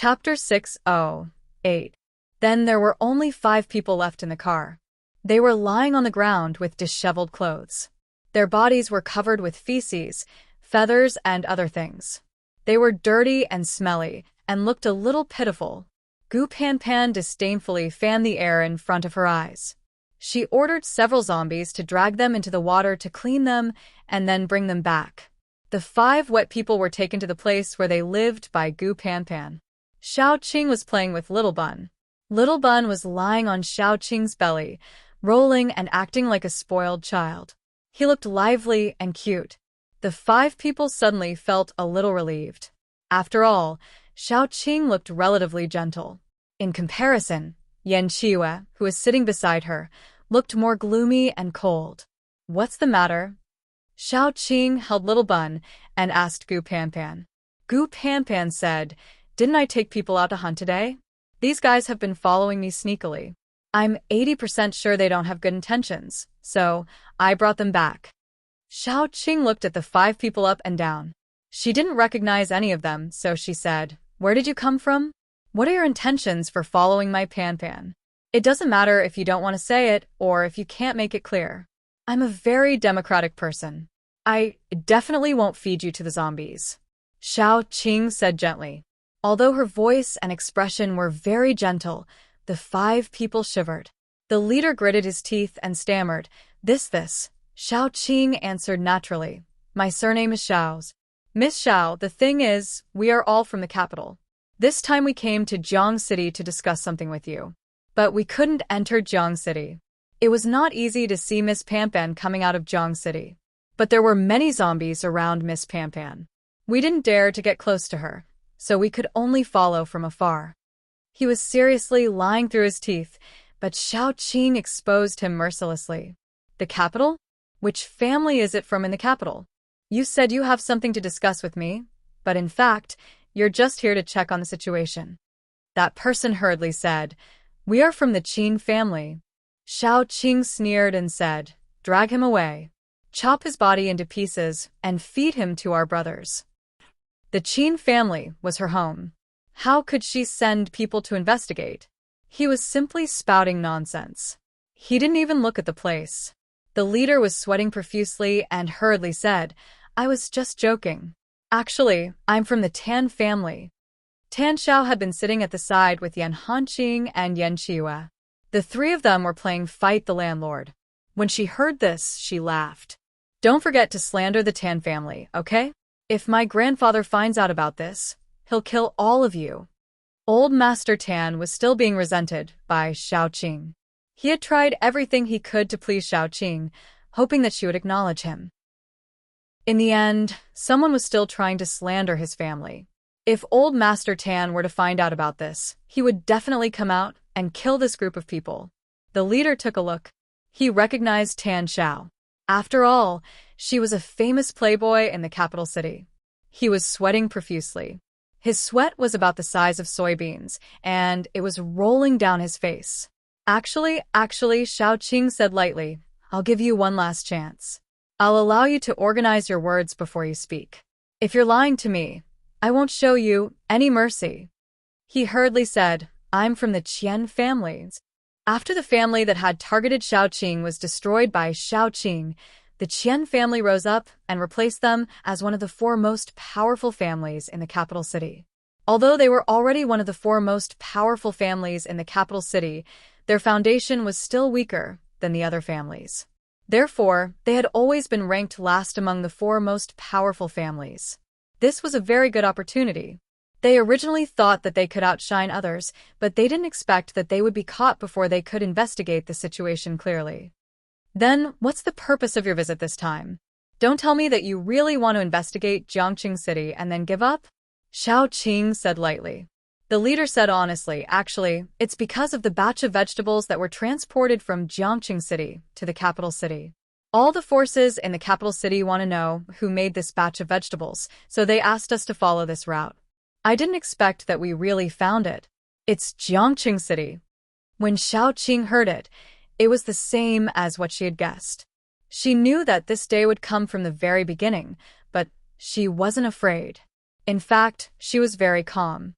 Chapter 608. Then there were only 5 people left in the car. They were lying on the ground with disheveled clothes. Their bodies were covered with feces, feathers, and other things. They were dirty and smelly, and looked a little pitiful. Gu Pan disdainfully fanned the air in front of her eyes. She ordered several zombies to drag them into the water to clean them and then bring them back. The 5 wet people were taken to the place where they lived by Gu Pan. Xiaoqing was playing with Little Bun. Little Bun was lying on Xiaoqing's belly, rolling and acting like a spoiled child. He looked lively and cute. The 5 people suddenly felt a little relieved. After all, Xiaoqing looked relatively gentle. In comparison, Yan Qiwe, who was sitting beside her, looked more gloomy and cold. "What's the matter?" Xiaoqing held Little Bun and asked Gu Pan. Gu Pan said, "Didn't I take people out to hunt today? These guys have been following me sneakily. I'm 80% sure they don't have good intentions, so I brought them back." Xiaoqing looked at the 5 people up and down. She didn't recognize any of them, so she said, "Where did you come from? What are your intentions for following my Pan? It doesn't matter if you don't want to say it or if you can't make it clear. I'm a very democratic person. I definitely won't feed you to the zombies," Xiaoqing said gently. Although her voice and expression were very gentle, the 5 people shivered. The leader gritted his teeth and stammered, This. Xiaoqing answered naturally. "My surname is Xiao's. Miss Xiao, the thing is, we are all from the capital. This time we came to Jiang City to discuss something with you. But we couldn't enter Jiang City. It was not easy to see Miss Pan coming out of Jiang City. But there were many zombies around Miss Pan. We didn't dare to get close to her, so we could only follow from afar." He was seriously lying through his teeth, but Xiaoqing exposed him mercilessly. "The capital? Which family is it from in the capital? You said you have something to discuss with me, but in fact, you're just here to check on the situation." That person hurriedly said, "We are from the Qin family." Xiaoqing sneered and said, "Drag him away. Chop his body into pieces and feed him to our brothers." The Qin family was her home. How could she send people to investigate? He was simply spouting nonsense. He didn't even look at the place. The leader was sweating profusely and hurriedly said, "I was just joking. Actually, I'm from the Tan family." Tan Xiao had been sitting at the side with Yan Hanqing and Yan Qiwe. The 3 of them were playing Fight the Landlord. When she heard this, she laughed. "Don't forget to slander the Tan family, okay? If my grandfather finds out about this, he'll kill all of you." Old Master Tan was still being resented by Xiaoqing. He had tried everything he could to please Xiaoqing, hoping that she would acknowledge him. In the end, someone was still trying to slander his family. If Old Master Tan were to find out about this, he would definitely come out and kill this group of people. The leader took a look. He recognized Tan Xiao. After all, she was a famous playboy in the capital city. He was sweating profusely. His sweat was about the size of soybeans, and it was rolling down his face. Actually, Xiaoqing said lightly, "I'll give you one last chance. I'll allow you to organize your words before you speak. If you're lying to me, I won't show you any mercy." He hurriedly said, "I'm from the Qian families." After the family that had targeted Xiaoqing was destroyed by Xiaoqing, the Qian family rose up and replaced them as one of the 4 most powerful families in the capital city. Although they were already one of the 4 most powerful families in the capital city, their foundation was still weaker than the other families. Therefore, they had always been ranked last among the 4 most powerful families. This was a very good opportunity. They originally thought that they could outshine others, but they didn't expect that they would be caught before they could investigate the situation clearly. "Then, what's the purpose of your visit this time? Don't tell me that you really want to investigate Jiangqing City and then give up?" Xiaoqing said lightly. The leader said honestly, "Actually, it's because of the batch of vegetables that were transported from Jiangqing City to the capital city. All the forces in the capital city want to know who made this batch of vegetables, so they asked us to follow this route. I didn't expect that we really found it. It's Jiangqing City." When Xiaoqing heard it, it was the same as what she had guessed. She knew that this day would come from the very beginning, but she wasn't afraid. In fact, she was very calm.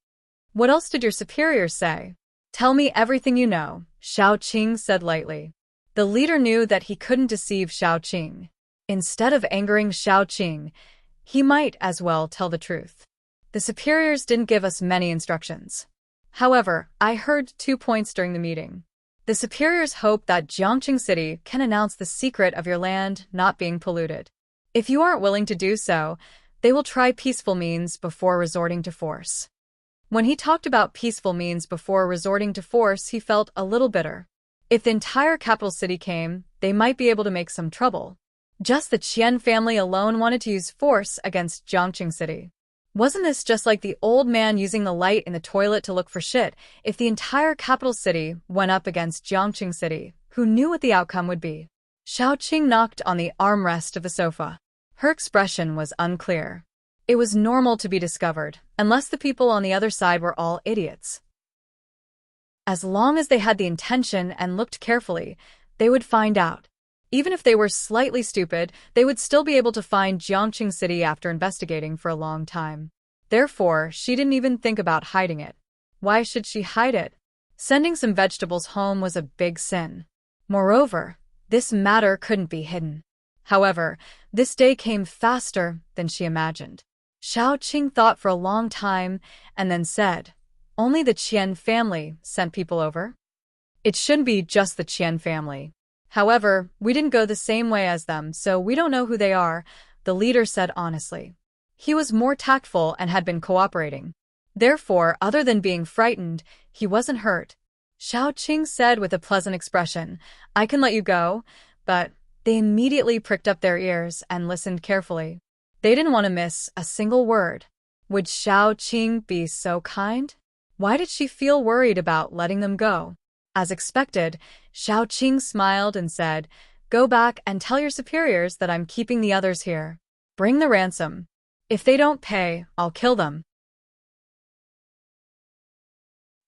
What else did your superiors say? Tell me everything you know, Xiao Qing said lightly. The leader knew that he couldn't deceive Xiao Qing. Instead of angering Xiao Qing, he might as well tell the truth. The superiors didn't give us many instructions. However, I heard 2 points during the meeting. The superiors hope that Jiangqing City can announce the secret of your land not being polluted. If you aren't willing to do so, they will try peaceful means before resorting to force. When he talked about peaceful means before resorting to force, he felt a little bitter. If the entire capital city came, they might be able to make some trouble. Just the Qian family alone wanted to use force against Jiangqing City. Wasn't this just like the old man using the light in the toilet to look for shit? If the entire capital city went up against Jiangqing City, who knew what the outcome would be? Xiao Qing knocked on the armrest of the sofa. Her expression was unclear. It was normal to be discovered, unless the people on the other side were all idiots. As long as they had the intention and looked carefully, they would find out. Even if they were slightly stupid, they would still be able to find Jiangqing City after investigating for a long time. Therefore, she didn't even think about hiding it. Why should she hide it? Sending some vegetables home was a big sin. Moreover, this matter couldn't be hidden. However, this day came faster than she imagined. Xiao Qing thought for a long time and then said, "Only the Qian family sent people over? It shouldn't be just the Qian family. However, we didn't go the same way as them, so we don't know who they are," the leader said honestly. He was more tactful and had been cooperating. Therefore, other than being frightened, he wasn't hurt. Xiao Qing said with a pleasant expression, "I can let you go," but they immediately pricked up their ears and listened carefully. They didn't want to miss a single word. Would Xiao Qing be so kind? Why did she feel worried about letting them go? As expected, Xiao Qing smiled and said, "Go back and tell your superiors that I'm keeping the others here. Bring the ransom. If they don't pay, I'll kill them."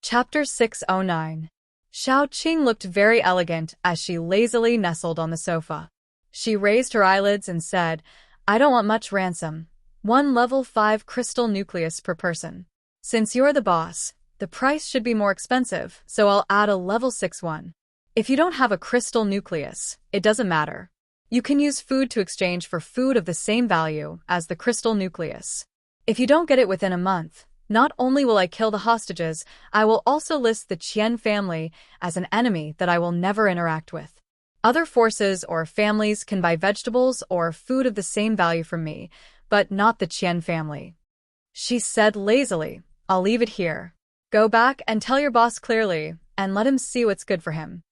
Chapter 609. Xiao Qing looked very elegant as she lazily nestled on the sofa. She raised her eyelids and said, "I don't want much ransom. 1 level 5 crystal nucleus per person. Since you're the boss, the price should be more expensive, so I'll add a level 6 one. If you don't have a crystal nucleus, it doesn't matter. You can use food to exchange for food of the same value as the crystal nucleus. If you don't get it within a month, not only will I kill the hostages, I will also list the Qian family as an enemy that I will never interact with. Other forces or families can buy vegetables or food of the same value from me, but not the Qian family." She said lazily, "I'll leave it here. Go back and tell your boss clearly, and let him see what's good for him."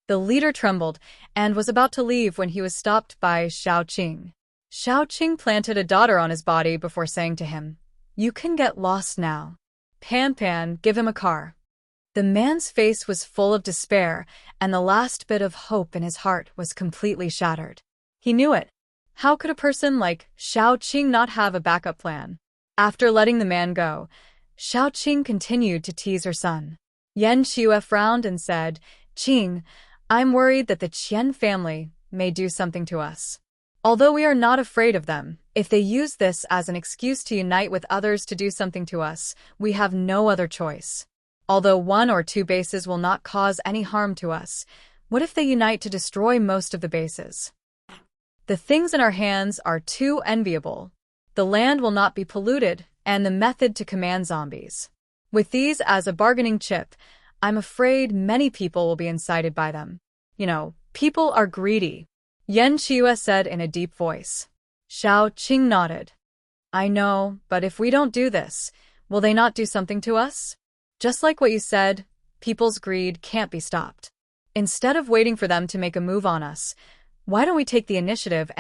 The leader trembled and was about to leave when he was stopped by Xiao Qing. Xiao Qing planted a daughter on his body before saying to him, "You can get lost now. Pan, give him a car." The man's face was full of despair, and the last bit of hope in his heart was completely shattered. He knew it. How could a person like Xiao Qing not have a backup plan? After letting the man go, Xiao Qing continued to tease her son. Yan Qiue frowned and said, "Qing, I'm worried that the Qian family may do something to us. Although we are not afraid of them, if they use this as an excuse to unite with others to do something to us, we have no other choice. Although 1 or 2 bases will not cause any harm to us, what if they unite to destroy most of the bases? The things in our hands are too enviable. The land will not be polluted, and the method to command zombies. With these as a bargaining chip, I'm afraid many people will be incited by them. People are greedy," Yan Qiue said in a deep voice. Xiao Qing nodded. "I know, but if we don't do this, will they not do something to us? Just like what you said, people's greed can't be stopped. Instead of waiting for them to make a move on us, why don't we take the initiative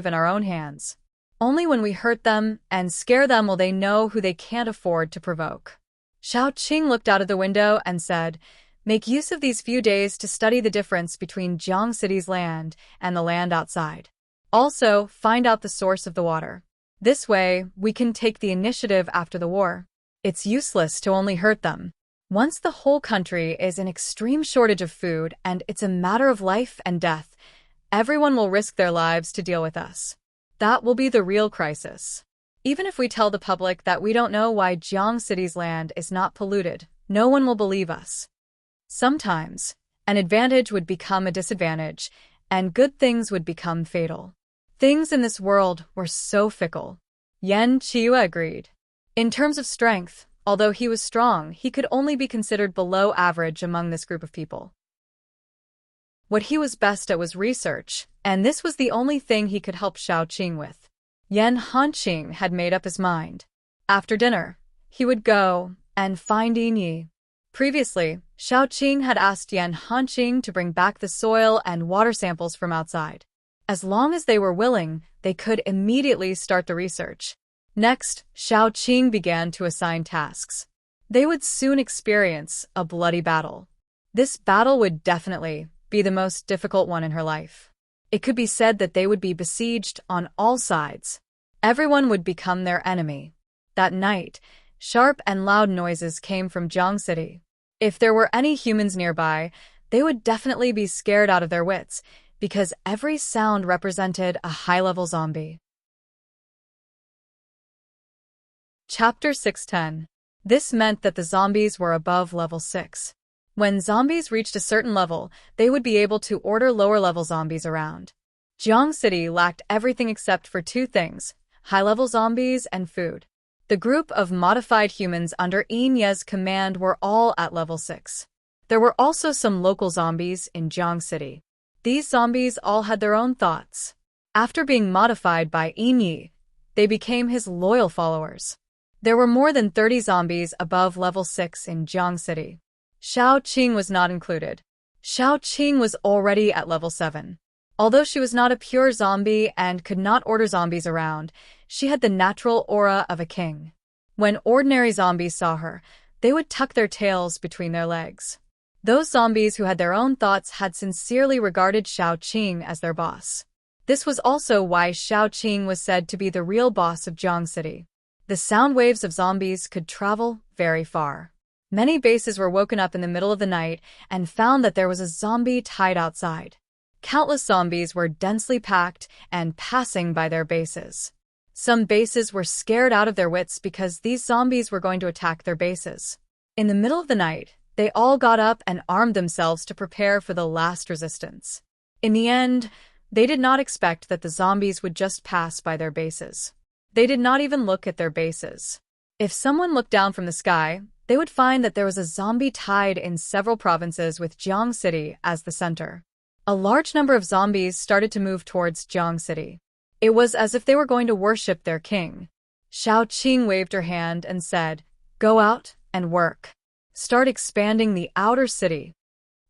in our own hands? Only when we hurt them and scare them will they know who they can't afford to provoke." Xiao Qing looked out of the window and said, "Make use of these few days to study the difference between Jiang City's land and the land outside. Also, find out the source of the water. This way, we can take the initiative after the war. It's useless to only hurt them. Once the whole country is in extreme shortage of food and it's a matter of life and death, everyone will risk their lives to deal with us. That will be the real crisis. Even if we tell the public that we don't know why Jiang City's land is not polluted, no one will believe us. Sometimes, an advantage would become a disadvantage, and good things would become fatal. Things in this world were so fickle. Yan Qiyu agreed. In terms of strength, although he was strong, he could only be considered below average among this group of people. What he was best at was research, and this was the only thing he could help Xiaoqing with. Yan Hanqing had made up his mind. After dinner, he would go and find Yi. Previously, Xiaoqing had asked Yan Hanqing to bring back the soil and water samples from outside. As long as they were willing, they could immediately start the research. Next, Xiaoqing began to assign tasks. They would soon experience a bloody battle. This battle would definitely be the most difficult one in her life. It could be said that they would be besieged on all sides. Everyone would become their enemy. That night, sharp and loud noises came from Jiang City. If there were any humans nearby, they would definitely be scared out of their wits, because every sound represented a high-level zombie. Chapter 610. This meant that the zombies were above level 6. When zombies reached a certain level, they would be able to order lower-level zombies around. Jiang City lacked everything except for two things: high-level zombies and food. The group of modified humans under Yinye's command were all at level 6. There were also some local zombies in Jiang City. These zombies all had their own thoughts. After being modified by Yinye, they became his loyal followers. There were more than 30 zombies above level 6 in Jiang City. Xiaoqing was not included. Xiaoqing was already at level 7. Although she was not a pure zombie and could not order zombies around, she had the natural aura of a king. When ordinary zombies saw her, they would tuck their tails between their legs. Those zombies who had their own thoughts had sincerely regarded Xiaoqing as their boss. This was also why Xiaoqing was said to be the real boss of Jiang City. The sound waves of zombies could travel very far. Many bases were woken up in the middle of the night and found that there was a zombie tied outside. Countless zombies were densely packed and passing by their bases. Some bases were scared out of their wits because these zombies were going to attack their bases. In the middle of the night, they all got up and armed themselves to prepare for the last resistance. In the end, they did not expect that the zombies would just pass by their bases. They did not even look at their bases. If someone looked down from the sky, they would find that there was a zombie tied in several provinces with Jiang City as the center. A large number of zombies started to move towards Jiang City. It was as if they were going to worship their king. Xiaoqing waved her hand and said, "Go out and work. Start expanding the outer city."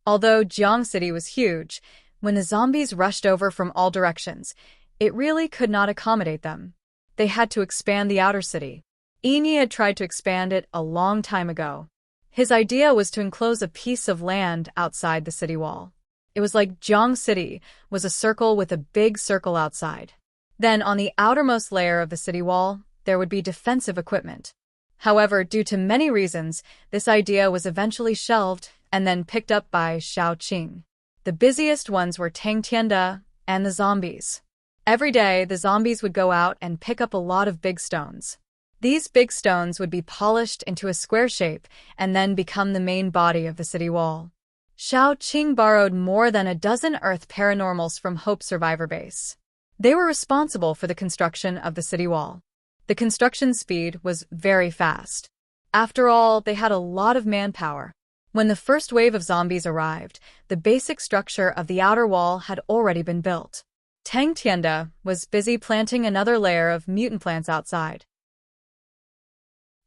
Although Jiang City was huge, when the zombies rushed over from all directions, it really could not accommodate them. They had to expand the outer city. Yinye had tried to expand it a long time ago. His idea was to enclose a piece of land outside the city wall. It was like Jiang City was a circle with a big circle outside. Then on the outermost layer of the city wall, there would be defensive equipment. However, due to many reasons, this idea was eventually shelved and then picked up by Xiaoqing. The busiest ones were Tang Tianda and the zombies. Every day, the zombies would go out and pick up a lot of big stones. These big stones would be polished into a square shape and then become the main body of the city wall. Xiaoqing borrowed more than a dozen Earth paranormals from Hope Survivor Base. They were responsible for the construction of the city wall. The construction speed was very fast. After all, they had a lot of manpower. When the first wave of zombies arrived, the basic structure of the outer wall had already been built. Tang Tianda was busy planting another layer of mutant plants outside.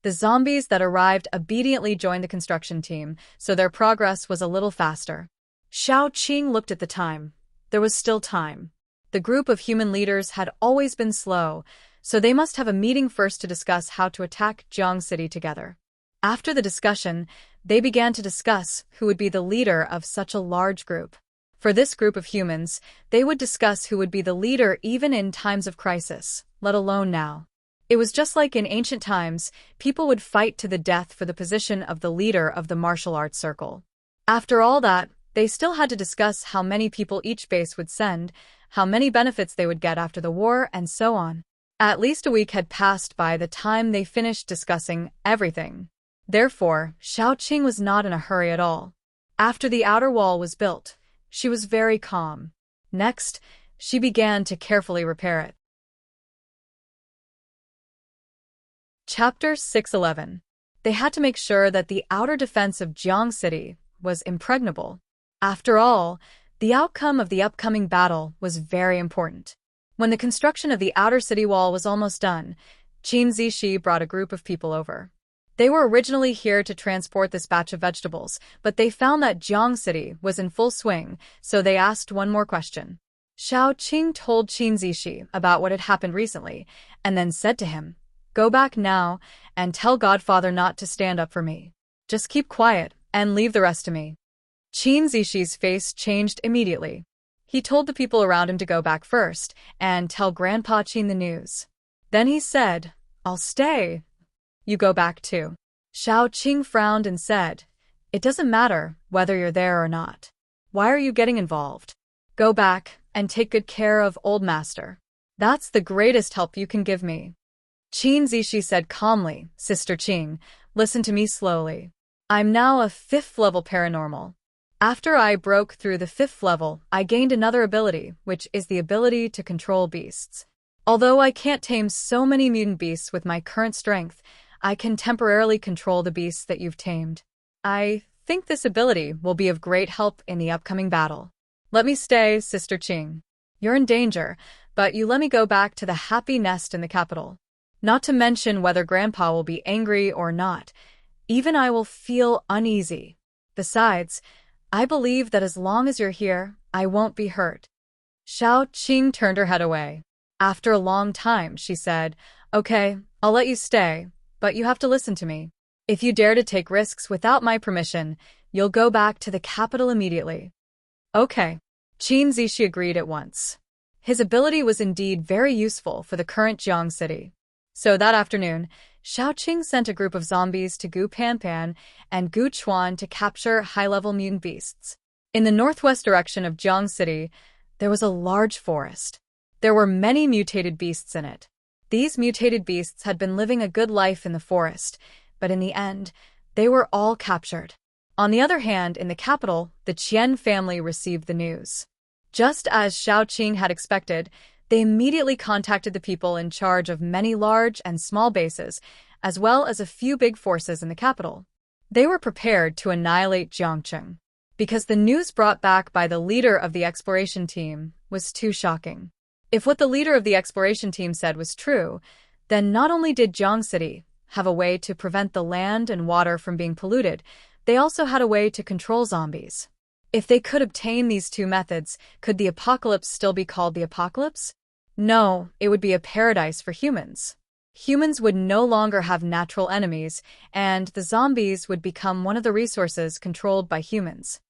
The zombies that arrived obediently joined the construction team, so their progress was a little faster. Xiaoqing looked at the time. There was still time. The group of human leaders had always been slow, so they must have a meeting first to discuss how to attack Jiang City together. After the discussion, they began to discuss who would be the leader of such a large group. For this group of humans, they would discuss who would be the leader even in times of crisis, let alone now. It was just like in ancient times, people would fight to the death for the position of the leader of the martial arts circle. After all that, they still had to discuss how many people each base would send, how many benefits they would get after the war, and so on. At least a week had passed by the time they finished discussing everything. Therefore, Xiaoqing was not in a hurry at all. After the outer wall was built, she was very calm. Next, she began to carefully repair it. Chapter 611. They had to make sure that the outer defense of Jiang City was impregnable. After all, the outcome of the upcoming battle was very important. When the construction of the outer city wall was almost done, Qin Zishi brought a group of people over. They were originally here to transport this batch of vegetables, but they found that Jiang City was in full swing, so they asked one more question. Xiaoqing told Qin Zishi about what had happened recently, and then said to him, "Go back now and tell Godfather not to stand up for me. Just keep quiet and leave the rest to me." Qin Zishi's face changed immediately. He told the people around him to go back first and tell Grandpa Qin the news. Then he said, "I'll stay. You go back too." Xiaoqing frowned and said, "It doesn't matter whether you're there or not. Why are you getting involved? Go back and take good care of old master. That's the greatest help you can give me." Qin Zishi said calmly, "Sister Qing, listen to me slowly. I'm now a 5th level paranormal. After I broke through the 5th level, I gained another ability, which is the ability to control beasts. Although I can't tame so many mutant beasts with my current strength, I can temporarily control the beasts that you've tamed. I think this ability will be of great help in the upcoming battle. Let me stay, Sister Qing. You're in danger, but you let me go back to the happy nest in the capital. Not to mention whether Grandpa will be angry or not. Even I will feel uneasy. Besides, I believe that as long as you're here, I won't be hurt." Xiaoqing turned her head away. After a long time, she said, "Okay, I'll let you stay, but you have to listen to me. If you dare to take risks without my permission, you'll go back to the capital immediately." "Okay." Qin Zishi agreed at once. His ability was indeed very useful for the current Jiang City. So that afternoon, Xiaoqing sent a group of zombies to Gu Panpan and Gu Chuan to capture high-level mutant beasts. In the northwest direction of Jiang City, there was a large forest. There were many mutated beasts in it. These mutated beasts had been living a good life in the forest, but in the end, they were all captured. On the other hand, in the capital, the Qian family received the news. Just as Xiaoqing had expected, they immediately contacted the people in charge of many large and small bases, as well as a few big forces in the capital. They were prepared to annihilate Jiangcheng, because the news brought back by the leader of the exploration team was too shocking. If what the leader of the exploration team said was true, then not only did Jiang City have a way to prevent the land and water from being polluted, they also had a way to control zombies. If they could obtain these two methods, could the apocalypse still be called the apocalypse? No, it would be a paradise for humans. Humans would no longer have natural enemies, and the zombies would become one of the resources controlled by humans.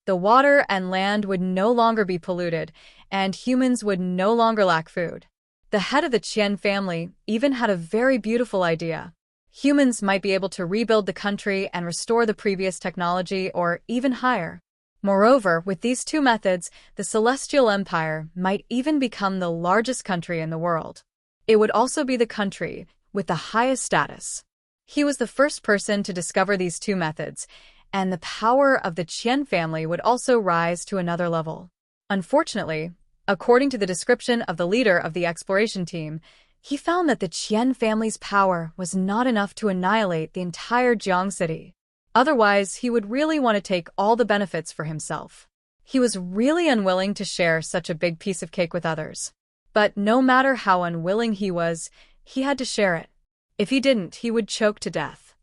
The water and land would no longer be polluted, and humans would no longer lack food. The head of the Qian family even had a very beautiful idea. Humans might be able to rebuild the country and restore the previous technology or even higher. Moreover, with these two methods, the Celestial Empire might even become the largest country in the world. It would also be the country with the highest status. He was the first person to discover these two methods, and the power of the Qian family would also rise to another level. Unfortunately, according to the description of the leader of the exploration team, he found that the Qian family's power was not enough to annihilate the entire Jiang City. Otherwise, he would really want to take all the benefits for himself. He was really unwilling to share such a big piece of cake with others. But no matter how unwilling he was, he had to share it. If he didn't, he would choke to death.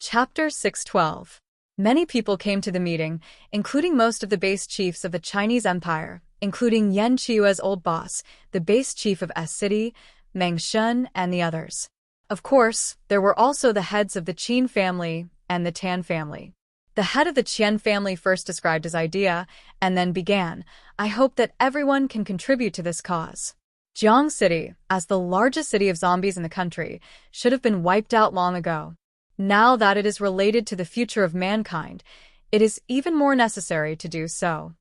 Chapter 612. Many people came to the meeting, including most of the base chiefs of the Chinese Empire, including Yan Qiue's old boss, the base chief of S City, Meng Shun, and the others. Of course, there were also the heads of the Qin family and the Tan family. The head of the Qian family first described his idea, and then began, "I hope that everyone can contribute to this cause. Jiang City, as the largest city of zombies in the country, should have been wiped out long ago. Now that it is related to the future of mankind, it is even more necessary to do so."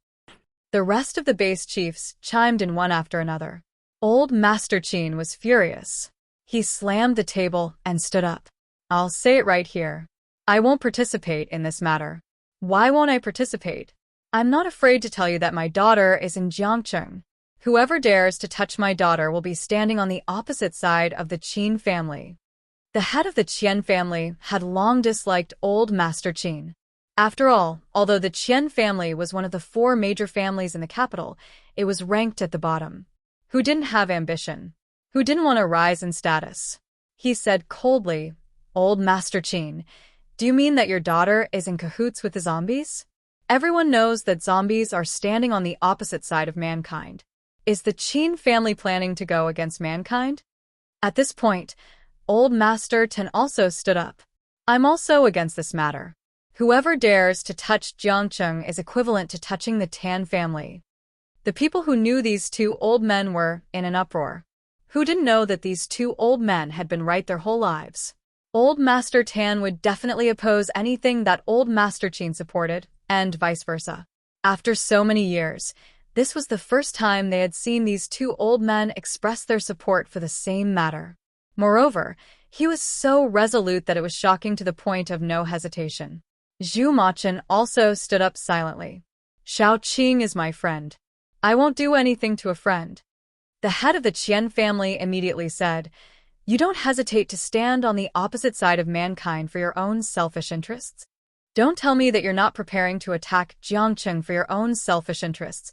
The rest of the base chiefs chimed in one after another. Old Master Qin was furious. He slammed the table and stood up. I'll say it right here. I won't participate in this matter. Why won't I participate? I'm not afraid to tell you that my daughter is in Jiangcheng. Whoever dares to touch my daughter will be standing on the opposite side of the Qin family. The head of the Qian family had long disliked Old Master Qin. After all, although the Qian family was one of the 4 major families in the capital, it was ranked at the bottom. Who didn't have ambition? Who didn't want to rise in status? He said coldly, Old Master Qin, do you mean that your daughter is in cahoots with the zombies? Everyone knows that zombies are standing on the opposite side of mankind. Is the Qin family planning to go against mankind? At this point, Old Master Ten also stood up. I'm also against this matter. Whoever dares to touch Jiangcheng is equivalent to touching the Tan family. The people who knew these 2 old men were in an uproar. Who didn't know that these 2 old men had been right their whole lives? Old Master Tan would definitely oppose anything that Old Master Qin supported, and vice versa. After so many years, this was the first time they had seen these 2 old men express their support for the same matter. Moreover, he was so resolute that it was shocking to the point of no hesitation. Zhu Machen also stood up silently. Shao Qing is my friend. I won't do anything to a friend. The head of the Qian family immediately said, You don't hesitate to stand on the opposite side of mankind for your own selfish interests? Don't tell me that you're not preparing to attack Jiangcheng for your own selfish interests.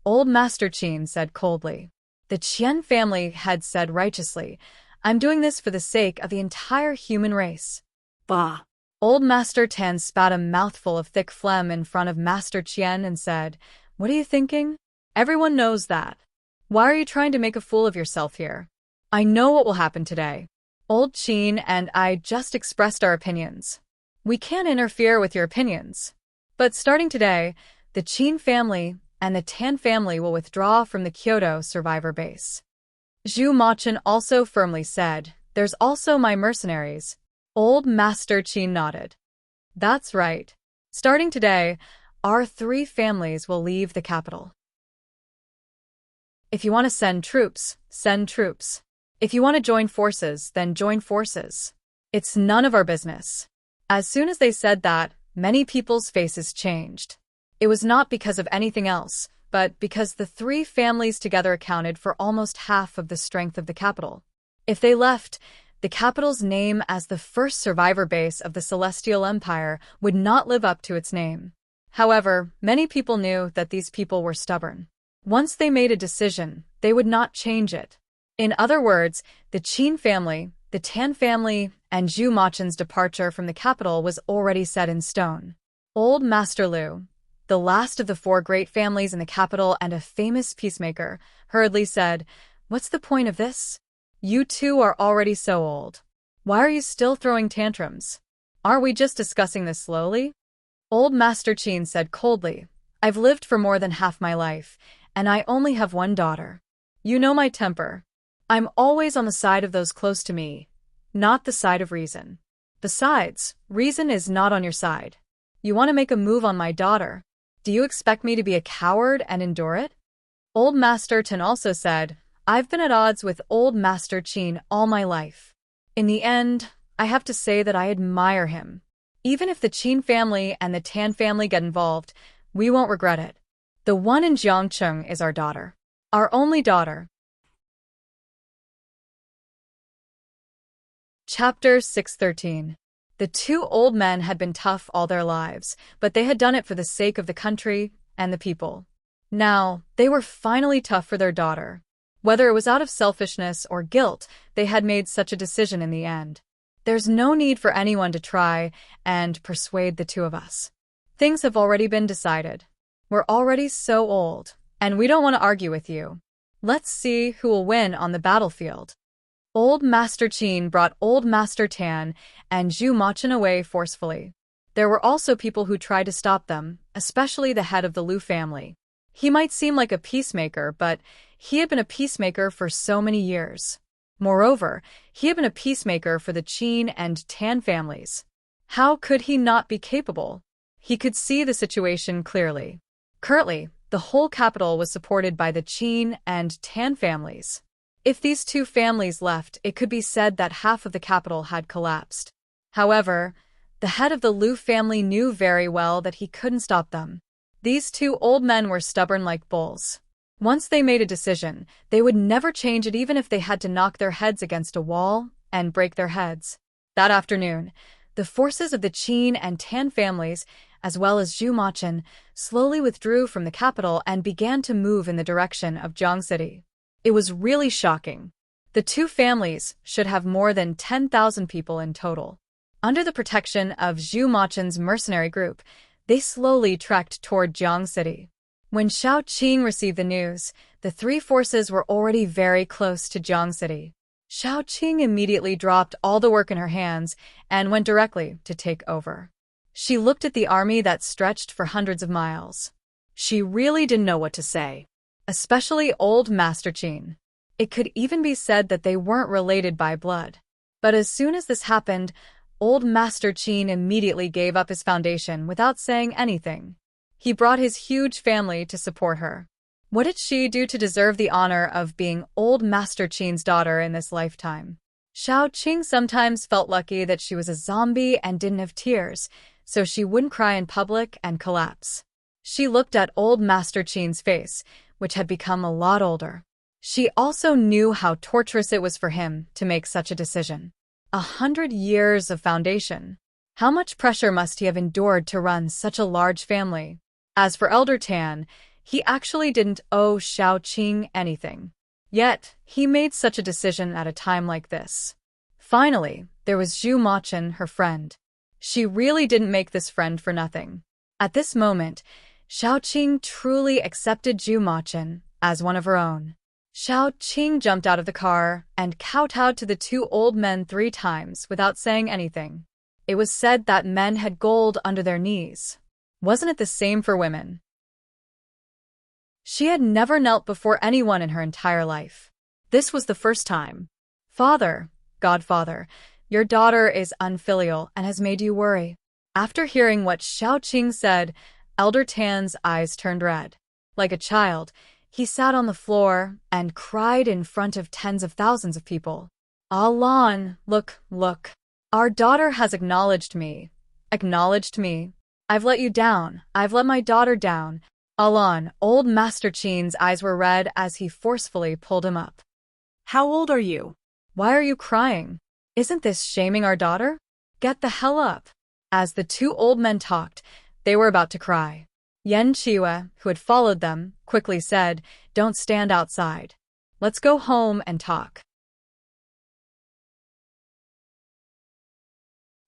Old Master Qin said coldly. The Qian family had said righteously, I'm doing this for the sake of the entire human race. Bah! Old Master Tan spat a mouthful of thick phlegm in front of Master Qian and said, What are you thinking? Everyone knows that. Why are you trying to make a fool of yourself here? I know what will happen today. Old Qin and I just expressed our opinions. We can't interfere with your opinions. But starting today, the Qin family and the Tan family will withdraw from the Kyoto survivor base. Zhu Machen also firmly said, There's also my mercenaries. Old Master Qin nodded. That's right. Starting today, our 3 families will leave the capital. If you want to send troops, send troops. If you want to join forces, then join forces. It's none of our business. As soon as they said that, many people's faces changed. It was not because of anything else, but because the 3 families together accounted for almost half of the strength of the capital. If they left, the capital's name as the first survivor base of the Celestial Empire would not live up to its name. However, many people knew that these people were stubborn. Once they made a decision, they would not change it. In other words, the Qin family, the Tan family, and Zhu Machen's departure from the capital was already set in stone. Old Master Lu, the last of the 4 great families in the capital and a famous peacemaker, hurriedly said, What's the point of this? You 2 are already so old. Why are you still throwing tantrums? Aren't we just discussing this slowly? Old Master Qin said coldly, I've lived for more than half my life, and I only have 1 daughter. You know my temper. I'm always on the side of those close to me, not the side of reason. Besides, reason is not on your side. You want to make a move on my daughter. Do you expect me to be a coward and endure it? Old Master Ten also said, I've been at odds with Old Master Qin all my life. In the end, I have to say that I admire him. Even if the Qin family and the Tan family get involved, we won't regret it. The one in Jiangcheng is our daughter. Our only daughter. Chapter 613. The 2 old men had been tough all their lives, but they had done it for the sake of the country and the people. Now, they were finally tough for their daughter. Whether it was out of selfishness or guilt, they had made such a decision in the end. There's no need for anyone to try and persuade the 2 of us. Things have already been decided. We're already so old, and we don't want to argue with you. Let's see who will win on the battlefield. Old Master Qin brought Old Master Tan and Zhu Machen away forcefully. There were also people who tried to stop them, especially the head of the Lu family. He might seem like a peacemaker, but he had been a peacemaker for so many years. Moreover, he had been a peacemaker for the Qin and Tan families. How could he not be capable? He could see the situation clearly. Currently, The whole capital was supported by the Qin and Tan families. If these two families left, it could be said that half of the capital had collapsed. However, the head of the Liu family knew very well that he couldn't stop them. These two old men were stubborn like bulls. Once they made a decision, they would never change it even if they had to knock their heads against a wall and break their heads. That afternoon, the forces of the Qin and Tan families, as well as Zhu Machan, slowly withdrew from the capital and began to move in the direction of Jiang City. It was really shocking. The two families should have more than 10,000 people in total. Under the protection of Zhu Machan's mercenary group, they slowly trekked toward Jiang City. When Shao Qing received the news, the three forces were already very close to Jiang City. Shao Qing immediately dropped all the work in her hands and went directly to take over. She looked at the army that stretched for hundreds of miles. She really didn't know what to say, especially old Master Qin. It could even be said that they weren't related by blood. But as soon as this happened, old Master Qin immediately gave up his foundation without saying anything. He brought his huge family to support her. What did she do to deserve the honor of being old Master Qin's daughter in this lifetime? Shao Qing sometimes felt lucky that she was a zombie and didn't have tears, so she wouldn't cry in public and collapse. She looked at old Master Qin's face, which had become a lot older. She also knew how torturous it was for him to make such a decision. 100 years of foundation. How much pressure must he have endured to run such a large family? As for Elder Tan, he actually didn't owe Shao Qing anything. Yet, he made such a decision at a time like this. Finally, there was Zhu Machan, her friend. She really didn't make this friend for nothing. At this moment, Shao Qing truly accepted Zhu Machan as one of her own. Shao Qing jumped out of the car and kowtowed to the two old men 3 times without saying anything. It was said that men had gold under their knees. Wasn't it the same for women? She had never knelt before anyone in her entire life. This was the first time. Father, Godfather, your daughter is unfilial and has made you worry. After hearing what Shao Qing said, Elder Tan's eyes turned red. Like a child, he sat on the floor and cried in front of tens of thousands of people. Alan, look. Our daughter has acknowledged me. Acknowledged me. I've let you down. I've let my daughter down. Alan, old Master Qin's eyes were red as he forcefully pulled him up. How old are you? Why are you crying? Isn't this shaming our daughter? Get the hell up. As the two old men talked, they were about to cry. Yan Chiwa, who had followed them, quickly said, "Don't stand outside. Let's go home and talk."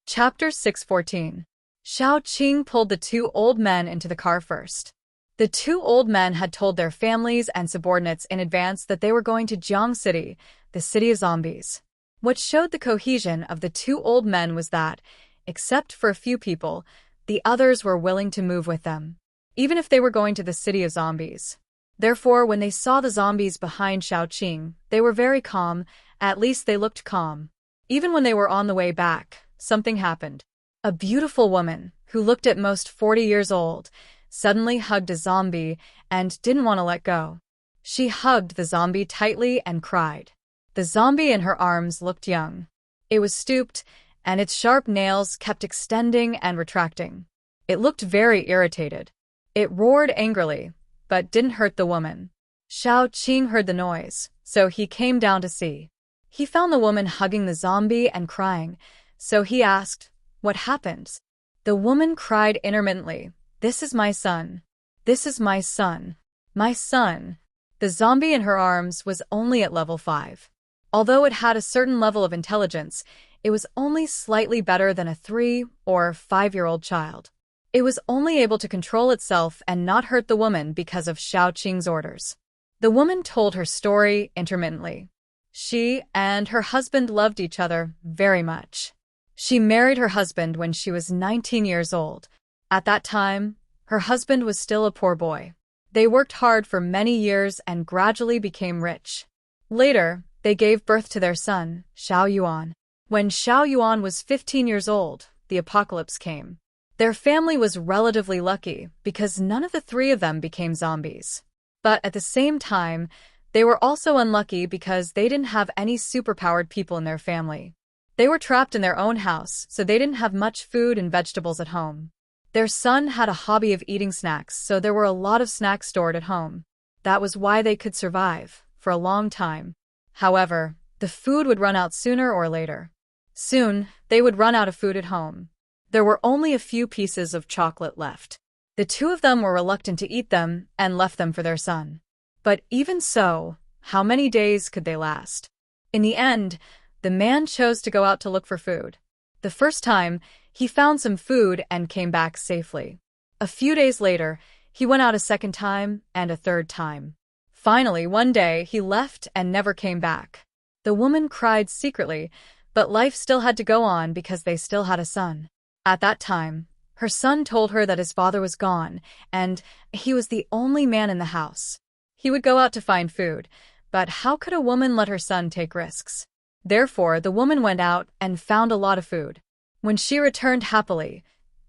Chapter 614. Shao Qing pulled the two old men into the car first. The two old men had told their families and subordinates in advance that they were going to Jiang City, the city of zombies. What showed the cohesion of the two old men was that, except for a few people, the others were willing to move with them, even if they were going to the city of zombies. Therefore, when they saw the zombies behind Shao Qing, they were very calm. At least they looked calm. Even when they were on the way back, something happened. A beautiful woman, who looked at most 40 years old, suddenly hugged a zombie and didn't want to let go. She hugged the zombie tightly and cried. The zombie in her arms looked young. It was stooped, and its sharp nails kept extending and retracting. It looked very irritated. It roared angrily, but didn't hurt the woman. Shao Qing heard the noise, so he came down to see. He found the woman hugging the zombie and crying, so he asked, "What happened?" The woman cried intermittently, "This is my son. This is my son. My son." The zombie in her arms was only at level 5. Although it had a certain level of intelligence, it was only slightly better than a 3 or 5-year-old child. It was only able to control itself and not hurt the woman because of Shao Qing's orders. The woman told her story intermittently. She and her husband loved each other very much. She married her husband when she was 19 years old. At that time, her husband was still a poor boy. They worked hard for many years and gradually became rich. Later, they gave birth to their son, Xiao Yuan. When Xiao Yuan was 15 years old, the apocalypse came. Their family was relatively lucky because none of the three of them became zombies. But at the same time, they were also unlucky because they didn't have any superpowered people in their family. They were trapped in their own house, so they didn't have much food and vegetables at home. Their son had a hobby of eating snacks, so there were a lot of snacks stored at home. That was why they could survive for a long time. However, the food would run out sooner or later. Soon, they would run out of food at home. There were only a few pieces of chocolate left. The two of them were reluctant to eat them and left them for their son. But even so, how many days could they last? In the end, the man chose to go out to look for food. The first time, he found some food and came back safely. A few days later, he went out a second time and a third time. Finally, one day, he left and never came back. The woman cried secretly, but life still had to go on because they still had a son. At that time, her son told her that his father was gone, and he was the only man in the house. He would go out to find food, but how could a woman let her son take risks? Therefore, the woman went out and found a lot of food. When she returned happily,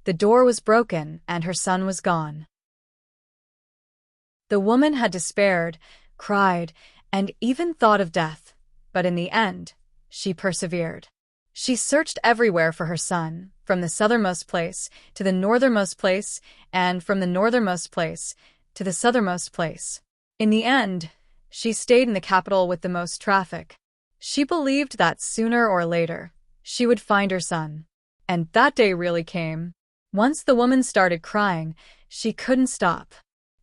the door was broken and her son was gone. The woman had despaired, cried, and even thought of death, but in the end, she persevered. She searched everywhere for her son, from the southernmost place to the northernmost place, and from the northernmost place to the southernmost place. In the end, she stayed in the capital with the most traffic. She believed that sooner or later, she would find her son. And that day really came. Once the woman started crying, she couldn't stop.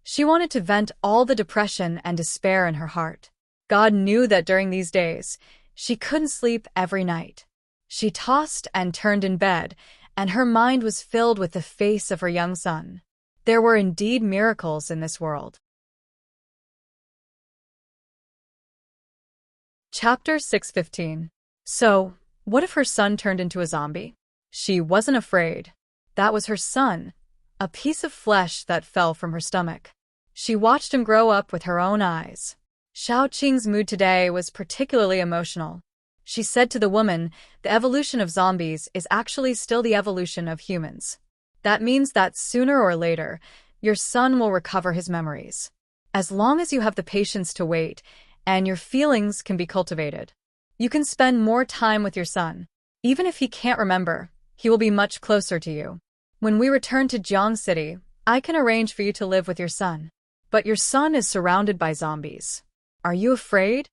She wanted to vent all the depression and despair in her heart. God knew that during these days, she couldn't sleep every night. She tossed and turned in bed, and her mind was filled with the face of her young son. There were indeed miracles in this world. Chapter 6:15. So, what if her son turned into a zombie? She wasn't afraid. That was her son, a piece of flesh that fell from her stomach. She watched him grow up with her own eyes. Xiao Qing's mood today was particularly emotional. She said to the woman, the evolution of zombies is actually still the evolution of humans. That means that sooner or later, your son will recover his memories. As long as you have the patience to wait, and your feelings can be cultivated, you can spend more time with your son. Even if he can't remember, he will be much closer to you. When we return to Jiang City, I can arrange for you to live with your son. But your son is surrounded by zombies. Are you afraid?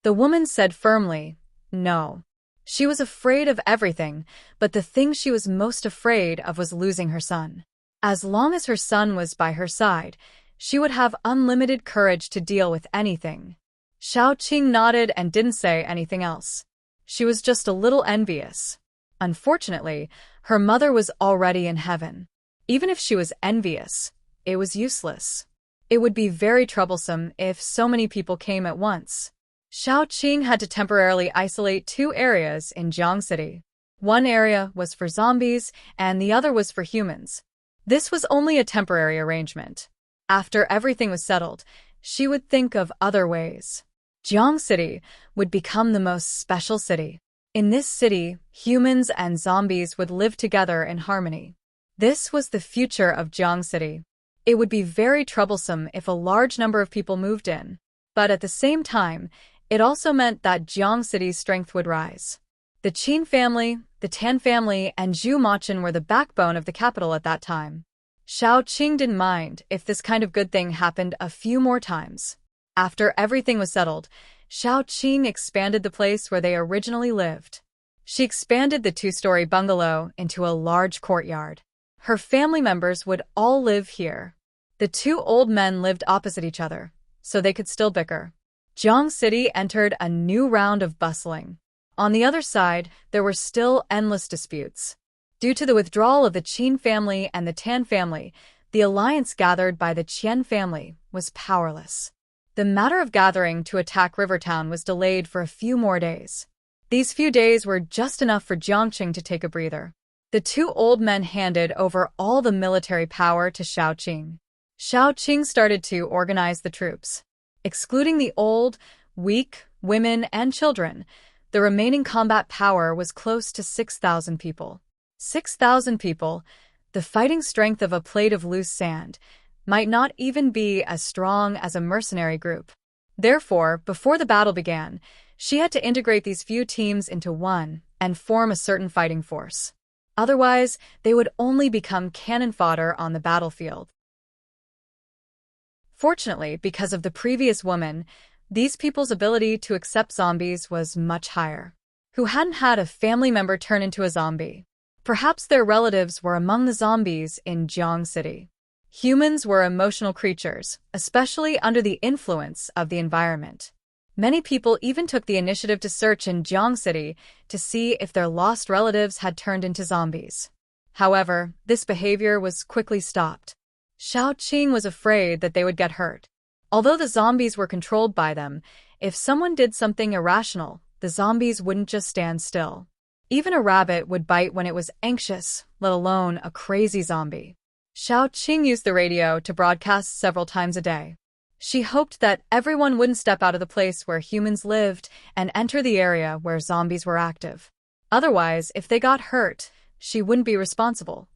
The woman said firmly, no. She was afraid of everything, but the thing she was most afraid of was losing her son. As long as her son was by her side, she would have unlimited courage to deal with anything. Xiao Qing nodded and didn't say anything else. She was just a little envious. Unfortunately, her mother was already in heaven. Even if she was envious, it was useless. It would be very troublesome if so many people came at once. Xiao Qing had to temporarily isolate two areas in Jiang City. One area was for zombies, and the other was for humans. This was only a temporary arrangement. After everything was settled, she would think of other ways. Jiang City would become the most special city. In this city, humans and zombies would live together in harmony. This was the future of Jiang City. It would be very troublesome if a large number of people moved in, but at the same time, it also meant that Jiang City's strength would rise. The Qin family, the Tan family, and Zhu Machin were the backbone of the capital at that time. Xiao Qing didn't mind if this kind of good thing happened a few more times. After everything was settled, Xiao Qing expanded the place where they originally lived. She expanded the two-story bungalow into a large courtyard. Her family members would all live here. The two old men lived opposite each other, so they could still bicker. Jiang City entered a new round of bustling. On the other side, there were still endless disputes. Due to the withdrawal of the Qin family and the Tan family, the alliance gathered by the Qian family was powerless. The matter of gathering to attack Rivertown was delayed for a few more days. These few days were just enough for Jiangqing to take a breather. The two old men handed over all the military power to Xiao Qing. Xiao Qing started to organize the troops. Excluding the old, weak, women, and children, the remaining combat power was close to 6,000 people. 6,000 people, The fighting strength of a plate of loose sand might not even be as strong as a mercenary group. Therefore, before the battle began, she had to integrate these few teams into one and form a certain fighting force. Otherwise, they would only become cannon fodder on the battlefield. Fortunately, because of the previous woman, these people's ability to accept zombies was much higher. Who hadn't had a family member turn into a zombie? Perhaps their relatives were among the zombies in Jiang City. Humans were emotional creatures, especially under the influence of the environment. Many people even took the initiative to search in Jiang City to see if their lost relatives had turned into zombies. However, this behavior was quickly stopped. Xiao Qing was afraid that they would get hurt. Although the zombies were controlled by them, if someone did something irrational, the zombies wouldn't just stand still. Even a rabbit would bite when it was anxious, let alone a crazy zombie. Xiao Qing used the radio to broadcast several times a day. She hoped that everyone wouldn't step out of the place where humans lived and enter the area where zombies were active. Otherwise, if they got hurt, she wouldn't be responsible.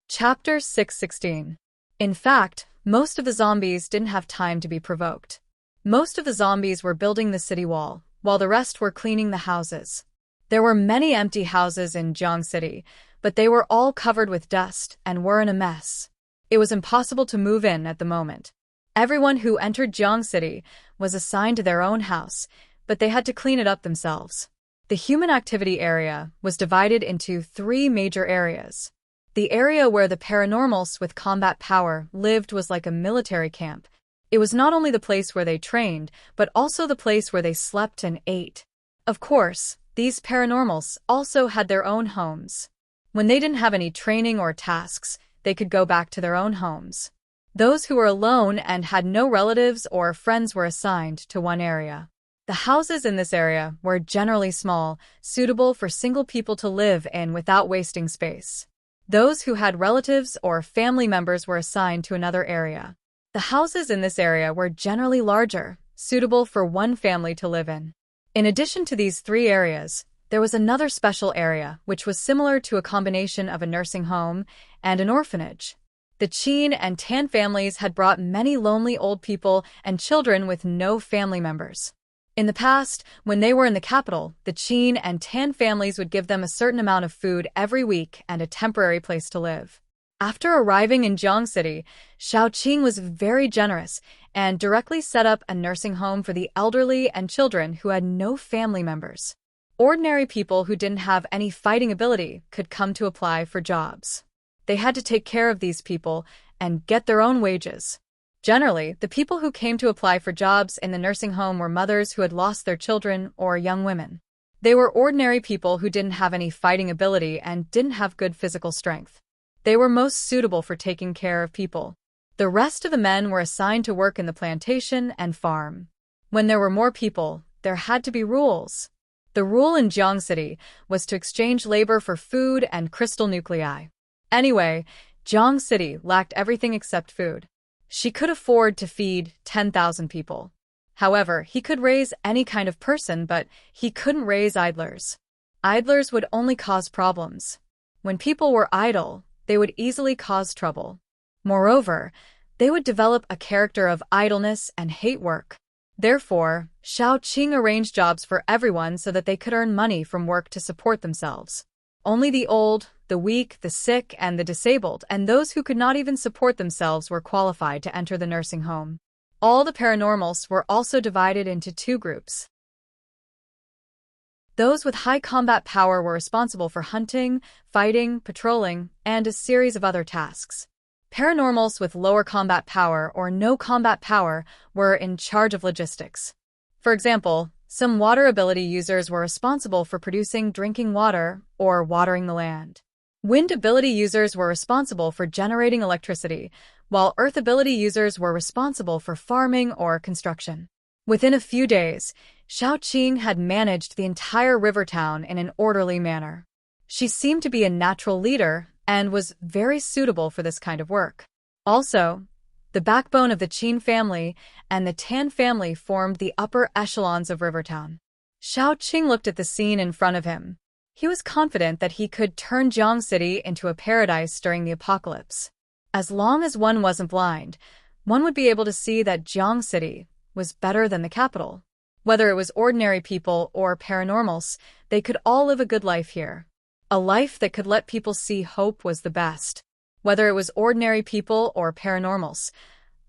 Chapter 616. In fact, most of the zombies didn't have time to be provoked. Most of the zombies were building the city wall, while the rest were cleaning the houses. There were many empty houses in Jiang City, but they were all covered with dust and were in a mess. It was impossible to move in at the moment. Everyone who entered Jiang City was assigned to their own house, but they had to clean it up themselves. The human activity area was divided into 3 major areas. The area where the paranormals with combat power lived was like a military camp. It was not only the place where they trained, but also the place where they slept and ate. Of course, these paranormals also had their own homes. When they didn't have any training or tasks, they could go back to their own homes. Those who were alone and had no relatives or friends were assigned to one area. The houses in this area were generally small, suitable for single people to live in without wasting space. Those who had relatives or family members were assigned to another area. The houses in this area were generally larger, suitable for one family to live in. In addition to these 3 areas, there was another special area which was similar to a combination of a nursing home and an orphanage. The Qin and Tan families had brought many lonely old people and children with no family members. In the past, when they were in the capital, the Qin and Tan families would give them a certain amount of food every week and a temporary place to live. After arriving in Jiang City, Xiao Qing was very generous and directly set up a nursing home for the elderly and children who had no family members. Ordinary people who didn't have any fighting ability could come to apply for jobs. They had to take care of these people and get their own wages. Generally, the people who came to apply for jobs in the nursing home were mothers who had lost their children or young women. They were ordinary people who didn't have any fighting ability and didn't have good physical strength. They were most suitable for taking care of people. The rest of the men were assigned to work in the plantation and farm. When there were more people, there had to be rules. The rule in Jiang City was to exchange labor for food and crystal nuclei. Anyway, Jiang City lacked everything except food. She could afford to feed 10,000 people. However, he could raise any kind of person, but he couldn't raise idlers. Idlers would only cause problems. When people were idle, they would easily cause trouble. Moreover, they would develop a character of idleness and hate work. Therefore, Xiao Qing arranged jobs for everyone so that they could earn money from work to support themselves. Only the old, the weak, the sick, and the disabled, and those who could not even support themselves were qualified to enter the nursing home. All the paranormals were also divided into 2 groups. Those with high combat power were responsible for hunting, fighting, patrolling, and a series of other tasks. Paranormals with lower combat power or no combat power were in charge of logistics. For example, some water ability users were responsible for producing drinking water or watering the land. Wind ability users were responsible for generating electricity, while earth ability users were responsible for farming or construction. Within a few days, Xiao Qing had managed the entire river town in an orderly manner. She seemed to be a natural leader and was very suitable for this kind of work. Also, the backbone of the Qin family and the Tan family formed the upper echelons of Rivertown. Xiao Qing looked at the scene in front of him. He was confident that he could turn Jiang City into a paradise during the apocalypse. As long as one wasn't blind, one would be able to see that Jiang City was better than the capital. Whether it was ordinary people or paranormals, they could all live a good life here. A life that could let people see hope was the best. Whether it was ordinary people or paranormals,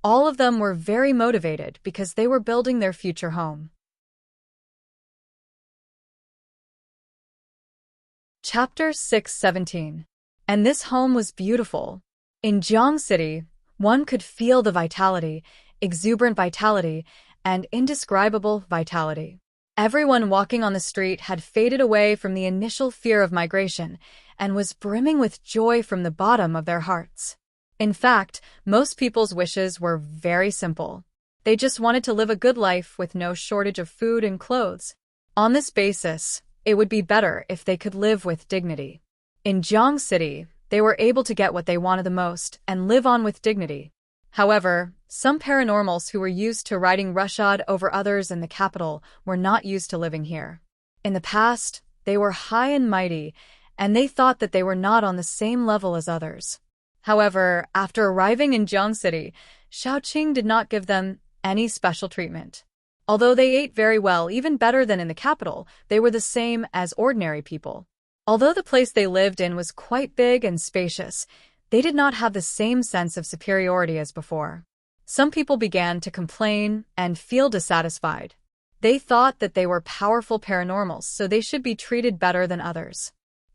all of them were very motivated because they were building their future home. Chapter 6:17. And this home was beautiful. In Jiang City, one could feel the vitality, exuberant vitality, and indescribable vitality. Everyone walking on the street had faded away from the initial fear of migration and was brimming with joy from the bottom of their hearts. In fact, most people's wishes were very simple. They just wanted to live a good life with no shortage of food and clothes. On this basis, it would be better if they could live with dignity. In Jiang City, they were able to get what they wanted the most and live on with dignity. However, some paranormals who were used to riding roughshod over others in the capital were not used to living here. In the past, they were high and mighty, and they thought that they were not on the same level as others. However, after arriving in Jiang City, Shaoqing did not give them any special treatment. Although they ate very well, even better than in the capital, they were the same as ordinary people. Although the place they lived in was quite big and spacious, they did not have the same sense of superiority as before. Some people began to complain and feel dissatisfied. They thought that they were powerful paranormals, so they should be treated better than others.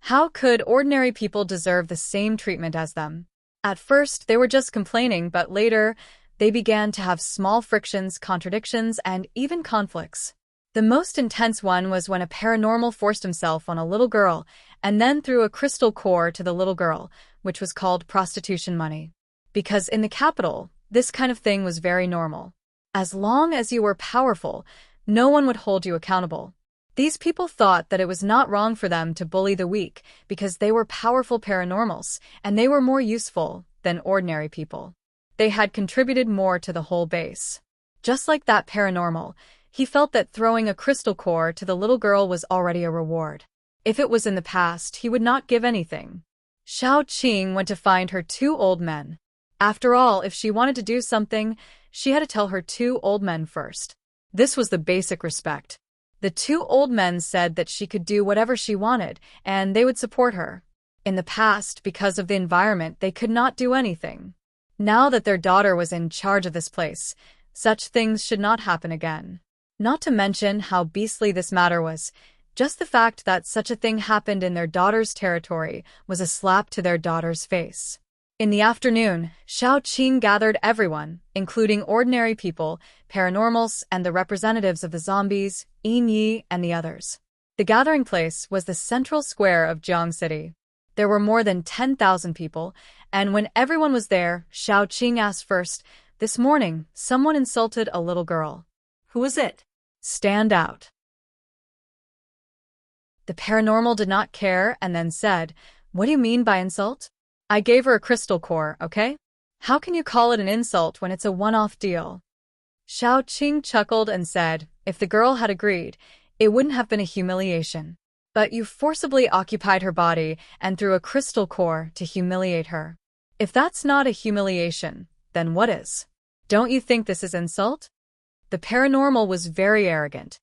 How could ordinary people deserve the same treatment as them? At first, they were just complaining, but later, they began to have small frictions, contradictions, and even conflicts. The most intense one was when a paranormal forced himself on a little girl and then threw a crystal core to the little girl, which was called prostitution money. Because in the capital, this kind of thing was very normal. As long as you were powerful, no one would hold you accountable. These people thought that it was not wrong for them to bully the weak because they were powerful paranormals and they were more useful than ordinary people. They had contributed more to the whole base. Just like that paranormal, he felt that throwing a crystal core to the little girl was already a reward. If it was in the past, he would not give anything. Shaoqing went to find her two old men. After all, if she wanted to do something, she had to tell her two old men first. This was the basic respect. The two old men said that she could do whatever she wanted, and they would support her. In the past, because of the environment, they could not do anything. Now that their daughter was in charge of this place, such things should not happen again. Not to mention how beastly this matter was. Just the fact that such a thing happened in their daughter's territory was a slap to their daughter's face. In the afternoon, Shaoqing gathered everyone, including ordinary people, paranormals, and the representatives of the zombies, Yin Yi, and the others. The gathering place was the central square of Jiang City. There were more than 10,000 people, and when everyone was there, Shaoqing asked first, "This morning, someone insulted a little girl. Who was it?" Stand out." The paranormal did not care and then said, "What do you mean by insult? I gave her a crystal core, okay? How can you call it an insult when it's a one-off deal?" Shaoqing chuckled and said, "If the girl had agreed, it wouldn't have been a humiliation. But you forcibly occupied her body and threw a crystal core to humiliate her. If that's not a humiliation, then what is? Don't you think this is insult?" The paranormal was very arrogant.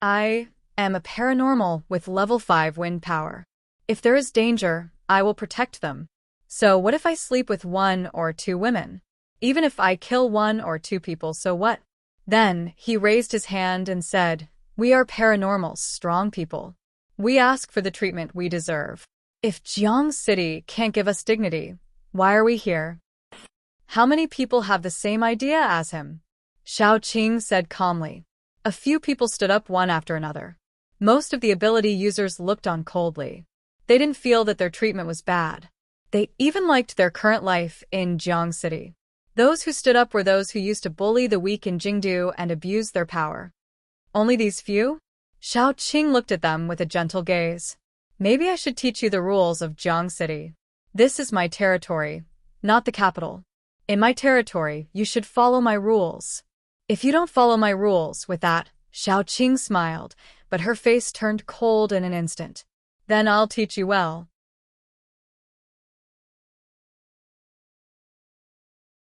"I am a paranormal with level 5 wind power. If there is danger, I will protect them. So what if I sleep with 1 or 2 women? Even if I kill 1 or 2 people, so what?" Then he raised his hand and said, "We are paranormals, strong people. We ask for the treatment we deserve. If Jiang City can't give us dignity, why are we here?" "How many people have the same idea as him?" Shaoqing said calmly. A few people stood up one after another. Most of the ability users looked on coldly. They didn't feel that their treatment was bad. They even liked their current life in Jiang City. Those who stood up were those who used to bully the weak in Jingdu and abuse their power. Only these few? Shaoqing looked at them with a gentle gaze. "Maybe I should teach you the rules of Jiang City. This is my territory, not the capital. In my territory, you should follow my rules. If you don't follow my rules," with that, Shaoqing smiled, but her face turned cold in an instant. Then I'll teach you well.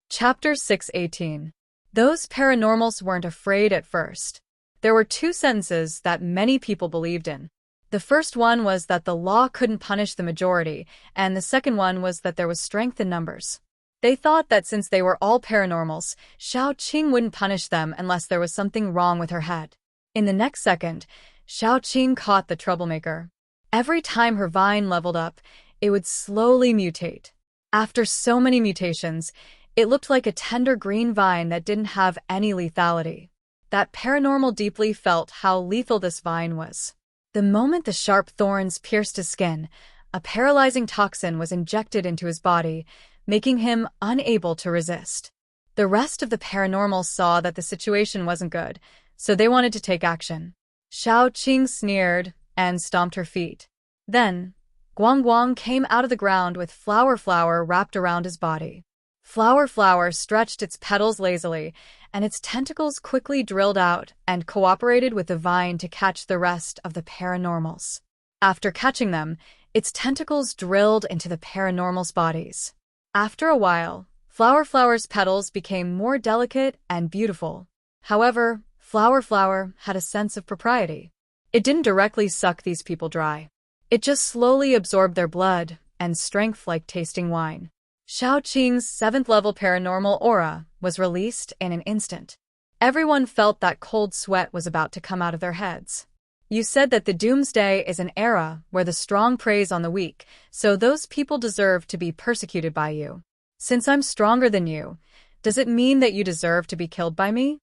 Chapter 618. Those paranormals weren't afraid at first. There were two sentences that many people believed in. The first one was that the law couldn't punish the majority, and the second one was that there was strength in numbers. They thought that since they were all paranormals, Xiaoqing wouldn't punish them unless there was something wrong with her head. In the next second, Xiaoqing caught the troublemaker. Every time her vine leveled up, it would slowly mutate. After so many mutations, it looked like a tender green vine that didn't have any lethality. That paranormal deeply felt how lethal this vine was. The moment the sharp thorns pierced his skin, a paralyzing toxin was injected into his body, making him unable to resist. The rest of the paranormals saw that the situation wasn't good, so they wanted to take action. Xiaoqing sneered and stomped her feet. Then, Guang came out of the ground with flower wrapped around his body. Flower stretched its petals lazily, and its tentacles quickly drilled out and cooperated with the vine to catch the rest of the paranormals. After catching them, its tentacles drilled into the paranormals' bodies. After a while, Flower's petals became more delicate and beautiful. However, Flower had a sense of propriety. It didn't directly suck these people dry. It just slowly absorbed their blood and strength like tasting wine. Xiaoqing's 7th-level paranormal aura was released in an instant. Everyone felt that cold sweat was about to come out of their heads. You said that the doomsday is an era where the strong preys on the weak, so those people deserve to be persecuted by you. Since I'm stronger than you, does it mean that you deserve to be killed by me?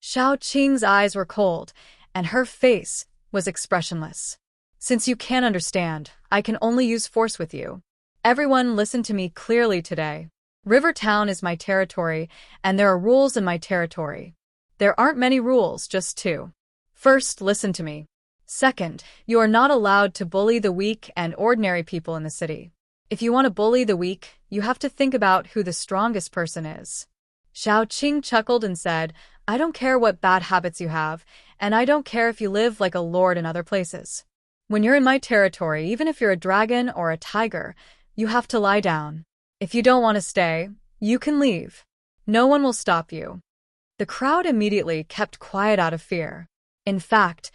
Xiaoqing's eyes were cold, and her face was expressionless. Since you can't understand, I can only use force with you. Everyone listen to me clearly today. Rivertown is my territory, and there are rules in my territory. There aren't many rules, just two. First, listen to me. Second, you are not allowed to bully the weak and ordinary people in the city. If you want to bully the weak, you have to think about who the strongest person is. Xiaoqing chuckled and said, I don't care what bad habits you have, and I don't care if you live like a lord in other places. When you're in my territory, even if you're a dragon or a tiger, you have to lie down. If you don't want to stay, you can leave. No one will stop you. The crowd immediately kept quiet out of fear. In fact,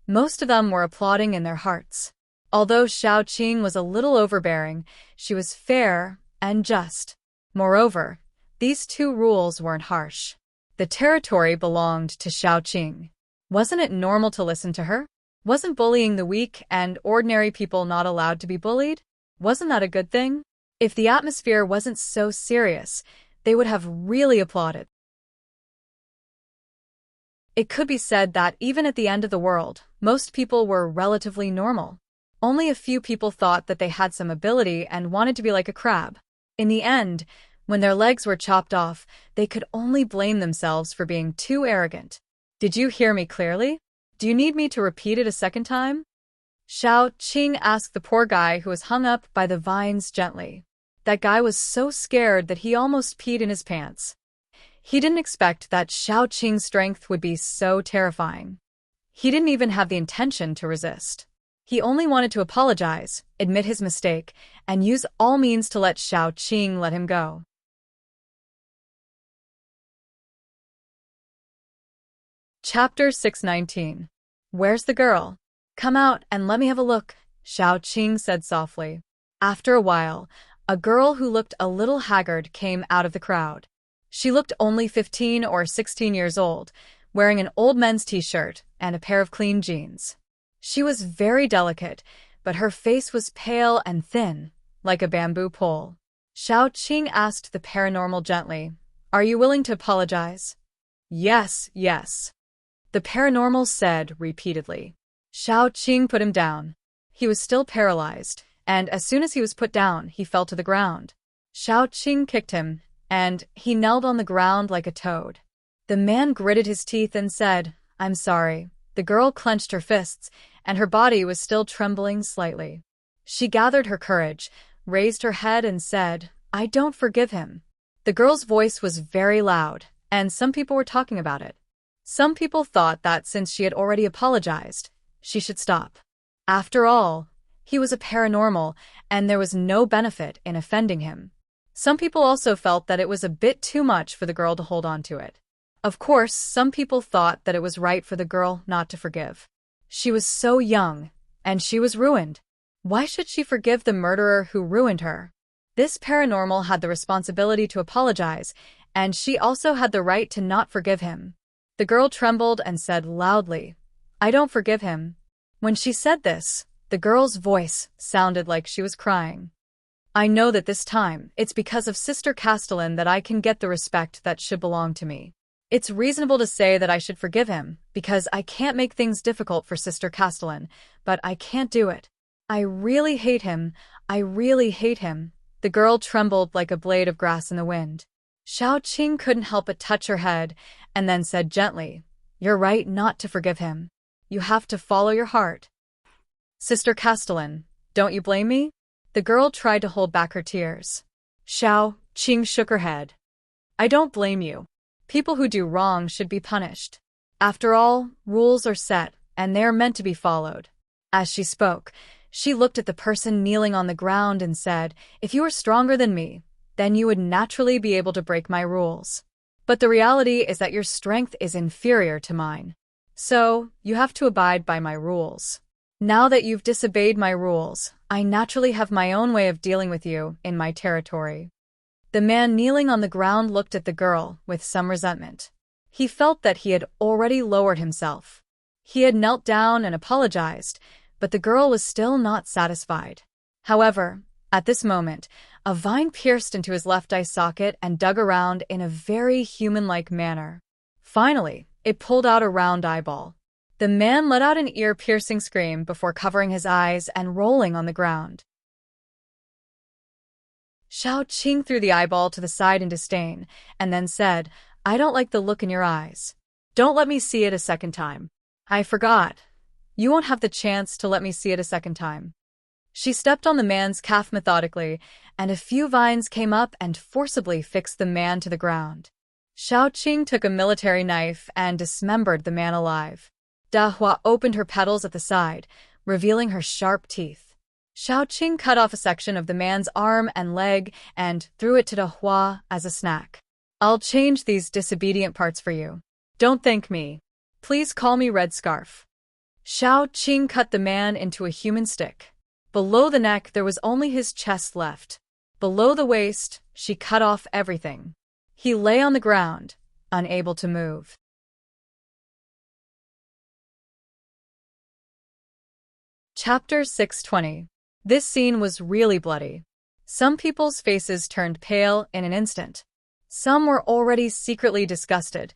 most of them were applauding in their hearts. Although Xiaoqing was a little overbearing, she was fair and just. Moreover, these two rules weren't harsh. The territory belonged to Xiaoqing. Wasn't it normal to listen to her? Wasn't bullying the weak and ordinary people not allowed to be bullied? Wasn't that a good thing? If the atmosphere wasn't so serious, they would have really applauded. It could be said that even at the end of the world, most people were relatively normal. Only a few people thought that they had some ability and wanted to be like a crab. In the end, when their legs were chopped off, they could only blame themselves for being too arrogant. Did you hear me clearly? Do you need me to repeat it a second time? Xiaoqing asked the poor guy who was hung up by the vines gently. That guy was so scared that he almost peed in his pants. He didn't expect that Xiaoqing's strength would be so terrifying. He didn't even have the intention to resist. He only wanted to apologize, admit his mistake, and use all means to let Xiaoqing let him go. Chapter 619. Where's the girl? Come out and let me have a look, Xiaoqing said softly. After a while, a girl who looked a little haggard came out of the crowd. She looked only 15 or 16 years old, wearing an old men's t-shirt and a pair of clean jeans. She was very delicate, but her face was pale and thin, like a bamboo pole. Xiaoqing asked the paranormal gently, Are you willing to apologize? Yes. The paranormal said repeatedly. Xiaoqing put him down. He was still paralyzed, and as soon as he was put down, he fell to the ground. Xiaoqing kicked him, and he knelt on the ground like a toad. The man gritted his teeth and said, I'm sorry. The girl clenched her fists, and her body was still trembling slightly. She gathered her courage, raised her head and said, I don't forgive him. The girl's voice was very loud, and some people were talking about it. Some people thought that since she had already apologized, she should stop. After all, He was a paranormal, and there was no benefit in offending him. Some people also felt that it was a bit too much for the girl to hold on to it. Of course, some people thought that it was right for the girl not to forgive. She was so young, and she was ruined. Why should she forgive the murderer who ruined her? This paranormal had the responsibility to apologize, and she also had the right to not forgive him. The girl trembled and said loudly, "I don't forgive him." When she said this, the girl's voice sounded like she was crying. "I know that this time, it's because of Sister Castellan that I can get the respect that should belong to me. It's reasonable to say that I should forgive him, because I can't make things difficult for Sister Castellan, but I can't do it. I really hate him, I really hate him." The girl trembled like a blade of grass in the wind. Xiao Qing couldn't help but touch her head, and then said gently, "You're right not to forgive him. You have to follow your heart." "Sister Castellan, don't you blame me?" The girl tried to hold back her tears. Xiao Qing shook her head. "I don't blame you. People who do wrong should be punished. After all, rules are set, and they are meant to be followed." As she spoke, she looked at the person kneeling on the ground and said, "If you are stronger than me, then you would naturally be able to break my rules. But the reality is that your strength is inferior to mine. So, you have to abide by my rules. Now that you've disobeyed my rules, I naturally have my own way of dealing with you in my territory." The man kneeling on the ground looked at the girl with some resentment. He felt that he had already lowered himself. He had knelt down and apologized, but the girl was still not satisfied. However, at this moment, a vine pierced into his left eye socket and dug around in a very human-like manner. Finally, it pulled out a round eyeball. The man let out an ear-piercing scream before covering his eyes and rolling on the ground. Xiao Qing threw the eyeball to the side in disdain, and then said, "I don't like the look in your eyes. Don't let me see it a second time." "I forgot. You won't have the chance to let me see it a second time." She stepped on the man's calf methodically, and a few vines came up and forcibly fixed the man to the ground. Xiao Qing took a military knife and dismembered the man alive. Da Hua opened her petals at the side, revealing her sharp teeth. Xiao Qing cut off a section of the man's arm and leg and threw it to Da Hua as a snack. "I'll change these disobedient parts for you. Don't thank me. Please call me Red Scarf." Xiao Qing cut the man into a human stick. Below the neck there was only his chest left. Below the waist, she cut off everything. He lay on the ground, unable to move. Chapter 620. This scene was really bloody. Some people's faces turned pale in an instant. Some were already secretly disgusted,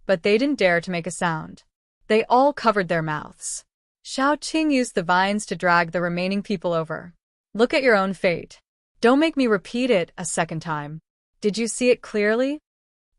but they didn't dare to make a sound. They all covered their mouths. Xiao Qing used the vines to drag the remaining people over. "Look at your own fate. Don't make me repeat it a second time. Did you see it clearly?"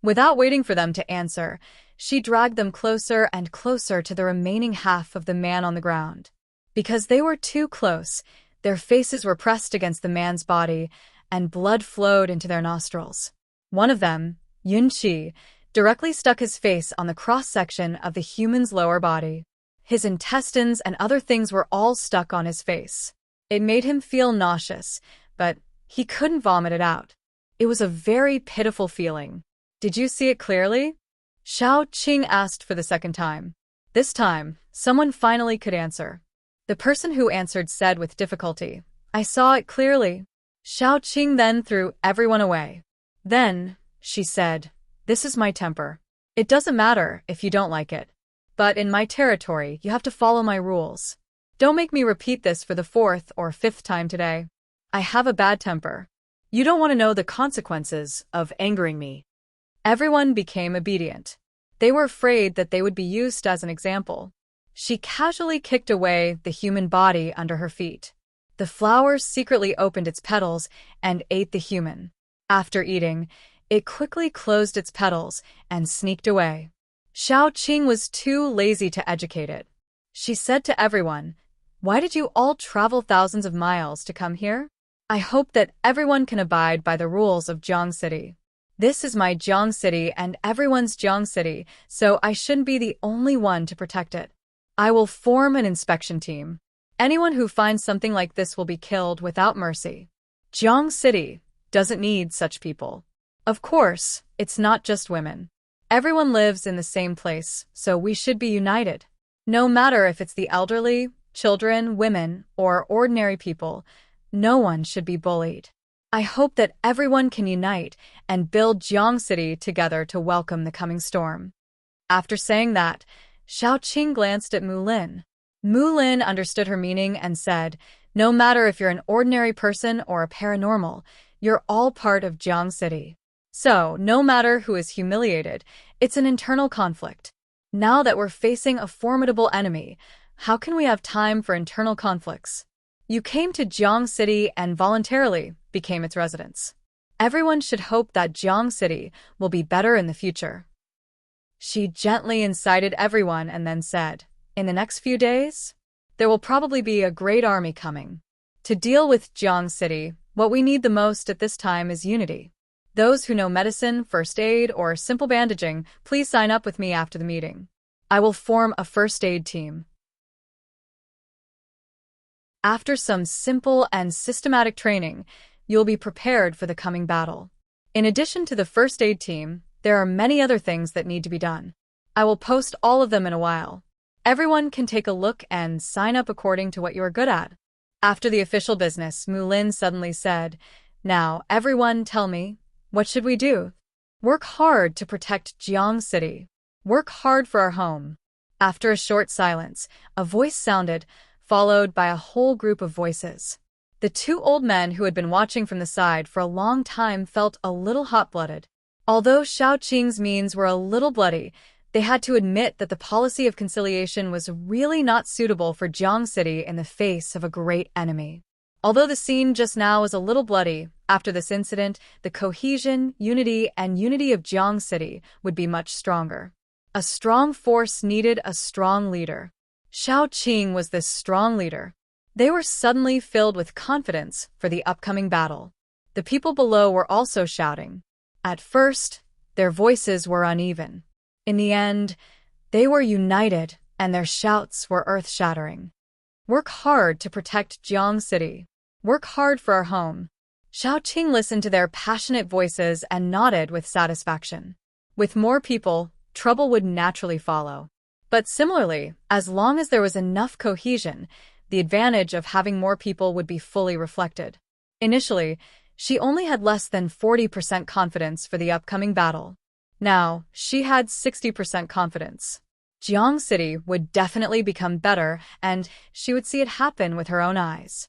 Without waiting for them to answer, she dragged them closer and closer to the remaining half of the man on the ground. Because they were too close, their faces were pressed against the man's body, and blood flowed into their nostrils. One of them, Yun Qi, directly stuck his face on the cross-section of the human's lower body. His intestines and other things were all stuck on his face. It made him feel nauseous, but he couldn't vomit it out. It was a very pitiful feeling. "Did you see it clearly?" Xiao Qing asked for the second time. This time, someone finally could answer. The person who answered said with difficulty, "I saw it clearly." Xiao Qing then threw everyone away. Then, she said, "This is my temper. It doesn't matter if you don't like it. But in my territory, you have to follow my rules. Don't make me repeat this for the fourth or fifth time today. I have a bad temper. You don't want to know the consequences of angering me." Everyone became obedient. They were afraid that they would be used as an example. She casually kicked away the human body under her feet. The flower secretly opened its petals and ate the human. After eating, it quickly closed its petals and sneaked away. Xiao Qing was too lazy to educate it. She said to everyone, "Why did you all travel thousands of miles to come here? I hope that everyone can abide by the rules of Jiang City. This is my Jiang City and everyone's Jiang City, so I shouldn't be the only one to protect it. I will form an inspection team. Anyone who finds something like this will be killed without mercy. Jiang City doesn't need such people. Of course, it's not just women. Everyone lives in the same place, so we should be united. No matter if it's the elderly, children, women, or ordinary people, no one should be bullied. I hope that everyone can unite and build Jiang City together to welcome the coming storm. After saying that, Xiaoqing glanced at Mulin. Mulin understood her meaning and said, "No matter if you're an ordinary person or a paranormal, you're all part of Jiang City. So, no matter who is humiliated, it's an internal conflict. Now that we're facing a formidable enemy, how can we have time for internal conflicts? You came to Jiang City and voluntarily became its residents. Everyone should hope that Jiang City will be better in the future." She gently incited everyone and then said, "In the next few days, there will probably be a great army coming. To deal with Jiang City, what we need the most at this time is unity. Those who know medicine, first aid, or simple bandaging, please sign up with me after the meeting. I will form a first aid team." After some simple and systematic training, you'll be prepared for the coming battle. In addition to the first aid team, there are many other things that need to be done. I will post all of them in a while. Everyone can take a look and sign up according to what you are good at. After the official business, Mulin suddenly said, "Now, everyone tell me, what should we do? Work hard to protect Jiang City. Work hard for our home." After a short silence, a voice sounded, followed by a whole group of voices. The two old men who had been watching from the side for a long time felt a little hot-blooded. Although Xiaoqing's means were a little bloody, they had to admit that the policy of conciliation was really not suitable for Jiang City in the face of a great enemy. Although the scene just now was a little bloody, after this incident, the cohesion, unity of Jiang City would be much stronger. A strong force needed a strong leader. Xiaoqing was this strong leader. They were suddenly filled with confidence for the upcoming battle. The people below were also shouting. At first, their voices were uneven. In the end, they were united, and their shouts were earth-shattering. "Work hard to protect Jiang City. Work hard for our home." Xiaoqing listened to their passionate voices and nodded with satisfaction. With more people, trouble would naturally follow. But similarly, as long as there was enough cohesion, the advantage of having more people would be fully reflected. Initially, she only had less than 40% confidence for the upcoming battle. Now, she had 60% confidence. Jiang City would definitely become better, and she would see it happen with her own eyes.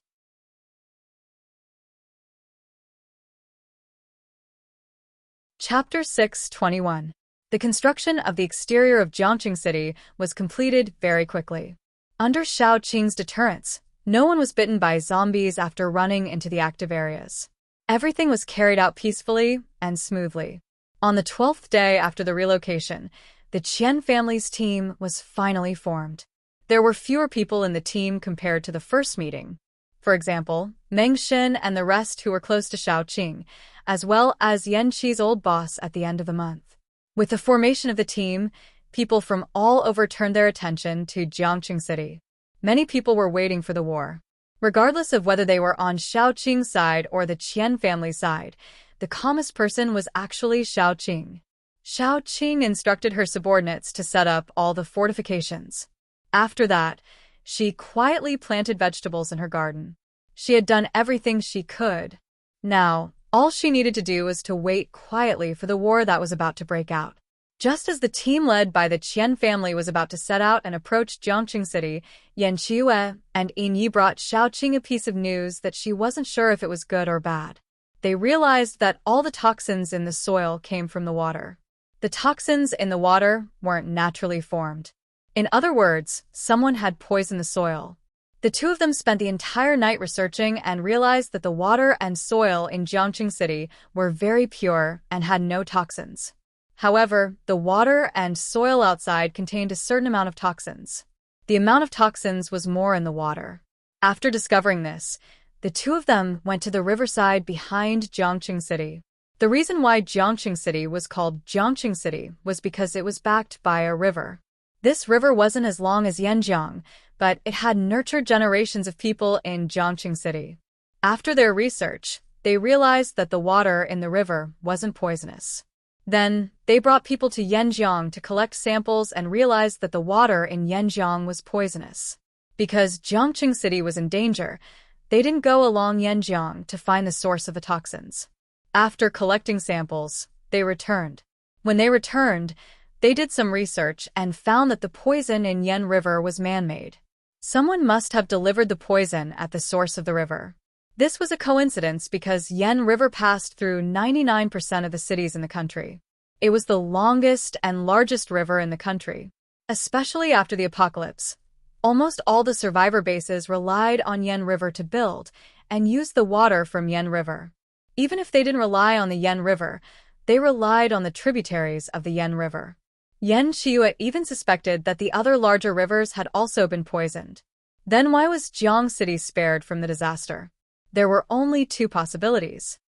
Chapter 6:21. The construction of the exterior of Jiangqing City was completed very quickly. Under Xiaoqing's deterrence, no one was bitten by zombies after running into the active areas. Everything was carried out peacefully and smoothly. On the 12th day after the relocation, the Qian family's team was finally formed. There were fewer people in the team compared to the first meeting. For example, Meng Xin and the rest who were close to Xiaoqing, as well as Yan Qi's old boss at the end of the month. With the formation of the team, people from all over turned their attention to Jiangqing City. Many people were waiting for the war. Regardless of whether they were on Xiaoqing's side or the Qian family's side, the calmest person was actually Xiaoqing. Xiaoqing instructed her subordinates to set up all the fortifications. After that, she quietly planted vegetables in her garden. She had done everything she could. Now, all she needed to do was to wait quietly for the war that was about to break out. Just as the team led by the Qian family was about to set out and approach Jiangqing City, Yan Qiue and Yin Yi brought Xiaoqing a piece of news that she wasn't sure if it was good or bad. They realized that all the toxins in the soil came from the water. The toxins in the water weren't naturally formed. In other words, someone had poisoned the soil. The two of them spent the entire night researching and realized that the water and soil in Jiangqing City were very pure and had no toxins. However, the water and soil outside contained a certain amount of toxins. The amount of toxins was more in the water. After discovering this, the two of them went to the riverside behind Jiangqing City. The reason why Jiangqing City was called Jiangqing City was because it was backed by a river. This river wasn't as long as Yanjiang, but it had nurtured generations of people in Jiangqing City. After their research, they realized that the water in the river wasn't poisonous. Then, they brought people to Yanjiang to collect samples and realized that the water in Yanjiang was poisonous. Because Jiangqing City was in danger, they didn't go along Yanjiang to find the source of the toxins. After collecting samples, they returned. When they returned, they did some research and found that the poison in Yan River was man-made. Someone must have delivered the poison at the source of the river. This was a coincidence because Yan River passed through 99% of the cities in the country. It was the longest and largest river in the country. Especially after the apocalypse, almost all the survivor bases relied on Yan River to build and use the water from Yan River. Even if they didn't rely on the Yan River, they relied on the tributaries of the Yan River. Yan Qiue even suspected that the other larger rivers had also been poisoned. Then why was Jiang City spared from the disaster? There were only two possibilities.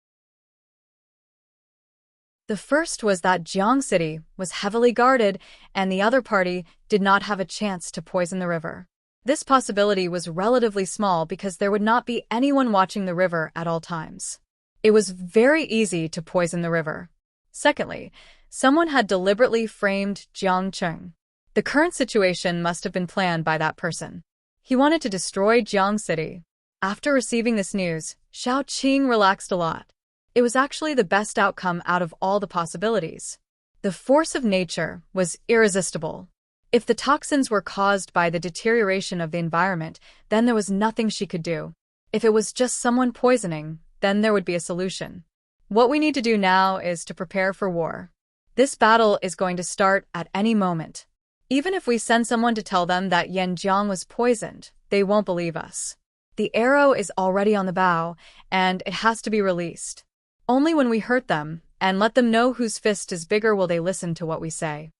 The first was that Jiang City was heavily guarded and the other party did not have a chance to poison the river. This possibility was relatively small because there would not be anyone watching the river at all times. It was very easy to poison the river. Secondly, someone had deliberately framed Jiang Cheng. The current situation must have been planned by that person. He wanted to destroy Jiang City. After receiving this news, Xiao Qing relaxed a lot. It was actually the best outcome out of all the possibilities. The force of nature was irresistible. If the toxins were caused by the deterioration of the environment, then there was nothing she could do. If it was just someone poisoning, then there would be a solution. What we need to do now is to prepare for war. This battle is going to start at any moment. Even if we send someone to tell them that Yanjiang was poisoned, they won't believe us. The arrow is already on the bow, and it has to be released. Only when we hurt them and let them know whose fist is bigger will they listen to what we say.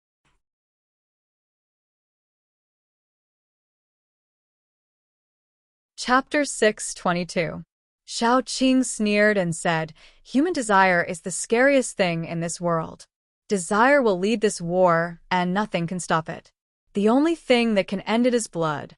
Chapter 6:22. Xiao Qing sneered and said, "Human desire is the scariest thing in this world. Desire will lead this war, and nothing can stop it. The only thing that can end it is blood.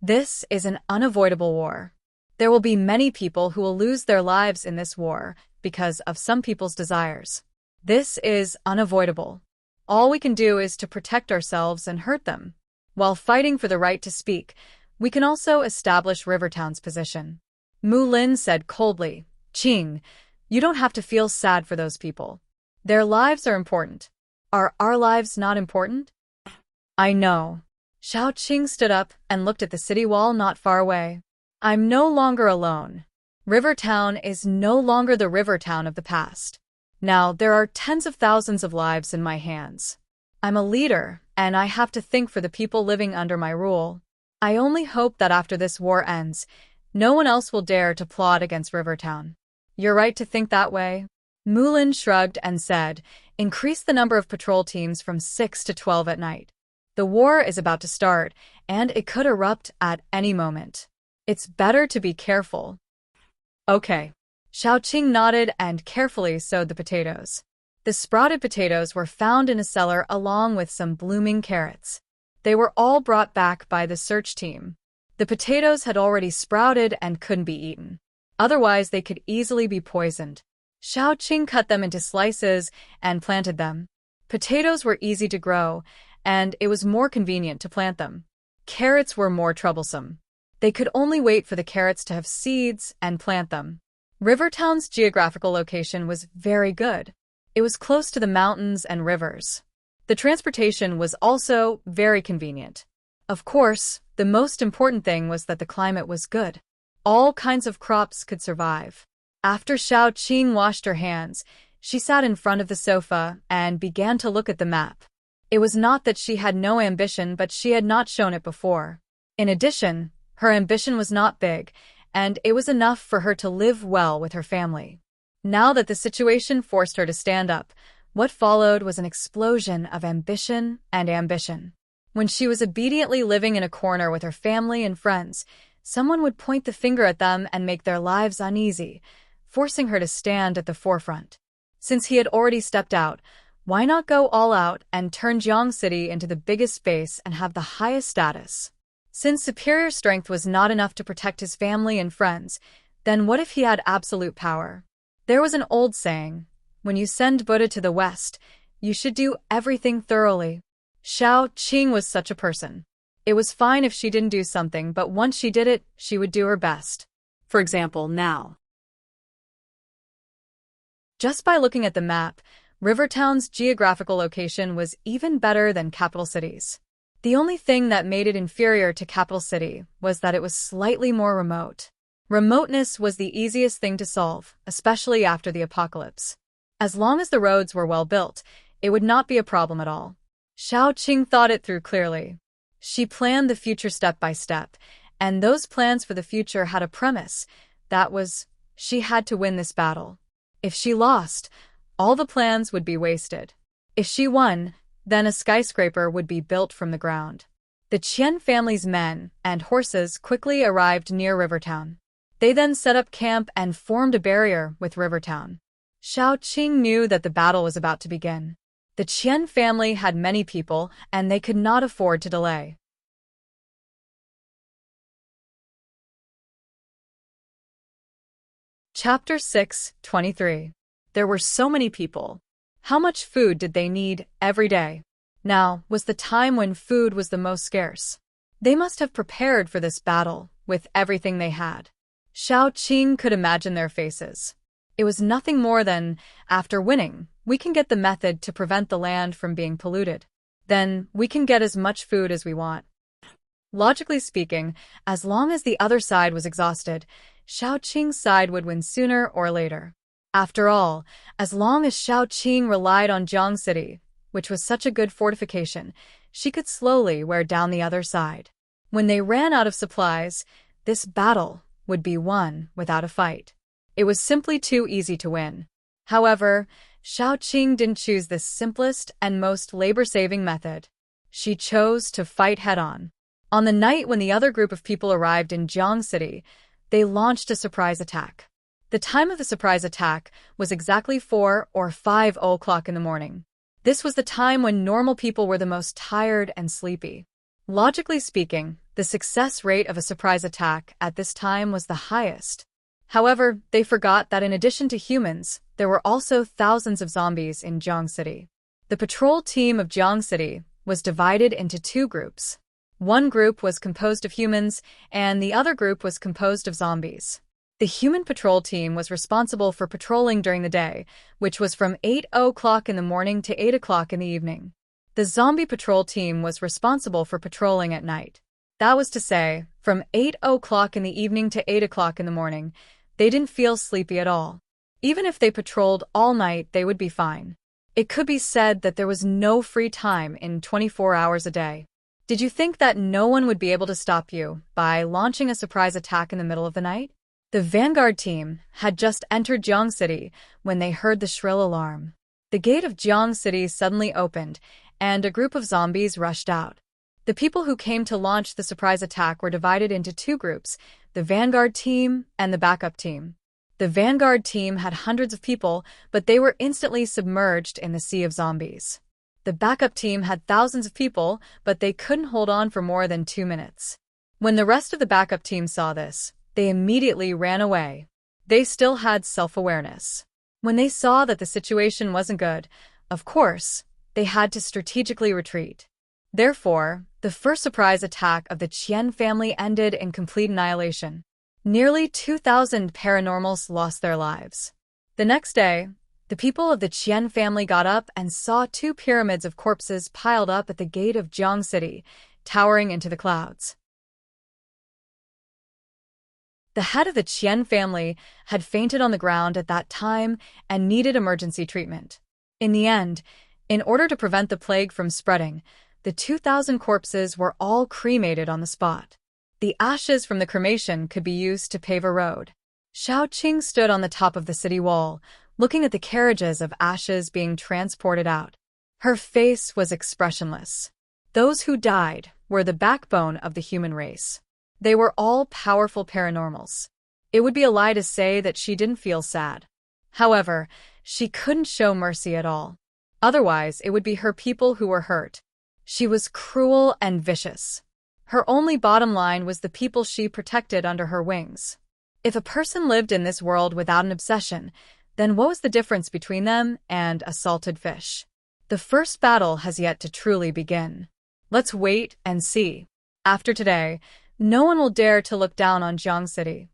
This is an unavoidable war. There will be many people who will lose their lives in this war because of some people's desires. This is unavoidable. All we can do is to protect ourselves and hurt them. While fighting for the right to speak, we can also establish Rivertown's position." Mu Lin said coldly, "Qing, you don't have to feel sad for those people. Their lives are important. Are our lives not important?" "I know." Xiao Qing stood up and looked at the city wall not far away. "I'm no longer alone. Rivertown is no longer the Rivertown of the past. Now there are tens of thousands of lives in my hands. I'm a leader, and I have to think for the people living under my rule. I only hope that after this war ends, no one else will dare to plot against Rivertown." "You're right to think that way." Mu Lin shrugged and said, "Increase the number of patrol teams from 6 to 12 at night. The war is about to start, and it could erupt at any moment. It's better to be careful." "Okay." Xiao Qing nodded and carefully sowed the potatoes. The sprouted potatoes were found in a cellar along with some blooming carrots. They were all brought back by the search team. The potatoes had already sprouted and couldn't be eaten. Otherwise, they could easily be poisoned. Xiao Qing cut them into slices and planted them. Potatoes were easy to grow, and it was more convenient to plant them. Carrots were more troublesome. They could only wait for the carrots to have seeds and plant them. Rivertown's geographical location was very good. It was close to the mountains and rivers. The transportation was also very convenient. Of course, the most important thing was that the climate was good. All kinds of crops could survive. After Xiao Qing washed her hands, she sat in front of the sofa and began to look at the map. It was not that she had no ambition, but she had not shown it before. In addition, her ambition was not big, and it was enough for her to live well with her family. Now that the situation forced her to stand up, what followed was an explosion of ambition and ambition. When she was obediently living in a corner with her family and friends, someone would point the finger at them and make their lives uneasy, forcing her to stand at the forefront. Since he had already stepped out, why not go all out and turn Jiang City into the biggest base and have the highest status? Since superior strength was not enough to protect his family and friends, then what if he had absolute power? There was an old saying, when you send Buddha to the West, you should do everything thoroughly. Shao Qing was such a person. It was fine if she didn't do something, but once she did it, she would do her best. For example, now. Just by looking at the map, Rivertown's geographical location was even better than capital cities. The only thing that made it inferior to capital city was that it was slightly more remote. Remoteness was the easiest thing to solve, especially after the apocalypse. As long as the roads were well built, it would not be a problem at all. Shao Qing thought it through clearly. She planned the future step by step, and those plans for the future had a premise. That was, she had to win this battle. If she lost, all the plans would be wasted. If she won, then a skyscraper would be built from the ground. The Qian family's men and horses quickly arrived near Rivertown. They then set up camp and formed a barrier with Rivertown. Shao Qing knew that the battle was about to begin. The Qian family had many people, and they could not afford to delay. Chapter 6:23. There were so many people. How much food did they need every day? Now was the time when food was the most scarce. They must have prepared for this battle with everything they had. Shao Qing could imagine their faces. It was nothing more than, after winning, we can get the method to prevent the land from being polluted. Then we can get as much food as we want. Logically speaking, as long as the other side was exhausted, Shao Qing's side would win sooner or later. After all, as long as Shao Qing relied on Jiang City, which was such a good fortification, she could slowly wear down the other side. When they ran out of supplies, this battle would be won without a fight. It was simply too easy to win. However, Shao Qing didn't choose this simplest and most labor-saving method. She chose to fight head-on. On the night when the other group of people arrived in Jiang City, they launched a surprise attack. The time of the surprise attack was exactly 4 or 5 o'clock in the morning. This was the time when normal people were the most tired and sleepy. Logically speaking, the success rate of a surprise attack at this time was the highest. However, they forgot that in addition to humans, there were also thousands of zombies in Jiang City. The patrol team of Jiang City was divided into 2 groups. One group was composed of humans, and the other group was composed of zombies. The human patrol team was responsible for patrolling during the day, which was from 8 o'clock in the morning to 8 o'clock in the evening. The zombie patrol team was responsible for patrolling at night. That was to say, from 8 o'clock in the evening to 8 o'clock in the morning, they didn't feel sleepy at all. Even if they patrolled all night, they would be fine. It could be said that there was no free time in 24 hours a day. Did you think that no one would be able to stop you by launching a surprise attack in the middle of the night? The vanguard team had just entered Jiang City when they heard the shrill alarm. The gate of Jiang City suddenly opened, and a group of zombies rushed out. The people who came to launch the surprise attack were divided into 2 groups, the vanguard team and the backup team. The vanguard team had hundreds of people, but they were instantly submerged in the sea of zombies. The backup team had thousands of people, but they couldn't hold on for more than 2 minutes. When the rest of the backup team saw this, they immediately ran away. They still had self-awareness. When they saw that the situation wasn't good, of course, they had to strategically retreat. Therefore, the first surprise attack of the Qian family ended in complete annihilation. Nearly 2,000 paranormals lost their lives. The next day, the people of the Qian family got up and saw 2 pyramids of corpses piled up at the gate of Jiang City, towering into the clouds. The head of the Qian family had fainted on the ground at that time and needed emergency treatment. In the end, in order to prevent the plague from spreading, the 2,000 corpses were all cremated on the spot. The ashes from the cremation could be used to pave a road. Shao Qing stood on the top of the city wall, looking at the carriages of ashes being transported out. Her face was expressionless. Those who died were the backbone of the human race. They were all powerful paranormals. It would be a lie to say that she didn't feel sad. However, she couldn't show mercy at all. Otherwise, it would be her people who were hurt. She was cruel and vicious. Her only bottom line was the people she protected under her wings. If a person lived in this world without an obsession, then what was the difference between them and a salted fish? The first battle has yet to truly begin. Let's wait and see. After today, no one will dare to look down on Jiang City.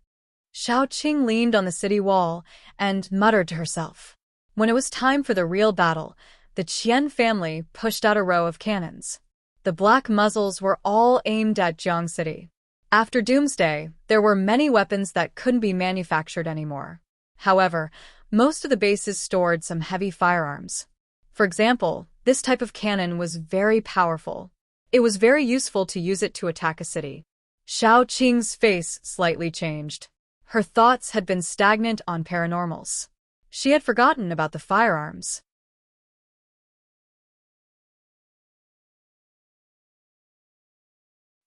Xiaoqing leaned on the city wall and muttered to herself. When it was time for the real battle, the Qian family pushed out a row of cannons. The black muzzles were all aimed at Jiang City. After Doomsday, there were many weapons that couldn't be manufactured anymore. However, most of the bases stored some heavy firearms. For example, this type of cannon was very powerful. It was very useful to use it to attack a city. Xiaoqing's face slightly changed. Her thoughts had been stagnant on paranormals. She had forgotten about the firearms.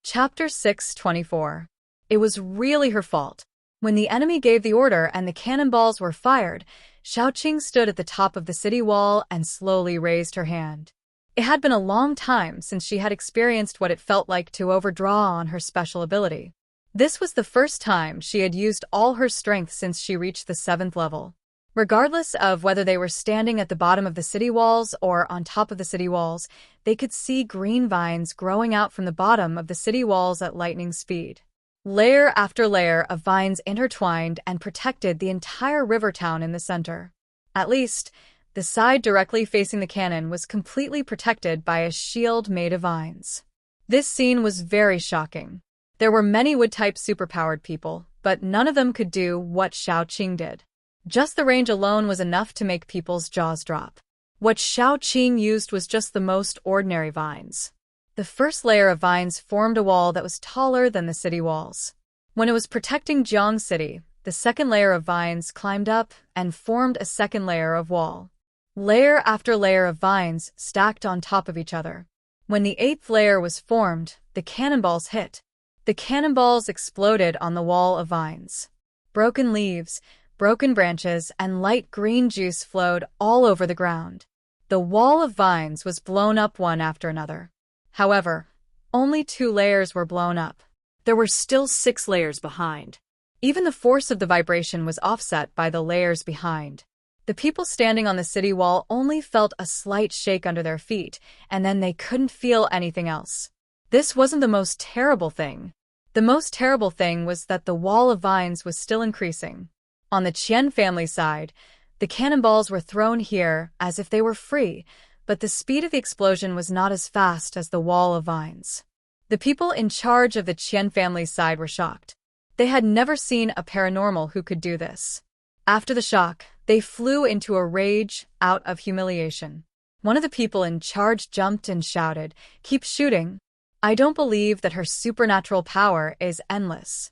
Chapter 624. It was really her fault. When the enemy gave the order and the cannonballs were fired, Xiaoqing stood at the top of the city wall and slowly raised her hand. It had been a long time since she had experienced what it felt like to overdraw on her special ability. This was the first time she had used all her strength since she reached the 7th level. Regardless of whether they were standing at the bottom of the city walls or on top of the city walls, they could see green vines growing out from the bottom of the city walls at lightning speed. Layer after layer of vines intertwined and protected the entire river town in the center. At least, the side directly facing the cannon was completely protected by a shield made of vines. This scene was very shocking. There were many wood-type superpowered people, but none of them could do what Xiaoqing did. Just the range alone was enough to make people's jaws drop. What Xiaoqing used was just the most ordinary vines. The first layer of vines formed a wall that was taller than the city walls. When it was protecting Jiang City, the second layer of vines climbed up and formed a second layer of wall. Layer after layer of vines stacked on top of each other. When the 8th layer was formed, the cannonballs hit. The cannonballs exploded on the wall of vines. Broken leaves, broken branches, and light green juice flowed all over the ground. The wall of vines was blown up one after another. However, only 2 layers were blown up. There were still 6 layers behind. Even the force of the vibration was offset by the layers behind. The people standing on the city wall only felt a slight shake under their feet, and then they couldn't feel anything else. This wasn't the most terrible thing. The most terrible thing was that the wall of vines was still increasing. On the Qian family side, the cannonballs were thrown here as if they were free, but the speed of the explosion was not as fast as the wall of vines. The people in charge of the Qian family's side were shocked. They had never seen a paranormal who could do this. After the shock, they flew into a rage out of humiliation. One of the people in charge jumped and shouted, "Keep shooting! I don't believe that her supernatural power is endless."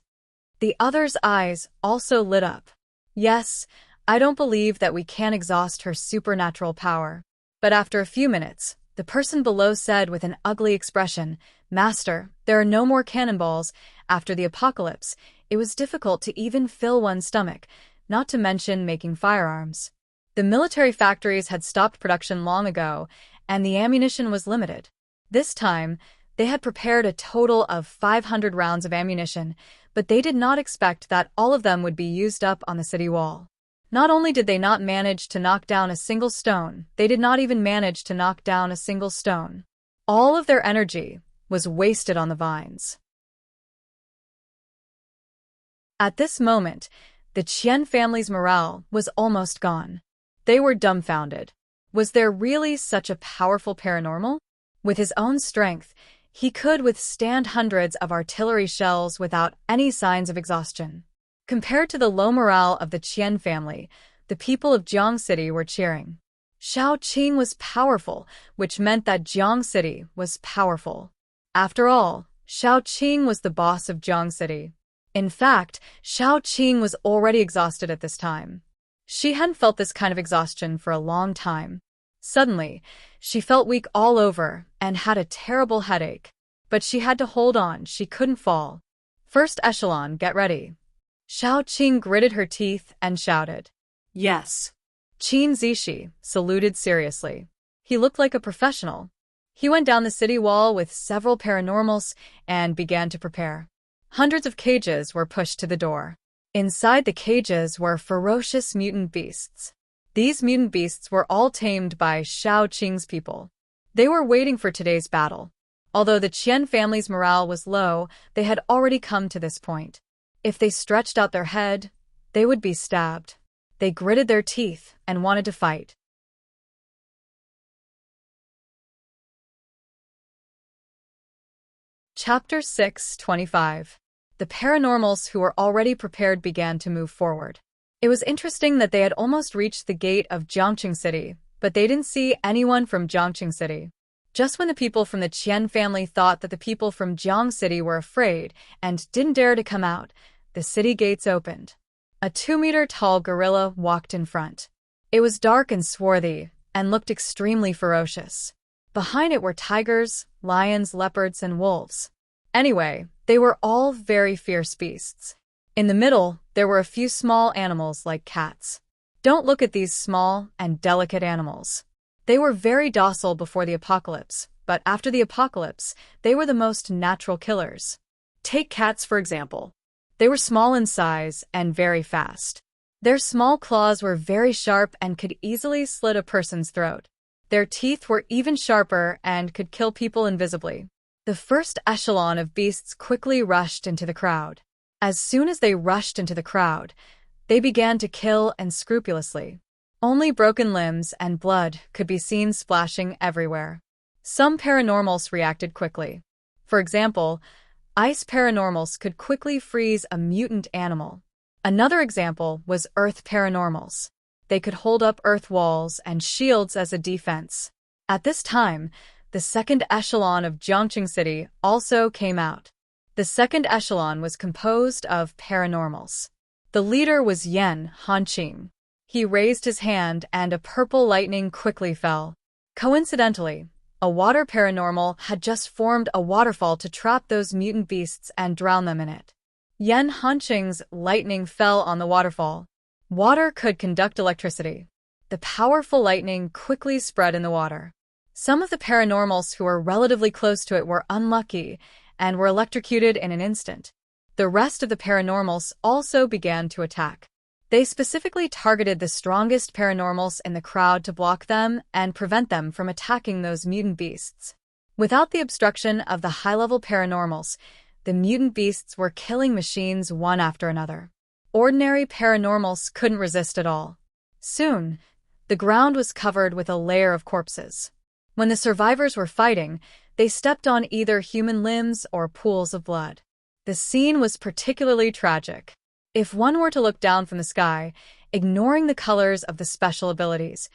The other's eyes also lit up. "Yes, I don't believe that we can exhaust her supernatural power." But after a few minutes, the person below said with an ugly expression, "Master, there are no more cannonballs. After the apocalypse, it was difficult to even fill one's stomach, not to mention making firearms. The military factories had stopped production long ago, and the ammunition was limited. This time, they had prepared a total of 500 rounds of ammunition, but they did not expect that all of them would be used up on the city wall. Not only did they not manage to knock down a single stone, they did not even manage to knock down a single stone. All of their energy was wasted on the vines. At this moment, the Qian family's morale was almost gone. They were dumbfounded. Was there really such a powerful paranormal? With his own strength, he could withstand hundreds of artillery shells without any signs of exhaustion. Compared to the low morale of the Qian family, the people of Jiang City were cheering. Xiaoqing was powerful, which meant that Jiang City was powerful. After all, Xiaoqing was the boss of Jiang City. In fact, Xiaoqing was already exhausted at this time. She hadn't felt this kind of exhaustion for a long time. Suddenly, she felt weak all over and had a terrible headache. But she had to hold on, she couldn't fall. "First echelon, get ready." Xiaoqing gritted her teeth and shouted. "Yes." Qin Zishi saluted seriously. He looked like a professional. He went down the city wall with several paranormals and began to prepare. Hundreds of cages were pushed to the door. Inside the cages were ferocious mutant beasts. These mutant beasts were all tamed by Shao Qing's people. They were waiting for today's battle. Although the Qian family's morale was low, they had already come to this point. If they stretched out their head, they would be stabbed. They gritted their teeth and wanted to fight. Chapter 6:25. The paranormals who were already prepared began to move forward. It was interesting that they had almost reached the gate of Jiangqing City, but they didn't see anyone from Jiangqing City. Just when the people from the Qian family thought that the people from Jiang City were afraid and didn't dare to come out, the city gates opened. A 2-meter-tall gorilla walked in front. It was dark and swarthy and looked extremely ferocious. Behind it were tigers, lions, leopards, and wolves. Anyway, they were all very fierce beasts. In the middle, there were a few small animals like cats. Don't look at these small and delicate animals. They were very docile before the apocalypse, but after the apocalypse, they were the most natural killers. Take cats, for example. They were small in size and very fast. Their small claws were very sharp and could easily slit a person's throat. Their teeth were even sharper and could kill people invisibly. The first echelon of beasts quickly rushed into the crowd. As soon as they rushed into the crowd, they began to kill unscrupulously. Only broken limbs and blood could be seen splashing everywhere. Some paranormals reacted quickly. For example, ice paranormals could quickly freeze a mutant animal. Another example was earth paranormals. They could hold up earth walls and shields as a defense. At this time, the second echelon of Jiangqing City also came out. The second echelon was composed of paranormals. The leader was Yan Hanqing. He raised his hand and a purple lightning quickly fell. Coincidentally, a water paranormal had just formed a waterfall to trap those mutant beasts and drown them in it. Yan Hanqing's lightning fell on the waterfall. Water could conduct electricity. The powerful lightning quickly spread in the water. Some of the paranormals who were relatively close to it were unlucky and were electrocuted in an instant. The rest of the paranormals also began to attack. They specifically targeted the strongest paranormals in the crowd to block them and prevent them from attacking those mutant beasts. Without the obstruction of the high-level paranormals, the mutant beasts were killing machines one after another. Ordinary paranormals couldn't resist at all. Soon, the ground was covered with a layer of corpses. When the survivors were fighting, they stepped on either human limbs or pools of blood. The scene was particularly tragic. If one were to look down from the sky, ignoring the colors of the special abilities,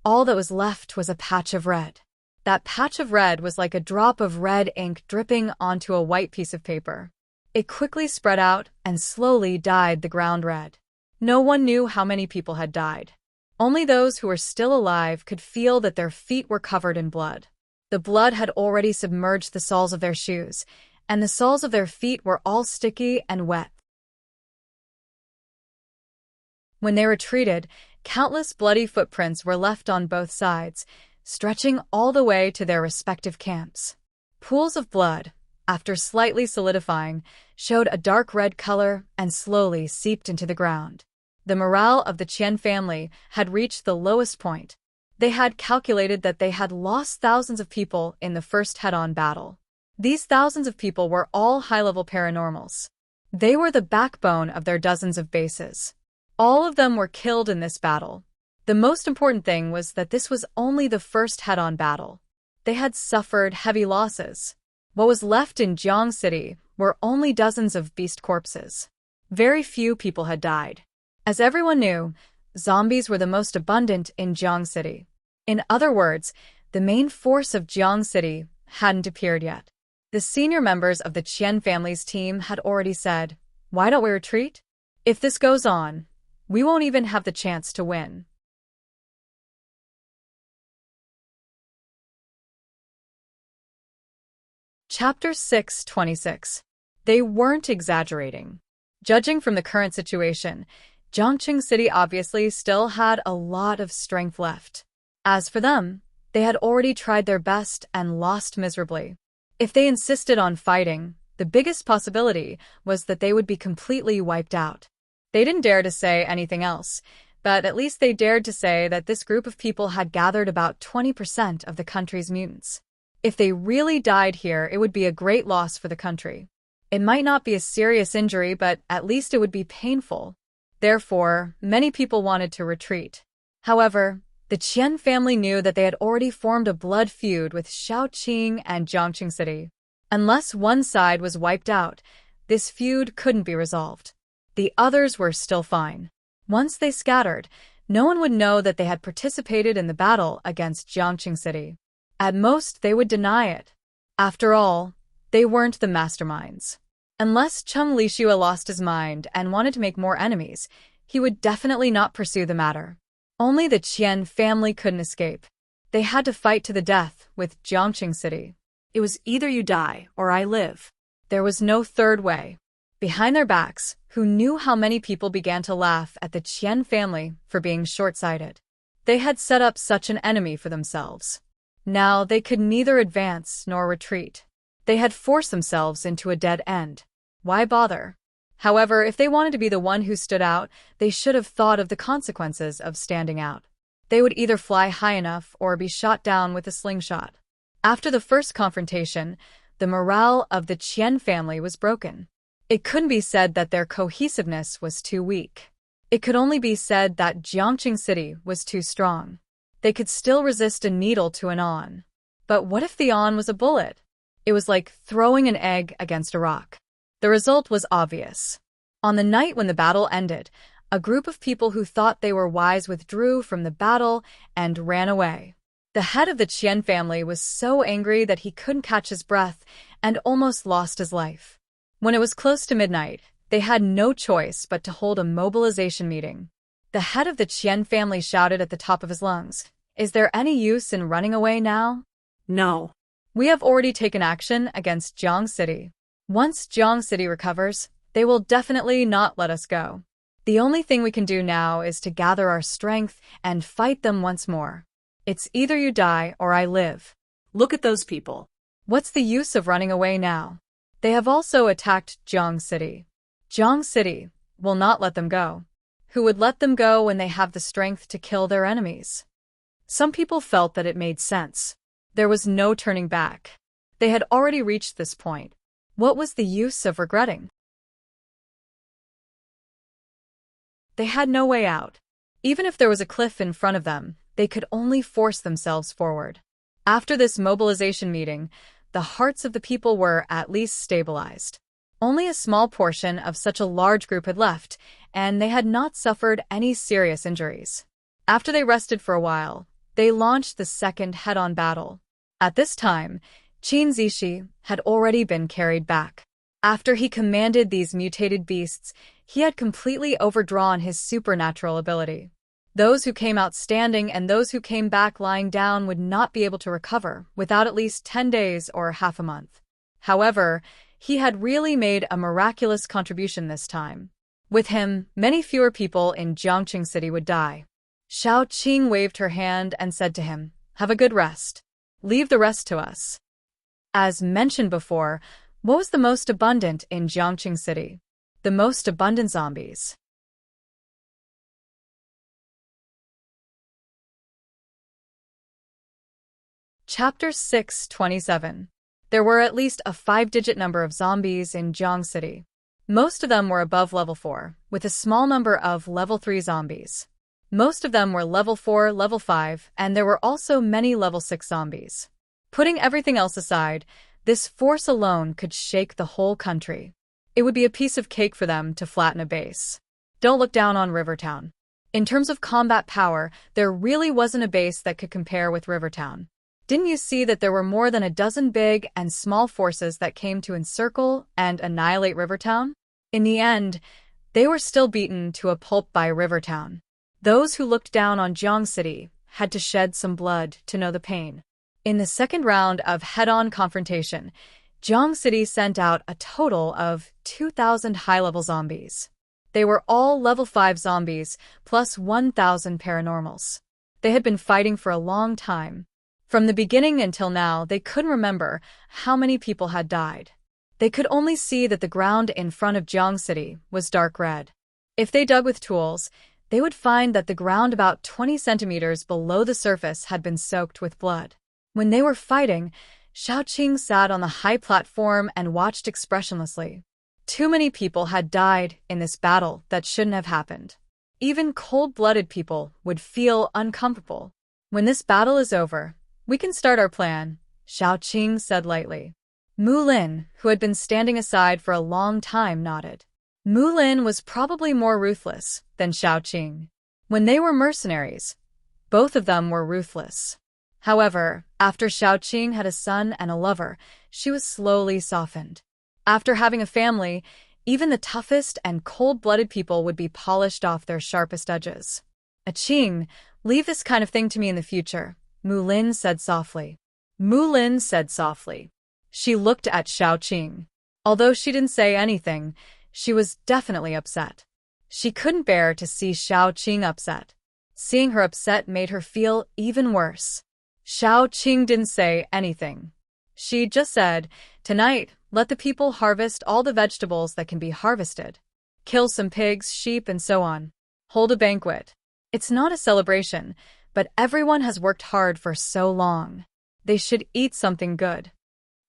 all that was left was a patch of red. That patch of red was like a drop of red ink dripping onto a white piece of paper. It quickly spread out and slowly dyed the ground red. No one knew how many people had died. Only those who were still alive could feel that their feet were covered in blood. The blood had already submerged the soles of their shoes, and the soles of their feet were all sticky and wet. When they retreated, countless bloody footprints were left on both sides, stretching all the way to their respective camps. Pools of blood, after slightly solidifying, showed a dark red color and slowly seeped into the ground. The morale of the Qian family had reached the lowest point. They had calculated that they had lost thousands of people in the first head-on battle. These thousands of people were all high-level paranormals. They were the backbone of their dozens of bases. All of them were killed in this battle. The most important thing was that this was only the first head-on battle. They had suffered heavy losses. What was left in Jiang City were only dozens of beast corpses. Very few people had died. As everyone knew, zombies were the most abundant in Jiang City. In other words, the main force of Jiang City hadn't appeared yet. The senior members of the Qian family's team had already said, "Why don't we retreat? If this goes on, we won't even have the chance to win." Chapter 6:26. They weren't exaggerating. Judging from the current situation, Jiangqing City obviously still had a lot of strength left. As for them, They had already tried their best and lost miserably. If they insisted on fighting, the biggest possibility was that they would be completely wiped out. They didn't dare to say anything else, but at least they dared to say that this group of people had gathered about 20% of the country's mutants. If they really died here, it would be a great loss for the country. It might not be a serious injury, but at least it would be painful. Therefore, many people wanted to retreat. However, the Qian family knew that they had already formed a blood feud with Shaoqing and Jiangqing City. Unless one side was wiped out, this feud couldn't be resolved. The others were still fine. Once they scattered, no one would know that they had participated in the battle against Jiangqing City. At most, they would deny it. After all, they weren't the masterminds. Unless Cheng Lishua lost his mind and wanted to make more enemies, he would definitely not pursue the matter. Only the Qian family couldn't escape. They had to fight to the death with Jiangqing City. It was either you die or I live. There was no third way. Behind their backs, who knew how many people began to laugh at the Qian family for being short-sighted. They had set up such an enemy for themselves. Now they could neither advance nor retreat. They had forced themselves into a dead end. Why bother? However, if they wanted to be the one who stood out, they should have thought of the consequences of standing out. They would either fly high enough or be shot down with a slingshot. After the first confrontation, the morale of the Qian family was broken. It couldn't be said that their cohesiveness was too weak. It could only be said that Jiangqing City was too strong. They could still resist a needle to an awn. But what if the awn was a bullet? It was like throwing an egg against a rock. The result was obvious. On the night when the battle ended, a group of people who thought they were wise withdrew from the battle and ran away. The head of the Qian family was so angry that he couldn't catch his breath and almost lost his life. When it was close to midnight, they had no choice but to hold a mobilization meeting. The head of the Qian family shouted at the top of his lungs, "Is there any use in running away now? No. We have already taken action against Jiang City. Once Jiang City recovers, they will definitely not let us go. The only thing we can do now is to gather our strength and fight them once more. It's either you die or I live." Look at those people. What's the use of running away now? They have also attacked Jiang City. Jiang City will not let them go. Who would let them go when they have the strength to kill their enemies? Some people felt that it made sense. There was no turning back. They had already reached this point. What was the use of regretting? They had no way out. Even if there was a cliff in front of them, they could only force themselves forward. After this mobilization meeting, the hearts of the people were at least stabilized. Only a small portion of such a large group had left, and they had not suffered any serious injuries. After they rested for a while, they launched the second head-on battle. At this time, Qin Zishi had already been carried back. After he commanded these mutated beasts, he had completely overdrawn his supernatural ability. Those who came out standing and those who came back lying down would not be able to recover without at least 10 days or half a month. However, he had really made a miraculous contribution this time. With him, many fewer people in Jiangqing City would die. Shaoqing waved her hand and said to him, "Have a good rest. Leave the rest to us." As mentioned before, what was the most abundant in Jiangqing City? The most abundant zombies. Chapter 627. There were at least a 5-digit number of zombies in Jiang City. Most of them were above level 4, with a small number of level 3 zombies. Most of them were level 4, level 5, and there were also many level 6 zombies. Putting everything else aside, this force alone could shake the whole country. It would be a piece of cake for them to flatten a base. Don't look down on Rivertown. In terms of combat power, there really wasn't a base that could compare with Rivertown. Didn't you see that there were more than a dozen big and small forces that came to encircle and annihilate Rivertown? In the end, they were still beaten to a pulp by Rivertown. Those who looked down on Jiang City had to shed some blood to know the pain. In the second round of head-on confrontation, Jiang City sent out a total of 2,000 high-level zombies. They were all level 5 zombies, plus 1,000 paranormals. They had been fighting for a long time. From the beginning until now, they couldn't remember how many people had died. They could only see that the ground in front of Jiang City was dark red. If they dug with tools, they would find that the ground about 20 centimeters below the surface had been soaked with blood. When they were fighting, Xiaoqing sat on the high platform and watched expressionlessly. Too many people had died in this battle that shouldn't have happened. Even cold-blooded people would feel uncomfortable. When this battle is over, we can start our plan, Xiaoqing said lightly. Mu Lin, who had been standing aside for a long time, nodded. Mu Lin was probably more ruthless than Xiaoqing. When they were mercenaries, both of them were ruthless. However, after Xiaoqing had a son and a lover, she was slowly softened. After having a family, even the toughest and cold-blooded people would be polished off their sharpest edges. Qing, leave this kind of thing to me in the future, Mu Lin said softly. Mu Lin said softly. She looked at Xiaoqing. Although she didn't say anything, she was definitely upset. She couldn't bear to see Xiaoqing upset. Seeing her upset made her feel even worse. Xiaoqing didn't say anything. She just said, "Tonight, let the people harvest all the vegetables that can be harvested. Kill some pigs, sheep, and so on. Hold a banquet. It's not a celebration, but everyone has worked hard for so long. They should eat something good."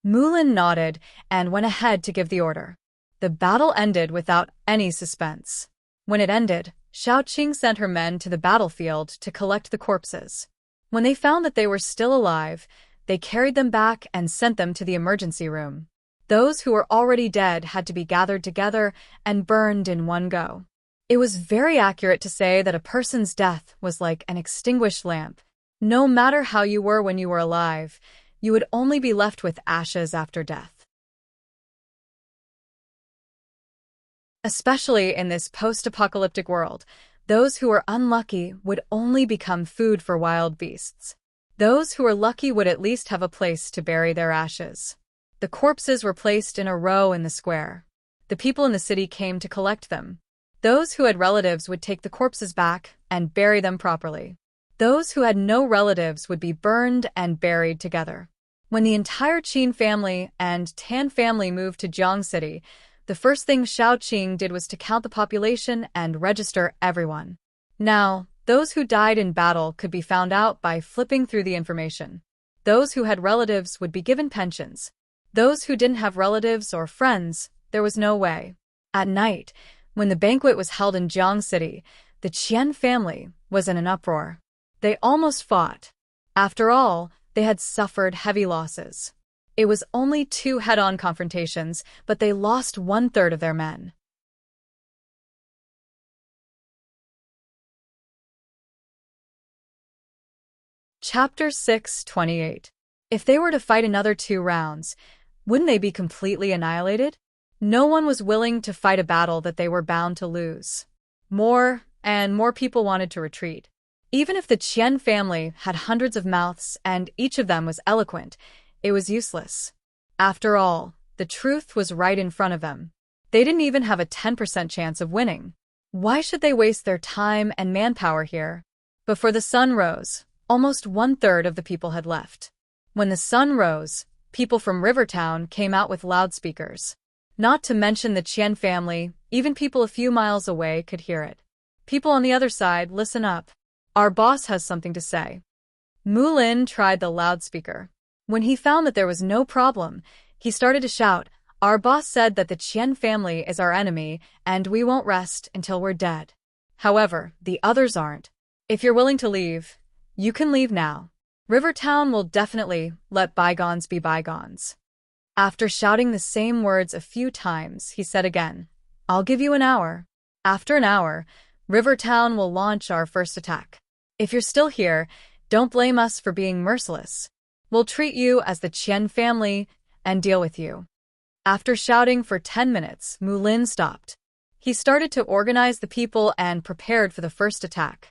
Mu Lin nodded and went ahead to give the order. The battle ended without any suspense. When it ended, Xiaoqing sent her men to the battlefield to collect the corpses. When they found that they were still alive, they carried them back and sent them to the emergency room. Those who were already dead had to be gathered together and burned in one go. It was very accurate to say that a person's death was like an extinguished lamp. No matter how you were when you were alive, you would only be left with ashes after death. Especially in this post-apocalyptic world, those who were unlucky would only become food for wild beasts. Those who were lucky would at least have a place to bury their ashes. The corpses were placed in a row in the square. The people in the city came to collect them. Those who had relatives would take the corpses back and bury them properly. Those who had no relatives would be burned and buried together. When the entire Qin family and Tan family moved to Jiang City, the first thing Xiaoqing did was to count the population and register everyone. Now, those who died in battle could be found out by flipping through the information. Those who had relatives would be given pensions. Those who didn't have relatives or friends, there was no way. At night, when the banquet was held in Jiang City, the Qian family was in an uproar. They almost fought. After all, they had suffered heavy losses. It was only 2 head-on confrontations, but they lost 1/3 of their men. Chapter 6:28. If they were to fight another 2 rounds, wouldn't they be completely annihilated? No one was willing to fight a battle that they were bound to lose. More and more people wanted to retreat. Even if the Qian family had hundreds of mouths and each of them was eloquent, it was useless. After all, the truth was right in front of them. They didn't even have a 10% chance of winning. Why should they waste their time and manpower here? Before the sun rose, almost 1/3 of the people had left. When the sun rose, people from Rivertown came out with loudspeakers. Not to mention the Qian family, even people a few miles away could hear it. People on the other side, listen up. Our boss has something to say. Mu Lin tried the loudspeaker. When he found that there was no problem, he started to shout, "Our boss said that the Qian family is our enemy, and we won't rest until we're dead. However, the others aren't. If you're willing to leave, you can leave now. Rivertown will definitely let bygones be bygones." After shouting the same words a few times, he said again, "I'll give you an hour. After an hour, Rivertown will launch our first attack. If you're still here, don't blame us for being merciless. We'll treat you as the Qian family and deal with you." After shouting for 10 minutes, Mu Lin stopped. He started to organize the people and prepared for the first attack.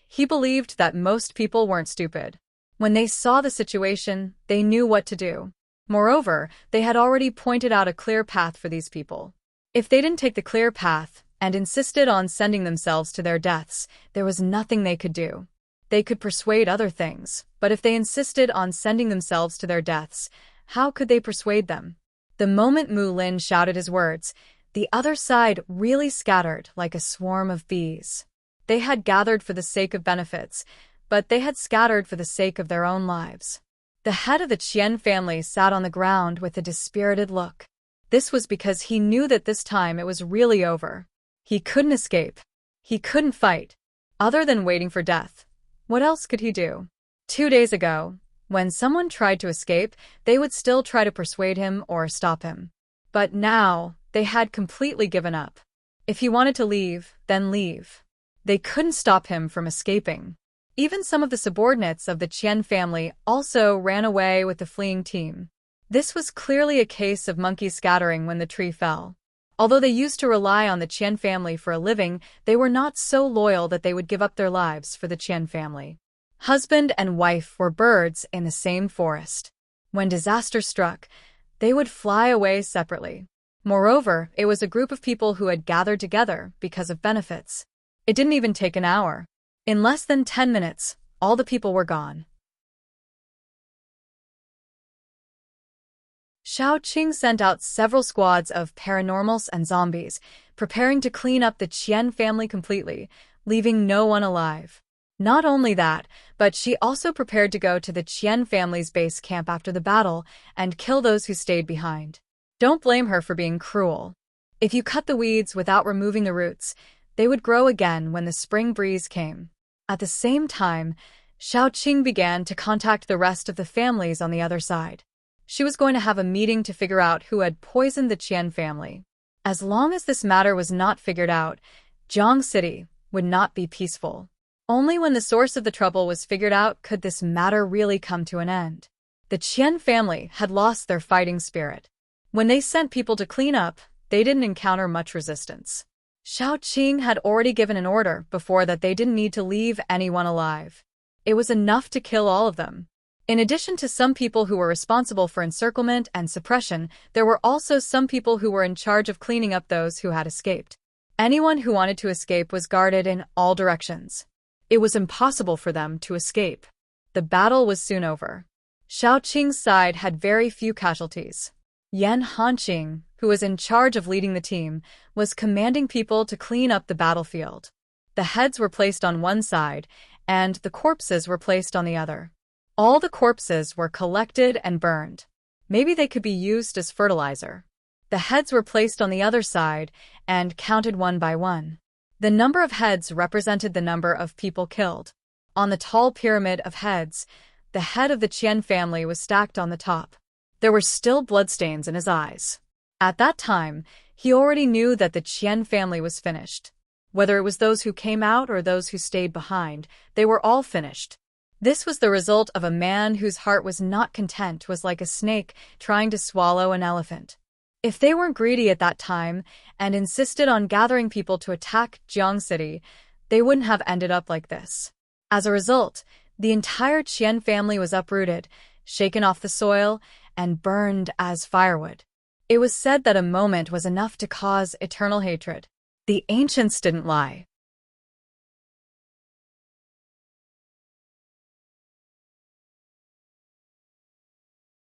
He believed that most people weren't stupid. When they saw the situation, they knew what to do. Moreover, they had already pointed out a clear path for these people. If they didn't take the clear path and insisted on sending themselves to their deaths, there was nothing they could do. They could persuade other things, but if they insisted on sending themselves to their deaths, how could they persuade them? The moment Mu Lin shouted his words, the other side really scattered like a swarm of bees. They had gathered for the sake of benefits, but they had scattered for the sake of their own lives. The head of the Qian family sat on the ground with a dispirited look. This was because he knew that this time it was really over. He couldn't escape. He couldn't fight. Other than waiting for death, what else could he do? 2 days ago, when someone tried to escape, they would still try to persuade him or stop him. But now, they had completely given up. If he wanted to leave, then leave. They couldn't stop him from escaping. Even some of the subordinates of the Qian family also ran away with the fleeing team. This was clearly a case of monkeys scattering when the tree fell. Although they used to rely on the Qian family for a living, they were not so loyal that they would give up their lives for the Qian family. Husband and wife were birds in the same forest. When disaster struck, they would fly away separately. Moreover, it was a group of people who had gathered together because of benefits. It didn't even take an hour. In less than 10 minutes, all the people were gone. Shao Qing sent out several squads of paranormals and zombies, preparing to clean up the Qian family completely, leaving no one alive. Not only that, but she also prepared to go to the Qian family's base camp after the battle and kill those who stayed behind. Don't blame her for being cruel. If you cut the weeds without removing the roots, they would grow again when the spring breeze came. At the same time, Shao Qing began to contact the rest of the families on the other side. She was going to have a meeting to figure out who had poisoned the Qian family. As long as this matter was not figured out, Jiang City would not be peaceful. Only when the source of the trouble was figured out could this matter really come to an end. The Qian family had lost their fighting spirit. When they sent people to clean up, they didn't encounter much resistance. Shao Qing had already given an order before that they didn't need to leave anyone alive. It was enough to kill all of them. In addition to some people who were responsible for encirclement and suppression, there were also some people who were in charge of cleaning up those who had escaped. Anyone who wanted to escape was guarded in all directions. It was impossible for them to escape. The battle was soon over. Shao Qing's side had very few casualties. Yan Hanqing, who was in charge of leading the team, was commanding people to clean up the battlefield. The heads were placed on one side, and the corpses were placed on the other. All the corpses were collected and burned. Maybe they could be used as fertilizer. The heads were placed on the other side and counted one by one. The number of heads represented the number of people killed. On the tall pyramid of heads, the head of the Qian family was stacked on the top. There were still bloodstains in his eyes. At that time, he already knew that the Qian family was finished. Whether it was those who came out or those who stayed behind, they were all finished. This was the result of a man whose heart was not content, was like a snake trying to swallow an elephant. If they weren't greedy at that time and insisted on gathering people to attack Jiang City, they wouldn't have ended up like this. As a result, the entire Qian family was uprooted, shaken off the soil, and burned as firewood. It was said that a moment was enough to cause eternal hatred. The ancients didn't lie.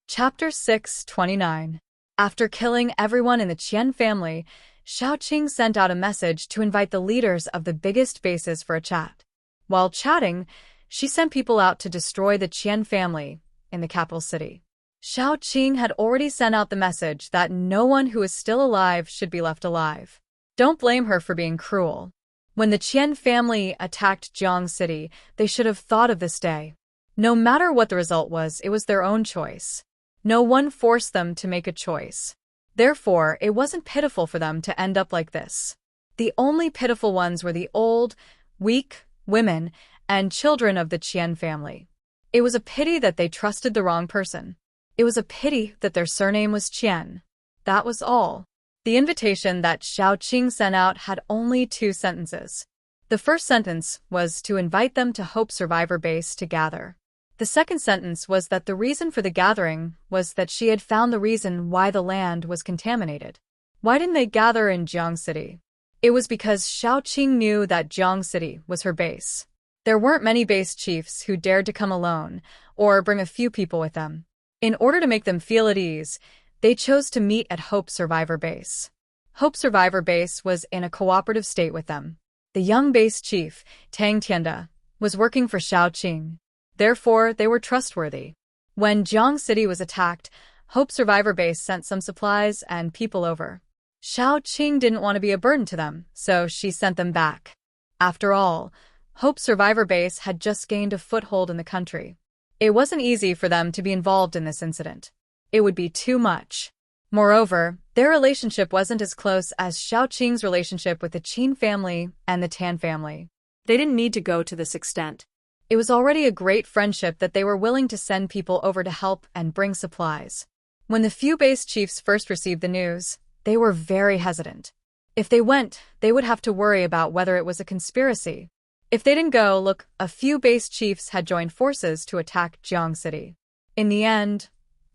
Chapter 6:29. After killing everyone in the Qian family, Shao Qing sent out a message to invite the leaders of the biggest bases for a chat. While chatting, she sent people out to destroy the Qian family in the capital city. Shao Qing had already sent out the message that no one who is still alive should be left alive. Don't blame her for being cruel. When the Qian family attacked Jiang City, they should have thought of this day. No matter what the result was, it was their own choice. No one forced them to make a choice. Therefore, it wasn't pitiful for them to end up like this. The only pitiful ones were the old, weak, women, and children of the Qian family. It was a pity that they trusted the wrong person. It was a pity that their surname was Qian. That was all. The invitation that Shao Qing sent out had only 2 sentences. The first sentence was to invite them to Hope Survivor Base to gather. The second sentence was that the reason for the gathering was that she had found the reason why the land was contaminated. Why didn't they gather in Jiang City? It was because Shao Qing knew that Jiang City was her base. There weren't many base chiefs who dared to come alone or bring a few people with them. In order to make them feel at ease, they chose to meet at Hope Survivor Base. Hope Survivor Base was in a cooperative state with them. The young base chief, Tang Tianda, was working for Xiao Qing. Therefore, they were trustworthy. When Jiang City was attacked, Hope Survivor Base sent some supplies and people over. Xiao Qing didn't want to be a burden to them, so she sent them back. After all, Hope Survivor Base had just gained a foothold in the country. It wasn't easy for them to be involved in this incident. It would be too much. Moreover, their relationship wasn't as close as Xiao Qing's relationship with the Qin family and the Tan family. They didn't need to go to this extent. It was already a great friendship that they were willing to send people over to help and bring supplies. When the few base chiefs first received the news, they were very hesitant. If they went, they would have to worry about whether it was a conspiracy. If they didn't go, look, a few base chiefs had joined forces to attack Jiang City. In the end,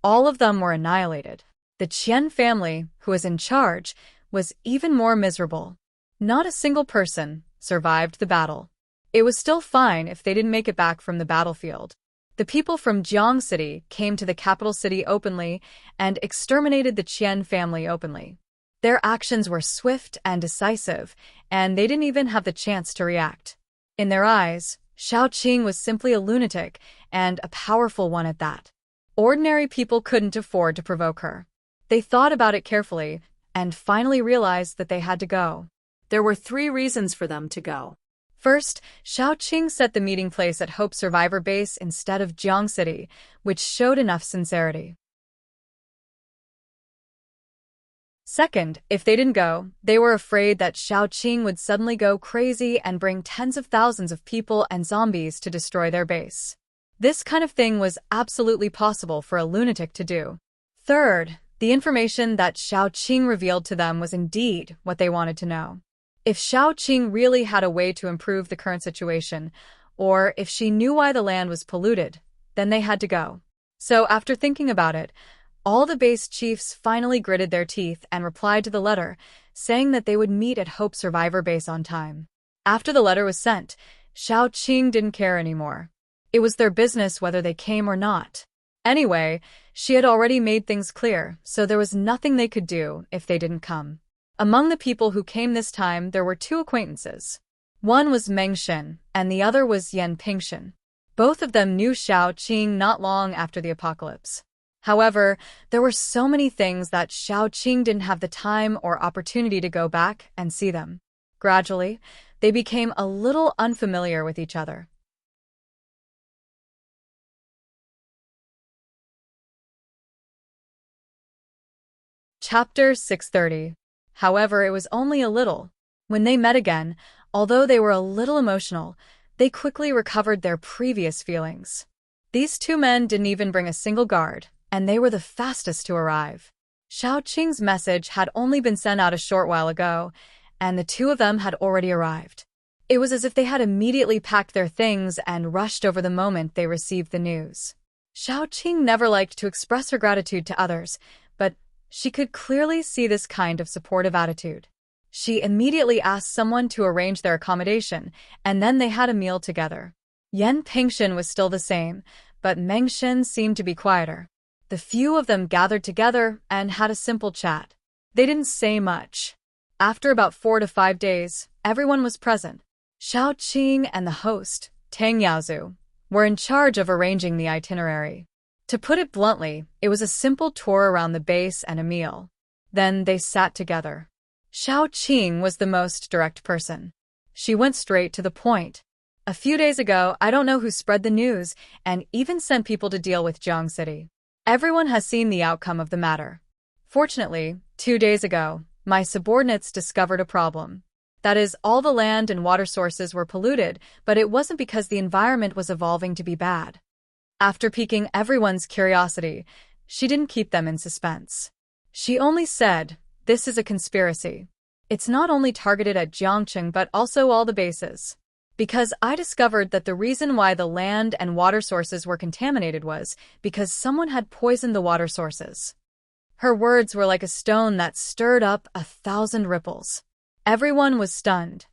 all of them were annihilated. The Qian family, who was in charge, was even more miserable. Not a single person survived the battle. It was still fine if they didn't make it back from the battlefield. The people from Jiang City came to the capital city openly and exterminated the Qian family openly. Their actions were swift and decisive, and they didn't even have the chance to react. In their eyes, Xiao Qing was simply a lunatic, and a powerful one at that. Ordinary people couldn't afford to provoke her. They thought about it carefully, and finally realized that they had to go. There were 3 reasons for them to go. First, Xiao Qing set the meeting place at Hope Survivor Base instead of Jiang City, which showed enough sincerity. Second, if they didn't go, they were afraid that Xiao Qing would suddenly go crazy and bring tens of thousands of people and zombies to destroy their base. This kind of thing was absolutely possible for a lunatic to do. Third, the information that Xiao Qing revealed to them was indeed what they wanted to know. If Xiao Qing really had a way to improve the current situation, or if she knew why the land was polluted, then they had to go. So after thinking about it, all the base chiefs finally gritted their teeth and replied to the letter, saying that they would meet at Hope Survivor Base on time. After the letter was sent, Xiao Qing didn't care anymore. It was their business whether they came or not. Anyway, she had already made things clear, so there was nothing they could do if they didn't come. Among the people who came this time, there were 2 acquaintances. One was Meng Shen, and the other was Yan Pingshen. Both of them knew Xiao Qing not long after the apocalypse. However, there were so many things that Xiao Qing didn't have the time or opportunity to go back and see them. Gradually, they became a little unfamiliar with each other. Chapter 630. However, it was only a little. When they met again, although they were a little emotional, they quickly recovered their previous feelings. These 2 men didn't even bring a single guard, and they were the fastest to arrive. Xiao Qing's message had only been sent out a short while ago, and the 2 of them had already arrived. It was as if they had immediately packed their things and rushed over the moment they received the news. Xiao Qing never liked to express her gratitude to others, but she could clearly see this kind of supportive attitude. She immediately asked someone to arrange their accommodation, and then they had a meal together. Yan Pingshen was still the same, but Meng Shen seemed to be quieter. The few of them gathered together and had a simple chat. They didn't say much. After about 4 to 5 days, everyone was present. Xiao Qing and the host, Tang Yaozu, were in charge of arranging the itinerary. To put it bluntly, it was a simple tour around the base and a meal. Then they sat together. Xiao Qing was the most direct person. She went straight to the point. A few days ago, I don't know who spread the news and even sent people to deal with Jiang City. Everyone has seen the outcome of the matter. Fortunately, 2 days ago, my subordinates discovered a problem. That is, all the land and water sources were polluted, but it wasn't because the environment was evolving to be bad. After piquing everyone's curiosity, she didn't keep them in suspense. She only said, "This is a conspiracy. It's not only targeted at Jiangcheng but also all the bases. Because I discovered that the reason why the land and water sources were contaminated was because someone had poisoned the water sources." Her words were like a stone that stirred up 1,000 ripples. Everyone was stunned.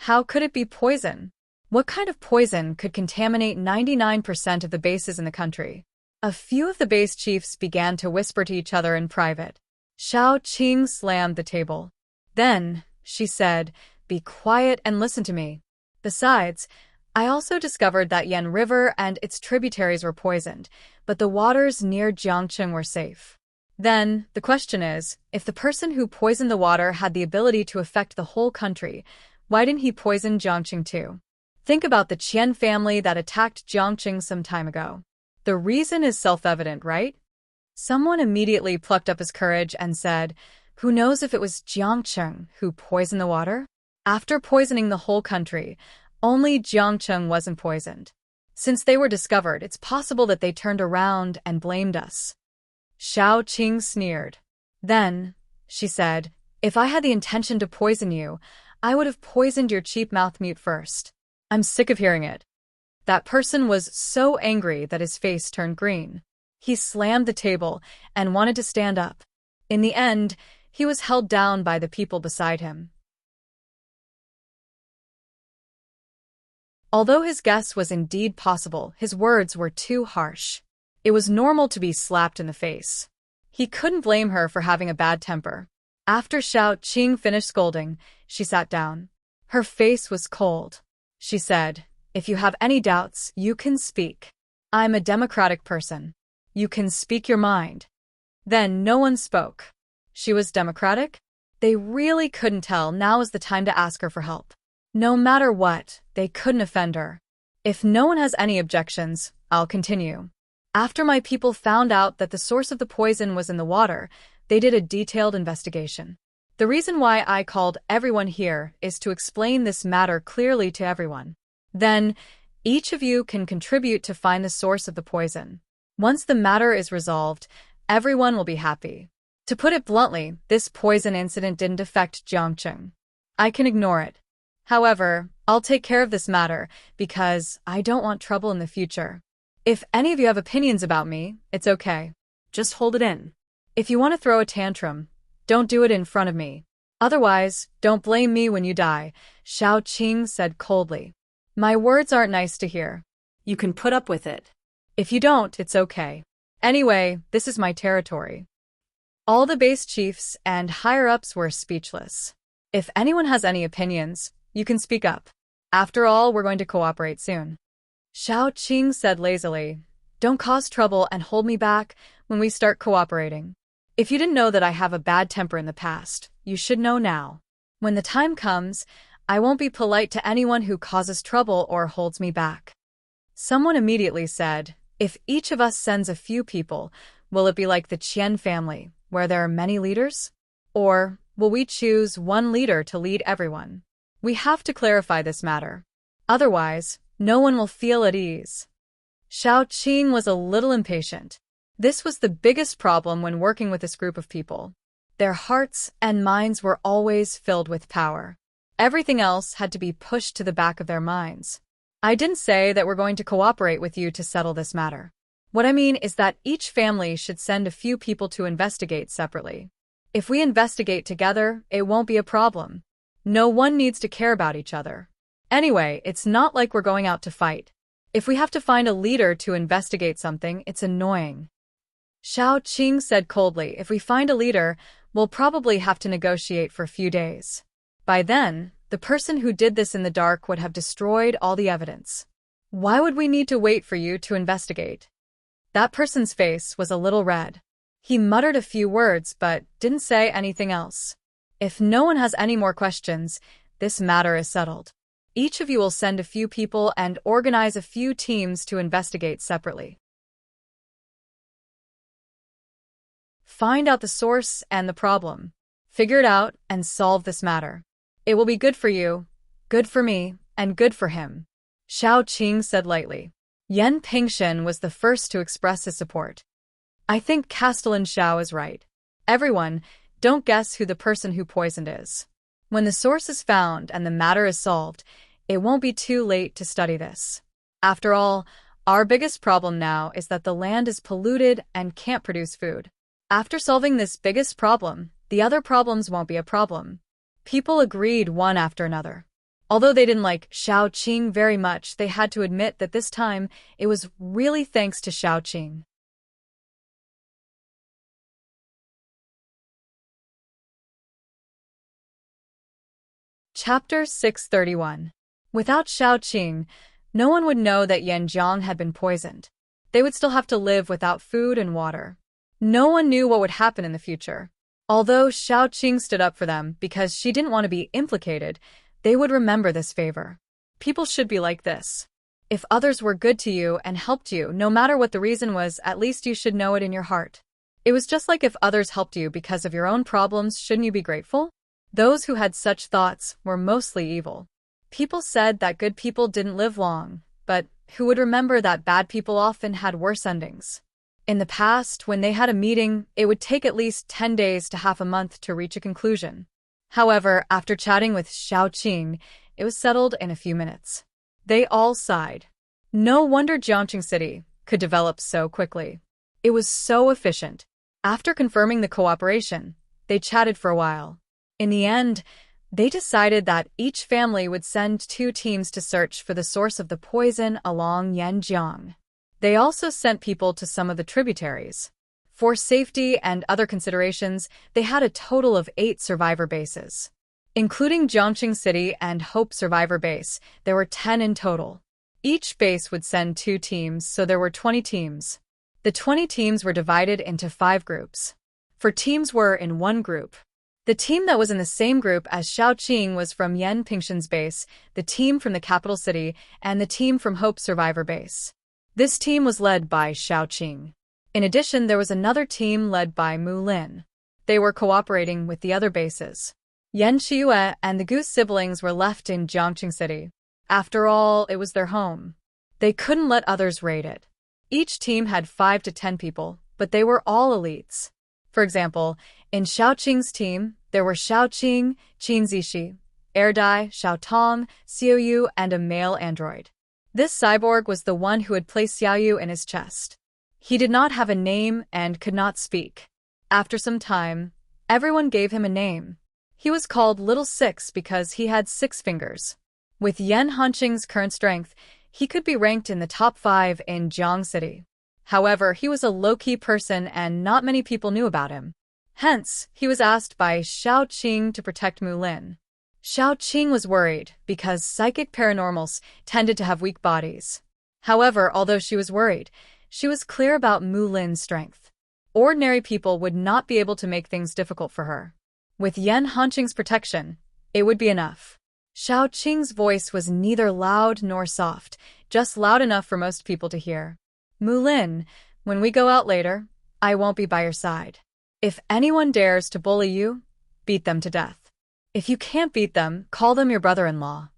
How could it be poison? What kind of poison could contaminate 99% of the bases in the country? A few of the base chiefs began to whisper to each other in private. Xiao Qing slammed the table. Then, she said, "Be quiet and listen to me. Besides, I also discovered that Yan River and its tributaries were poisoned, but the waters near Jiangcheng were safe. Then, the question is, if the person who poisoned the water had the ability to affect the whole country, why didn't he poison Jiangcheng too? Think about the Qian family that attacked Jiangcheng some time ago. The reason is self-evident, right?" Someone immediately plucked up his courage and said, "Who knows if it was Jiangcheng who poisoned the water? After poisoning the whole country, only Jiangcheng wasn't poisoned. Since they were discovered, it's possible that they turned around and blamed us." Xiao Qing sneered. "Then," she said, "if I had the intention to poison you, I would have poisoned your cheap mouth mute first. I'm sick of hearing it." That person was so angry that his face turned green. He slammed the table and wanted to stand up. In the end, he was held down by the people beside him. Although his guess was indeed possible, his words were too harsh. It was normal to be slapped in the face. He couldn't blame her for having a bad temper. After Xiao Qing finished scolding, she sat down. Her face was cold. She said, "If you have any doubts, you can speak. I'm a democratic person. You can speak your mind." Then no one spoke. She was democratic? They really couldn't tell. Now was the time to ask her for help. No matter what, they couldn't offend her. "If no one has any objections, I'll continue. After my people found out that the source of the poison was in the water, they did a detailed investigation. The reason why I called everyone here is to explain this matter clearly to everyone. Then, each of you can contribute to find the source of the poison. Once the matter is resolved, everyone will be happy. To put it bluntly, this poison incident didn't affect Jiangcheng. I can ignore it. However, I'll take care of this matter because I don't want trouble in the future. If any of you have opinions about me, it's okay. Just hold it in. If you want to throw a tantrum, don't do it in front of me. Otherwise, don't blame me when you die," Xiao Qing said coldly. "My words aren't nice to hear. You can put up with it. If you don't, it's okay. Anyway, this is my territory." All the base chiefs and higher-ups were speechless. If anyone has any opinions, you can speak up. After all, we're going to cooperate soon. Xiao Qing said lazily, "Don't cause trouble and hold me back when we start cooperating. If you didn't know that I have a bad temper in the past, you should know now. When the time comes, I won't be polite to anyone who causes trouble or holds me back." Someone immediately said, "If each of us sends a few people, will it be like the Qian family, where there are many leaders? Or will we choose one leader to lead everyone? We have to clarify this matter. Otherwise, no one will feel at ease." Xiao Qing was a little impatient. This was the biggest problem when working with this group of people. Their hearts and minds were always filled with power. Everything else had to be pushed to the back of their minds. "I didn't say that we're going to cooperate with you to settle this matter. What I mean is that each family should send a few people to investigate separately. If we investigate together, it won't be a problem. No one needs to care about each other. Anyway, it's not like we're going out to fight. If we have to find a leader to investigate something, it's annoying." Xiao Qing said coldly, "If we find a leader, we'll probably have to negotiate for a few days. By then, the person who did this in the dark would have destroyed all the evidence. Why would we need to wait for you to investigate?" That person's face was a little red. He muttered a few words but didn't say anything else. "If no one has any more questions, this matter is settled. Each of you will send a few people and organize a few teams to investigate separately. Find out the source and the problem. Figure it out and solve this matter. It will be good for you, good for me, and good for him," Xiao Qing said lightly. Yan Pingshen was the first to express his support. "I think Castellan Xiao is right. Everyone, don't guess who the person who poisoned is. When the source is found and the matter is solved, it won't be too late to study this. After all, our biggest problem now is that the land is polluted and can't produce food. After solving this biggest problem, the other problems won't be a problem." People agreed one after another. Although they didn't like Xiaoqing very much, they had to admit that this time it was really thanks to Xiaoqing. Chapter 631. Without Xiaoqing, no one would know that Yanjiang had been poisoned. They would still have to live without food and water. No one knew what would happen in the future. Although Xiaoqing stood up for them because she didn't want to be implicated, they would remember this favor. People should be like this. If others were good to you and helped you, no matter what the reason was, at least you should know it in your heart. It was just like if others helped you because of your own problems, shouldn't you be grateful? Those who had such thoughts were mostly evil. People said that good people didn't live long, but who would remember that bad people often had worse endings? In the past, when they had a meeting, it would take at least 10 days to half a month to reach a conclusion. However, after chatting with Xiaoqing, it was settled in a few minutes. They all sighed. No wonder Jiangqing City could develop so quickly. It was so efficient. After confirming the cooperation, they chatted for a while. In the end, they decided that each family would send 2 teams to search for the source of the poison along Yanjiang. They also sent people to some of the tributaries. For safety and other considerations, they had a total of 8 survivor bases. Including Jiangqing City and Hope Survivor Base, there were 10 in total. Each base would send 2 teams, so there were 20 teams. The 20 teams were divided into 5 groups. 4 teams were in one group. The team that was in the same group as Xiaoqing was from Yan Pingshan's base, the team from the capital city, and the team from Hope Survivor Base. This team was led by Xiaoqing. In addition, there was another team led by Mu Lin. They were cooperating with the other bases. Yan Qiue and the Goose siblings were left in Jiangqing City. After all, it was their home. They couldn't let others raid it. Each team had 5 to 10 people, but they were all elites. For example, in Xiaoqing's team, there were Xiaoqing, Qin Zishi, Erdai, Xiaotong, Xiaoyu, and a male android. This cyborg was the one who had placed Xiaoyu in his chest. He did not have a name and could not speak. After some time, everyone gave him a name. He was called Little Six because he had 6 fingers. With Yan Hanqing's current strength, he could be ranked in the top 5 in Jiang City. However, he was a low-key person and not many people knew about him. Hence, he was asked by Xiaoqing to protect Mu Lin. Xiaoqing was worried because psychic paranormals tended to have weak bodies. However, although she was worried, she was clear about Mu Lin's strength. Ordinary people would not be able to make things difficult for her. With Yan Hanqing's protection, it would be enough. Xiaoqing's voice was neither loud nor soft, just loud enough for most people to hear. Mu Lin, when we go out later, I won't be by your side. If anyone dares to bully you, beat them to death. If you can't beat them, call them your brother-in-law.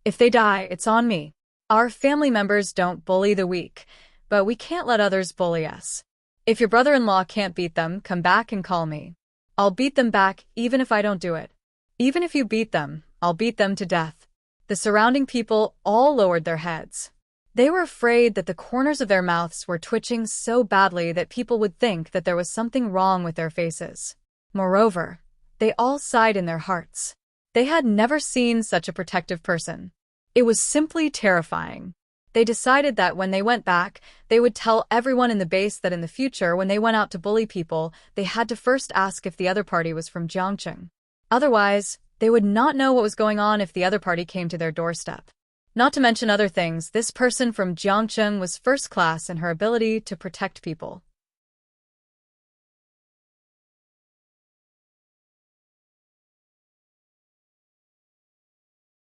If they die, it's on me. Our family members don't bully the weak, but we can't let others bully us. If your brother-in-law can't beat them, come back and call me. I'll beat them back even if I don't do it. Even if you beat them, I'll beat them to death. The surrounding people all lowered their heads. They were afraid that the corners of their mouths were twitching so badly that people would think that there was something wrong with their faces. Moreover, they all sighed in their hearts. They had never seen such a protective person. It was simply terrifying. They decided that when they went back, they would tell everyone in the base that in the future when they went out to bully people, they had to first ask if the other party was from Jiangqing. Otherwise, they would not know what was going on if the other party came to their doorstep. Not to mention other things, this person from Jiangqing was first class in her ability to protect people.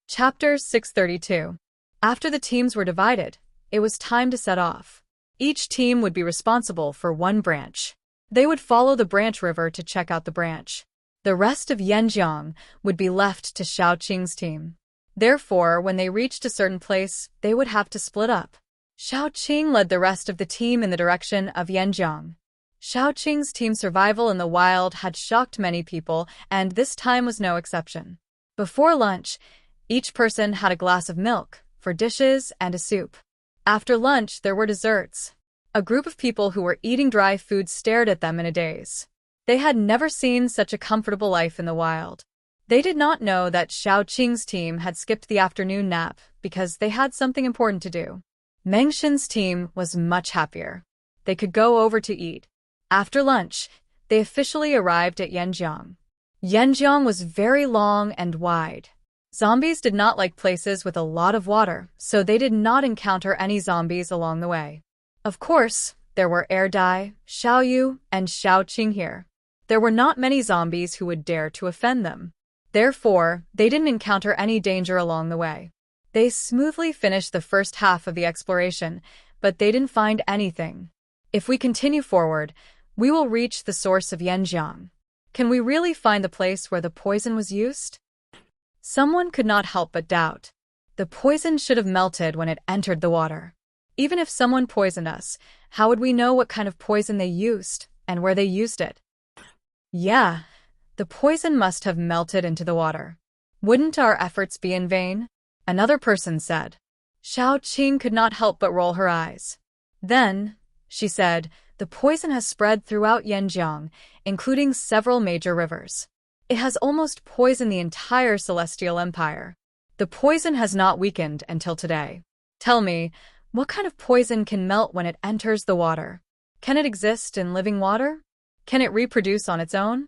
Chapter 632. After the teams were divided, it was time to set off. Each team would be responsible for one branch. They would follow the branch river to check out the branch. The rest of Yanjiang would be left to Xiaoqing's team. Therefore, when they reached a certain place, they would have to split up. Xiaoqing led the rest of the team in the direction of Yanjiang. Xiaoqing's team's survival in the wild had shocked many people, and this time was no exception. Before lunch, each person had a glass of milk, for dishes, and a soup. After lunch, there were desserts. A group of people who were eating dry food stared at them in a daze. They had never seen such a comfortable life in the wild. They did not know that Xiaoqing's team had skipped the afternoon nap because they had something important to do. Mengxin's team was much happier. They could go over to eat. After lunch, they officially arrived at Yanjiang. Yanjiang was very long and wide. Zombies did not like places with a lot of water, so they did not encounter any zombies along the way. Of course, there were Erdai, Xiaoyu, and Xiaoqing here. There were not many zombies who would dare to offend them. Therefore, they didn't encounter any danger along the way. They smoothly finished the first half of the exploration, but they didn't find anything. If we continue forward, we will reach the source of Yanjiang. Can we really find the place where the poison was used? Someone could not help but doubt. The poison should have melted when it entered the water. Even if someone poisoned us, how would we know what kind of poison they used and where they used it? Yeah, the poison must have melted into the water. Wouldn't our efforts be in vain? Another person said. Xiaoqing could not help but roll her eyes. Then, she said, the poison has spread throughout Yanjiang, including several major rivers. It has almost poisoned the entire Celestial Empire. The poison has not weakened until today. Tell me, what kind of poison can melt when it enters the water? Can it exist in living water? Can it reproduce on its own?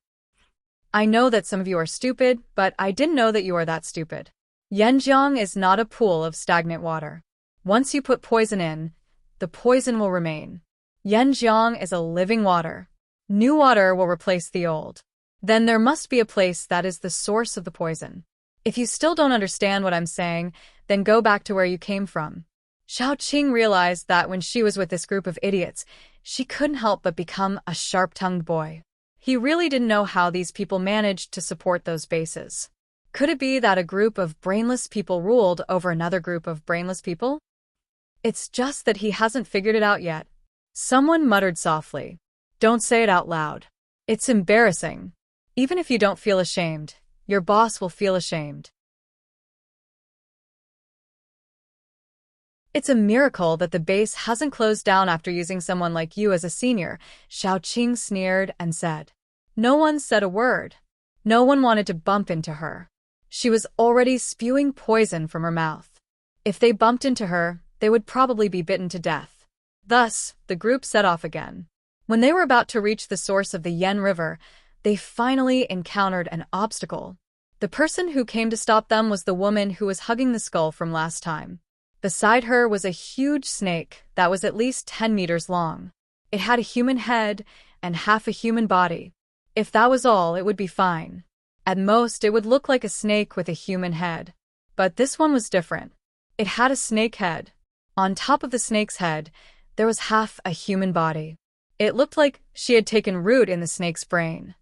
I know that some of you are stupid, but I didn't know that you are that stupid. Yanjiang is not a pool of stagnant water. Once you put poison in, the poison will remain. Yanjiang is a living water. New water will replace the old. Then there must be a place that is the source of the poison. If you still don't understand what I'm saying, then go back to where you came from. Xiaoqing realized that when she was with this group of idiots, she couldn't help but become a sharp-tongued boy. He really didn't know how these people managed to support those bases. Could it be that a group of brainless people ruled over another group of brainless people? It's just that he hasn't figured it out yet. Someone muttered softly. Don't say it out loud. It's embarrassing. Even if you don't feel ashamed, your boss will feel ashamed. It's a miracle that the base hasn't closed down after using someone like you as a senior, Xiaoqing sneered and said. No one said a word. No one wanted to bump into her. She was already spewing poison from her mouth. If they bumped into her, they would probably be bitten to death. Thus, the group set off again. When they were about to reach the source of the Yen River, they finally encountered an obstacle. The person who came to stop them was the woman who was hugging the skull from last time. Beside her was a huge snake that was at least 10 meters long. It had a human head and half a human body. If that was all, it would be fine. At most, it would look like a snake with a human head. But this one was different. It had a snake head. On top of the snake's head, there was half a human body. It looked like she had taken root in the snake's brain.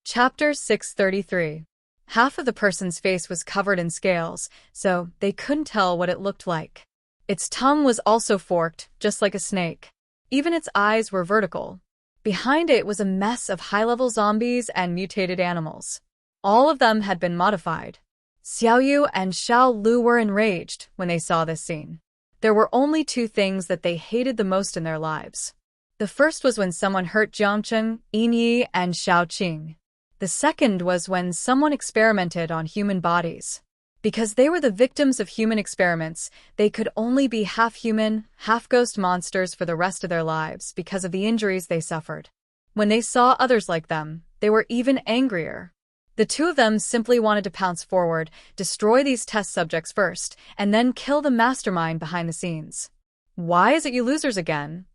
Chapter 633. Half of the person's face was covered in scales, so they couldn't tell what it looked like. Its tongue was also forked, just like a snake. Even its eyes were vertical. Behind it was a mess of high-level zombies and mutated animals. All of them had been modified. Xiaoyu and Xiao Lu were enraged when they saw this scene. There were only two things that they hated the most in their lives. The first was when someone hurt Jiangcheng, Yinyi, and Xiaoqing. The second was when someone experimented on human bodies. Because they were the victims of human experiments, they could only be half-human, half-ghost monsters for the rest of their lives because of the injuries they suffered. When they saw others like them, they were even angrier. The two of them simply wanted to pounce forward, destroy these test subjects first, and then kill the mastermind behind the scenes. Why is it you losers again?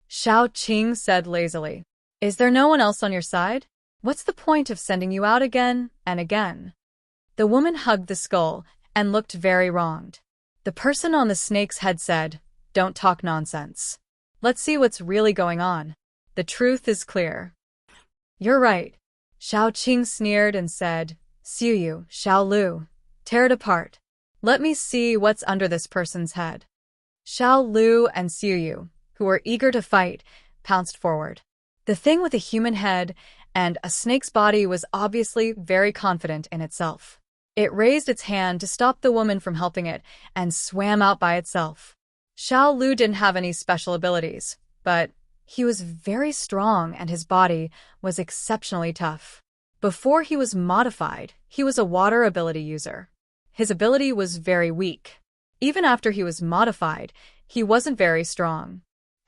Xiaoqing said lazily. Is there no one else on your side? What's the point of sending you out again and again? The woman hugged the skull and looked very wronged. The person on the snake's head said, Don't talk nonsense. Let's see what's really going on. The truth is clear. You're right. Xiaoqing sneered and said, Xiuyu, Xiao Lu, tear it apart. Let me see what's under this person's head. Xiao Lu and Xiuyu, who were eager to fight, pounced forward. The thing with a human head and a snake's body was obviously very confident in itself. It raised its hand to stop the woman from helping it and swam out by itself. Xiao Lu didn't have any special abilities, but he was very strong and his body was exceptionally tough. Before he was modified, he was a water ability user. His ability was very weak. Even after he was modified, he wasn't very strong.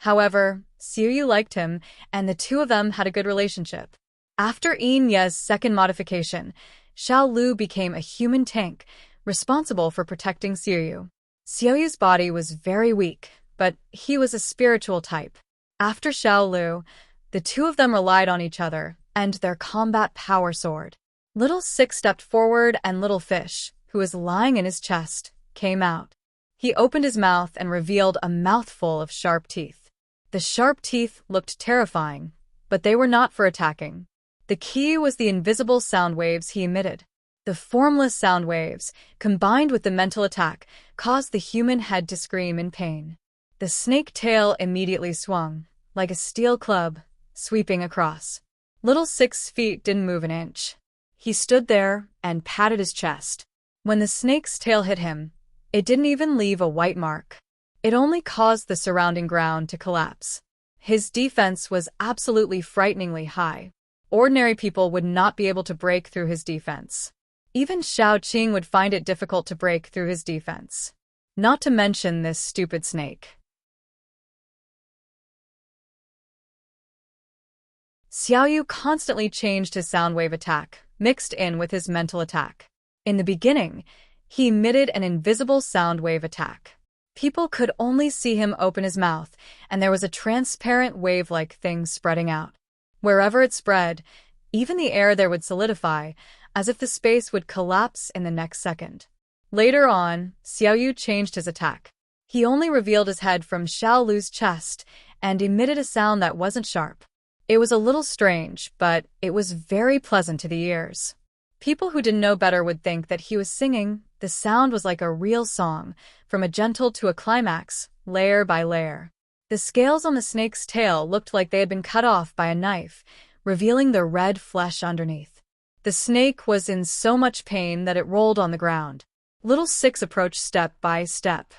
However, Xiu liked him, and the two of them had a good relationship. After Yin Ye's second modification, Xiao Lu became a human tank, responsible for protecting Xiu. Xiu's body was very weak, but he was a spiritual type. After Xiao Lu, the two of them relied on each other and their combat power soared. Little Six stepped forward and Little Fish, who was lying in his chest, came out. He opened his mouth and revealed a mouthful of sharp teeth. The sharp teeth looked terrifying, but they were not for attacking. The key was the invisible sound waves he emitted. The formless sound waves, combined with the mental attack, caused the human head to scream in pain. The snake tail immediately swung, like a steel club, sweeping across. Little Six's feet didn't move an inch. He stood there and patted his chest. When the snake's tail hit him, it didn't even leave a white mark. It only caused the surrounding ground to collapse. His defense was absolutely frighteningly high. Ordinary people would not be able to break through his defense. Even Xiao Qing would find it difficult to break through his defense. Not to mention this stupid snake. Xiaoyu constantly changed his sound wave attack, mixed in with his mental attack. In the beginning, he emitted an invisible sound wave attack. People could only see him open his mouth, and there was a transparent wave-like thing spreading out. Wherever it spread, even the air there would solidify, as if the space would collapse in the next second. Later on, Xiaoyu changed his attack. He only revealed his head from Xiao Lu's chest and emitted a sound that wasn't sharp. It was a little strange, but it was very pleasant to the ears. People who didn't know better would think that he was singing. The sound was like a real song, from a gentle to a climax, layer by layer. The scales on the snake's tail looked like they had been cut off by a knife, revealing the red flesh underneath. The snake was in so much pain that it rolled on the ground. Little Six approached step by step.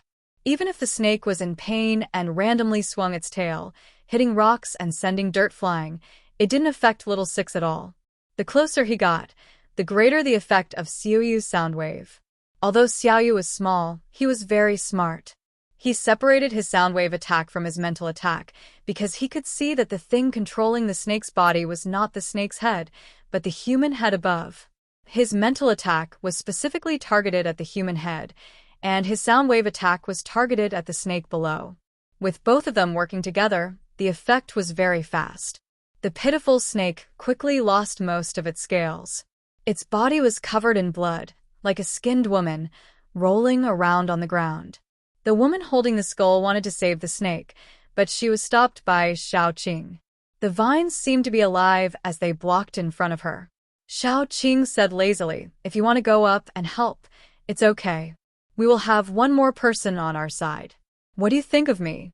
Even if the snake was in pain and randomly swung its tail, hitting rocks and sending dirt flying, it didn't affect Little Six at all. The closer he got, the greater the effect of Xiaoyu's sound wave. Although Xiaoyu was small, he was very smart. He separated his sound wave attack from his mental attack because he could see that the thing controlling the snake's body was not the snake's head, but the human head above. His mental attack was specifically targeted at the human head, and his sound wave attack was targeted at the snake below. With both of them working together, the effect was very fast. The pitiful snake quickly lost most of its scales. Its body was covered in blood, like a skinned woman, rolling around on the ground. The woman holding the skull wanted to save the snake, but she was stopped by Xiao Qing. The vines seemed to be alive as they blocked in front of her. Xiao Qing said lazily, "If you want to go up and help, it's okay. We will have one more person on our side. What do you think of me?"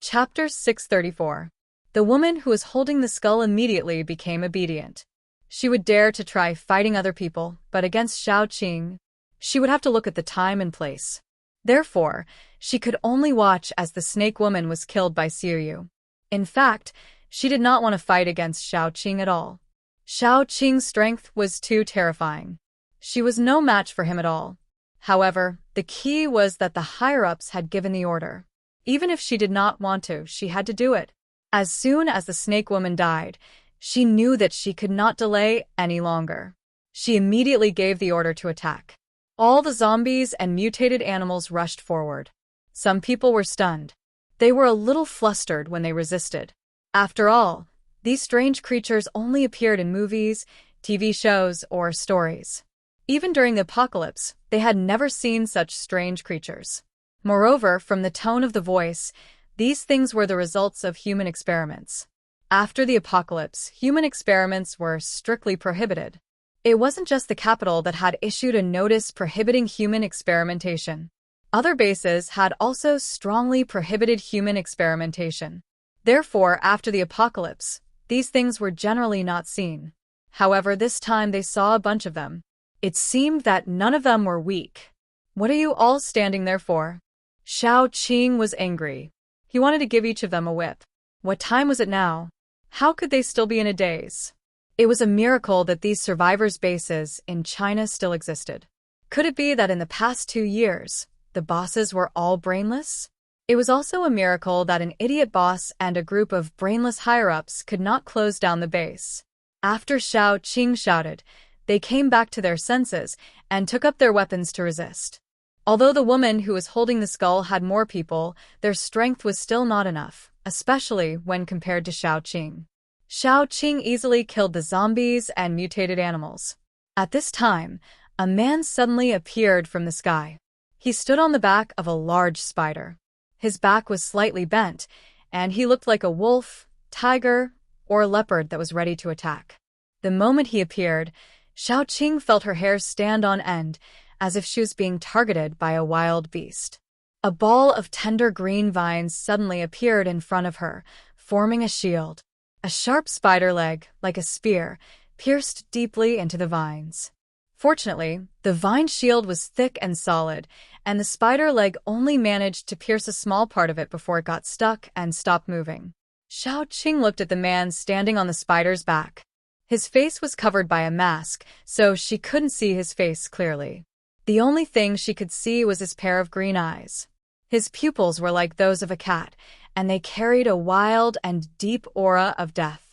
Chapter 634. The woman who was holding the skull immediately became obedient. She would dare to try fighting other people, but against Xiao Qing, she would have to look at the time and place. Therefore, she could only watch as the snake woman was killed by Xiuyu. In fact, she did not want to fight against Xiao Qing at all. Xiao Qing's strength was too terrifying. She was no match for him at all. However, the key was that the higher-ups had given the order. Even if she did not want to, she had to do it. As soon as the snake woman died, she knew that she could not delay any longer. She immediately gave the order to attack. All the zombies and mutated animals rushed forward. Some people were stunned. They were a little flustered when they resisted. After all, these strange creatures only appeared in movies, TV shows, or stories. Even during the apocalypse, they had never seen such strange creatures. Moreover, from the tone of the voice, these things were the results of human experiments. After the apocalypse, human experiments were strictly prohibited. It wasn't just the capital that had issued a notice prohibiting human experimentation. Other bases had also strongly prohibited human experimentation. Therefore, after the apocalypse, these things were generally not seen. However, this time they saw a bunch of them. It seemed that none of them were weak. "What are you all standing there for?" Shao Qing was angry. He wanted to give each of them a whip. What time was it now? How could they still be in a daze? It was a miracle that these survivors' bases in China still existed. Could it be that in the past 2 years, the bosses were all brainless? It was also a miracle that an idiot boss and a group of brainless higher-ups could not close down the base. After Shao Qing shouted, they came back to their senses and took up their weapons to resist. Although the woman who was holding the skull had more people, their strength was still not enough, especially when compared to Shao Qing. Shao Qing easily killed the zombies and mutated animals. At this time, a man suddenly appeared from the sky. He stood on the back of a large spider. His back was slightly bent, and he looked like a wolf, tiger, or leopard that was ready to attack. The moment he appeared, Shao Qing felt her hair stand on end, as if she was being targeted by a wild beast. A ball of tender green vines suddenly appeared in front of her, forming a shield. A sharp spider leg, like a spear, pierced deeply into the vines. Fortunately, the vine shield was thick and solid, and the spider leg only managed to pierce a small part of it before it got stuck and stopped moving. Shao Qing looked at the man standing on the spider's back. His face was covered by a mask, so she couldn't see his face clearly. The only thing she could see was his pair of green eyes. His pupils were like those of a cat, and they carried a wild and deep aura of death.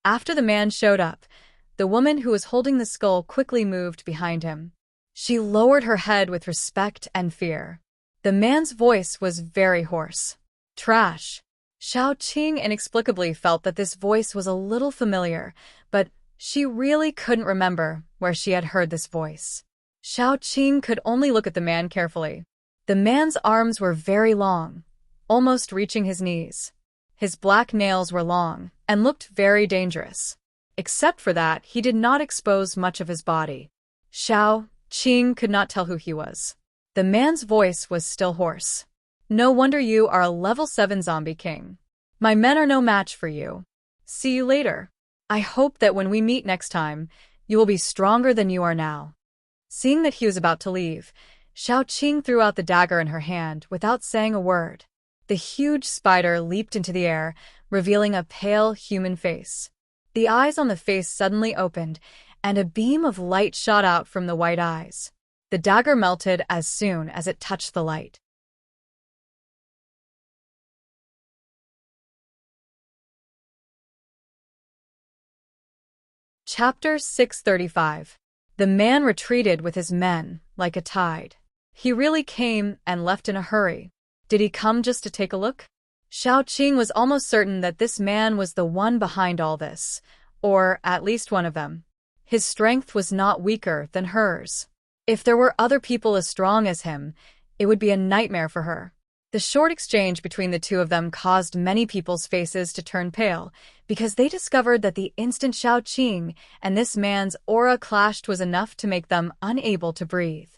After the man showed up, the woman who was holding the skull quickly moved behind him. She lowered her head with respect and fear. The man's voice was very hoarse. Trash. Shao Qing inexplicably felt that this voice was a little familiar, but she really couldn't remember where she had heard this voice. Shao Qing could only look at the man carefully. The man's arms were very long, almost reaching his knees. His black nails were long and looked very dangerous. Except for that, he did not expose much of his body. Shao Qing could not tell who he was. The man's voice was still hoarse. "No wonder you are a level 7 zombie king. My men are no match for you. See you later. I hope that when we meet next time, you will be stronger than you are now." Seeing that he was about to leave, Shao Qing threw out the dagger in her hand without saying a word. The huge spider leaped into the air, revealing a pale human face. The eyes on the face suddenly opened, and a beam of light shot out from the white eyes. The dagger melted as soon as it touched the light. Chapter 635. The man retreated with his men, like a tide. He really came and left in a hurry. Did he come just to take a look? Shao Qing was almost certain that this man was the one behind all this, or at least one of them. His strength was not weaker than hers. If there were other people as strong as him, it would be a nightmare for her. The short exchange between the two of them caused many people's faces to turn pale, because they discovered that the instant Shao Qing and this man's aura clashed was enough to make them unable to breathe.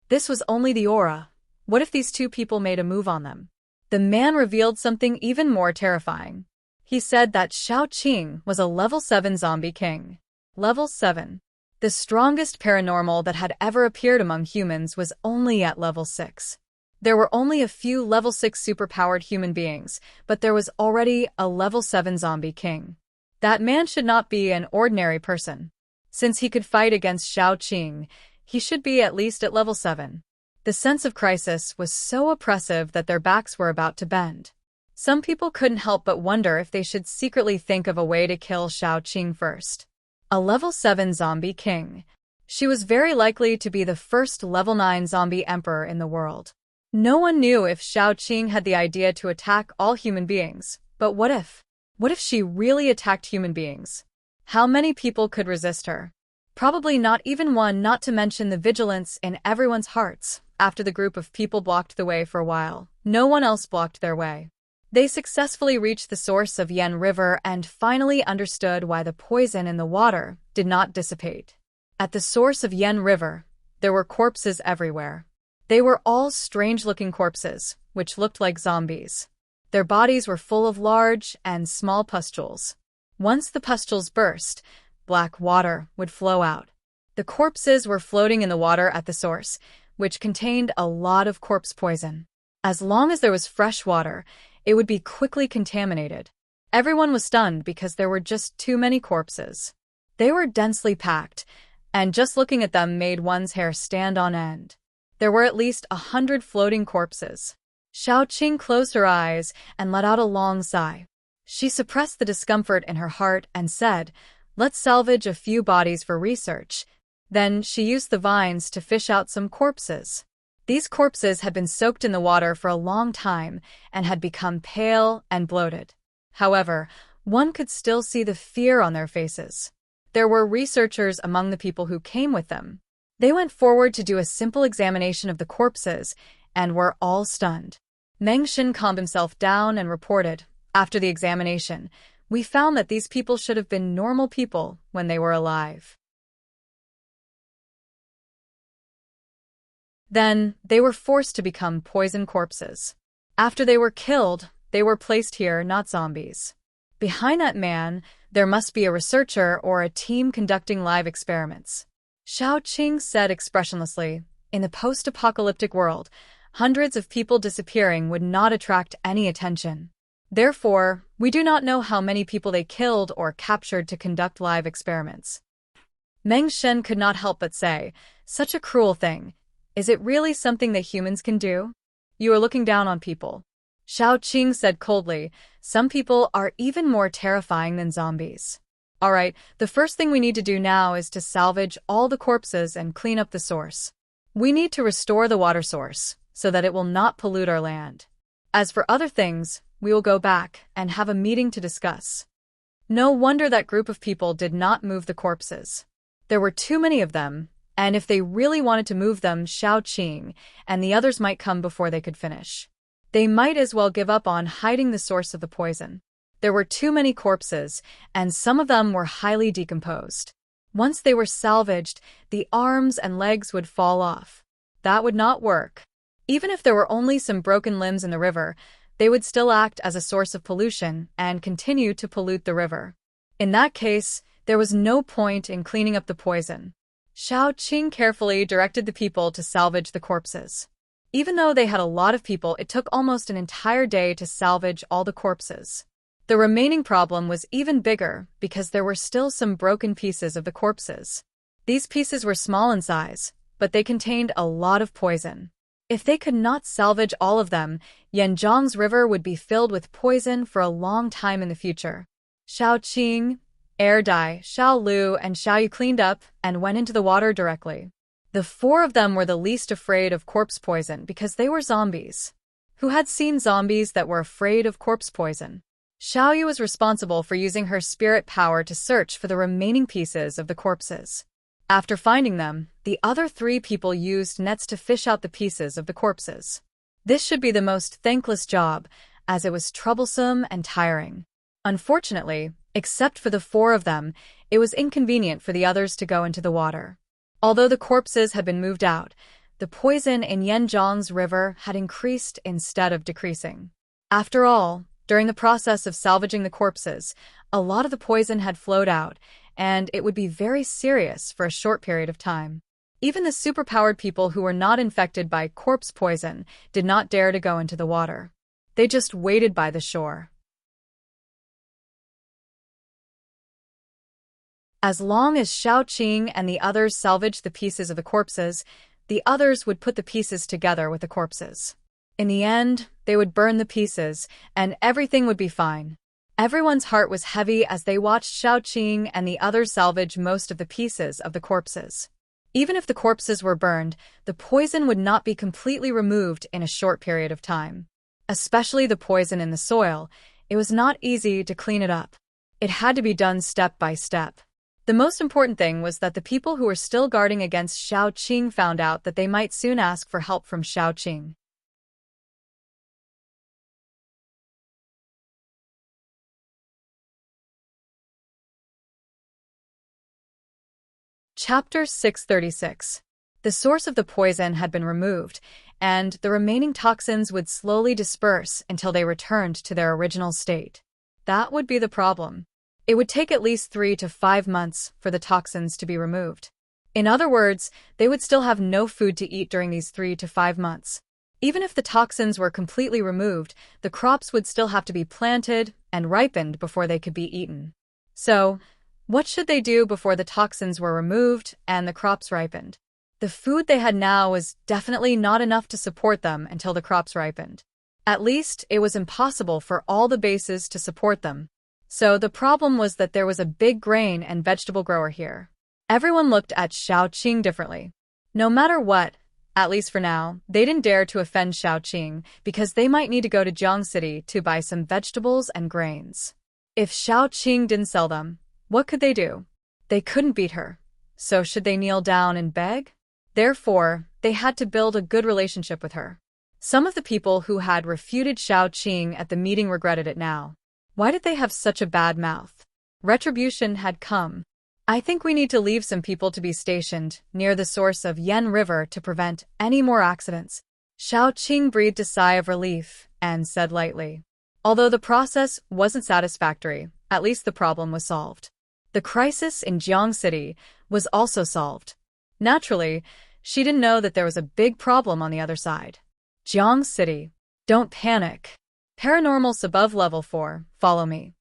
This was only the aura. What if these two people made a move on them? The man revealed something even more terrifying. He said that Shao Qing was a level 7 zombie king. Level 7. The strongest paranormal that had ever appeared among humans was only at level 6. There were only a few level 6 superpowered human beings, but there was already a level 7 zombie king. That man should not be an ordinary person. Since he could fight against Shao Qing, he should be at least at level 7. The sense of crisis was so oppressive that their backs were about to bend. Some people couldn't help but wonder if they should secretly think of a way to kill Shao Qing first. A level 7 zombie king. She was very likely to be the first level 9 zombie emperor in the world. No one knew if Shao Qing had the idea to attack all human beings, but what if? What if she really attacked human beings? How many people could resist her? Probably not even one, not to mention the vigilance in everyone's hearts. After the group of people blocked the way for a while, no one else blocked their way. They successfully reached the source of Yen River and finally understood why the poison in the water did not dissipate. At the source of Yen River, There were corpses everywhere. They were all strange-looking corpses, which looked like zombies. Their bodies were full of large and small pustules. Once the pustules burst, black water would flow out. The corpses were floating in the water at the source, which contained a lot of corpse poison. As long as there was fresh water, it would be quickly contaminated. Everyone was stunned because there were just too many corpses. They were densely packed, and just looking at them made one's hair stand on end. There were at least 100 floating corpses. Xiaoqing closed her eyes and let out a long sigh. She suppressed the discomfort in her heart and said, "Let's salvage a few bodies for research." Then she used the vines to fish out some corpses. These corpses had been soaked in the water for a long time and had become pale and bloated. However, one could still see the fear on their faces. There were researchers among the people who came with them. They went forward to do a simple examination of the corpses and were all stunned. Meng Xin calmed himself down and reported, "After the examination, we found that these people should have been normal people when they were alive. Then, they were forced to become poison corpses. After they were killed, they were placed here, not zombies. Behind that man, there must be a researcher or a team conducting live experiments." Xiaoqing said expressionlessly, "In the post-apocalyptic world, hundreds of people disappearing would not attract any attention. Therefore, we do not know how many people they killed or captured to conduct live experiments." Meng Shen could not help but say, "Such a cruel thing. Is it really something that humans can do? You are looking down on people." Xiaoqing said coldly, "Some people are even more terrifying than zombies. All right, the first thing we need to do now is to salvage all the corpses and clean up the source. We need to restore the water source so that it will not pollute our land. As for other things, we will go back and have a meeting to discuss." No wonder that group of people did not move the corpses. There were too many of them, and if they really wanted to move them, Xiaoqing and the others might come before they could finish. They might as well give up on hiding the source of the poison. There were too many corpses, and some of them were highly decomposed. Once they were salvaged, the arms and legs would fall off. That would not work. Even if there were only some broken limbs in the river, they would still act as a source of pollution and continue to pollute the river. In that case, there was no point in cleaning up the poison. Xiaoqing carefully directed the people to salvage the corpses. Even though they had a lot of people, it took almost an entire day to salvage all the corpses. The remaining problem was even bigger because there were still some broken pieces of the corpses. These pieces were small in size, but they contained a lot of poison. If they could not salvage all of them, Yanjiang's river would be filled with poison for a long time in the future. Xiaoqing, Dai, Xiao Lu, and Xiao Yu cleaned up and went into the water directly. The four of them were the least afraid of corpse poison because they were zombies. Who had seen zombies that were afraid of corpse poison? Xiao Yu was responsible for using her spirit power to search for the remaining pieces of the corpses. After finding them, the other three people used nets to fish out the pieces of the corpses. This should be the most thankless job, as it was troublesome and tiring. Unfortunately, except for the four of them, it was inconvenient for the others to go into the water. Although the corpses had been moved out, the poison in Yanjiang's river had increased instead of decreasing. After all, during the process of salvaging the corpses, a lot of the poison had flowed out, and it would be very serious for a short period of time. Even the superpowered people who were not infected by corpse poison did not dare to go into the water. They just waited by the shore. As long as Xiaoqing and the others salvaged the pieces of the corpses, the others would put the pieces together with the corpses. In the end, they would burn the pieces, and everything would be fine. Everyone's heart was heavy as they watched Xiaoqing and the others salvage most of the pieces of the corpses. Even if the corpses were burned, the poison would not be completely removed in a short period of time. Especially the poison in the soil, it was not easy to clean it up. It had to be done step by step. The most important thing was that the people who were still guarding against Xiaoqing found out that they might soon ask for help from Xiaoqing. Chapter 636. The source of the poison had been removed, and the remaining toxins would slowly disperse until they returned to their original state. That would be the problem. It would take at least 3 to 5 months for the toxins to be removed. In other words, they would still have no food to eat during these 3 to 5 months. Even if the toxins were completely removed, the crops would still have to be planted and ripened before they could be eaten. So, what should they do before the toxins were removed and the crops ripened? The food they had now was definitely not enough to support them until the crops ripened. At least, it was impossible for all the bases to support them. So the problem was that there was a big grain and vegetable grower here. Everyone looked at Xiaoqing differently. No matter what, at least for now, they didn't dare to offend Xiaoqing because they might need to go to Jiang City to buy some vegetables and grains. If Xiaoqing didn't sell them, what could they do? They couldn't beat her. So should they kneel down and beg? Therefore, they had to build a good relationship with her. Some of the people who had refuted Xiaoqing at the meeting regretted it now. Why did they have such a bad mouth? Retribution had come. I think we need to leave some people to be stationed near the source of Yan River to prevent any more accidents. Xiaoqing breathed a sigh of relief and said lightly. Although the process wasn't satisfactory, at least the problem was solved. The crisis in Jiang City was also solved. Naturally, she didn't know that there was a big problem on the other side. Jiang City. Don't panic. Paranormals above level 4, follow me.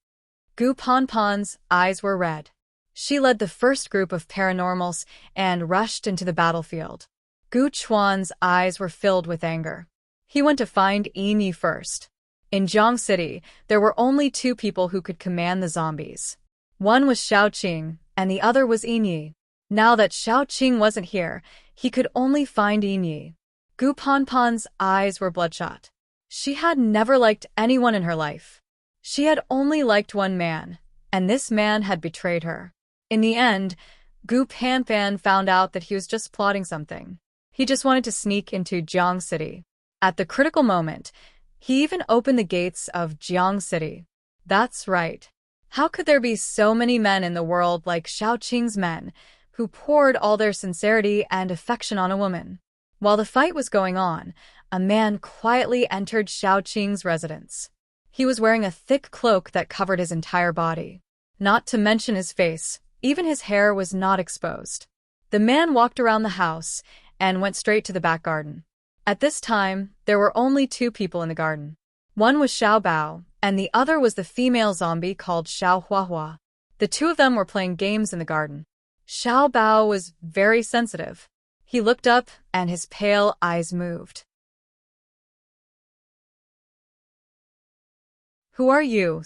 Gu Ponpon's eyes were red. She led the first group of paranormals and rushed into the battlefield. Gu Chuan's eyes were filled with anger. He went to find Yi first. In Jiang City, there were only 2 people who could command the zombies. One was Xiaoqing, and the other was Yi. Now that Xiaoqing wasn't here, he could only find Yi. Gu Ponpon's eyes were bloodshot. She had never liked anyone in her life. She had only liked one man, and this man had betrayed her. In the end, Gu Panpan found out that he was just plotting something. He just wanted to sneak into Jiang City. At the critical moment, he even opened the gates of Jiang City. That's right. How could there be so many men in the world like Xiaoqing's men, who poured all their sincerity and affection on a woman? While the fight was going on, a man quietly entered Xiaoqing's residence. He was wearing a thick cloak that covered his entire body. Not to mention his face, even his hair was not exposed. The man walked around the house and went straight to the back garden. At this time, there were only 2 people in the garden. One was Xiao Bao, and the other was the female zombie called Xiao Huahua. The 2 of them were playing games in the garden. Xiao Bao was very sensitive. He looked up, and his pale eyes moved. Who are you?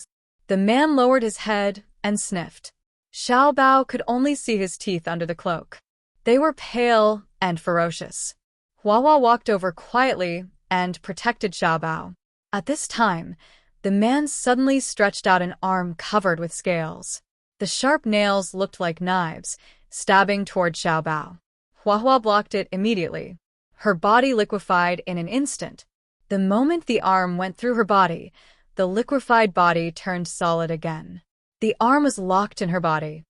The man lowered his head and sniffed. Xiao Bao could only see his teeth under the cloak. They were pale and ferocious. Huahua walked over quietly and protected Xiao Bao. At this time, the man suddenly stretched out an arm covered with scales. The sharp nails looked like knives, stabbing toward Xiao Bao. Huahua blocked it immediately. Her body liquefied in an instant. The moment the arm went through her body, the liquefied body turned solid again. The arm was locked in her body.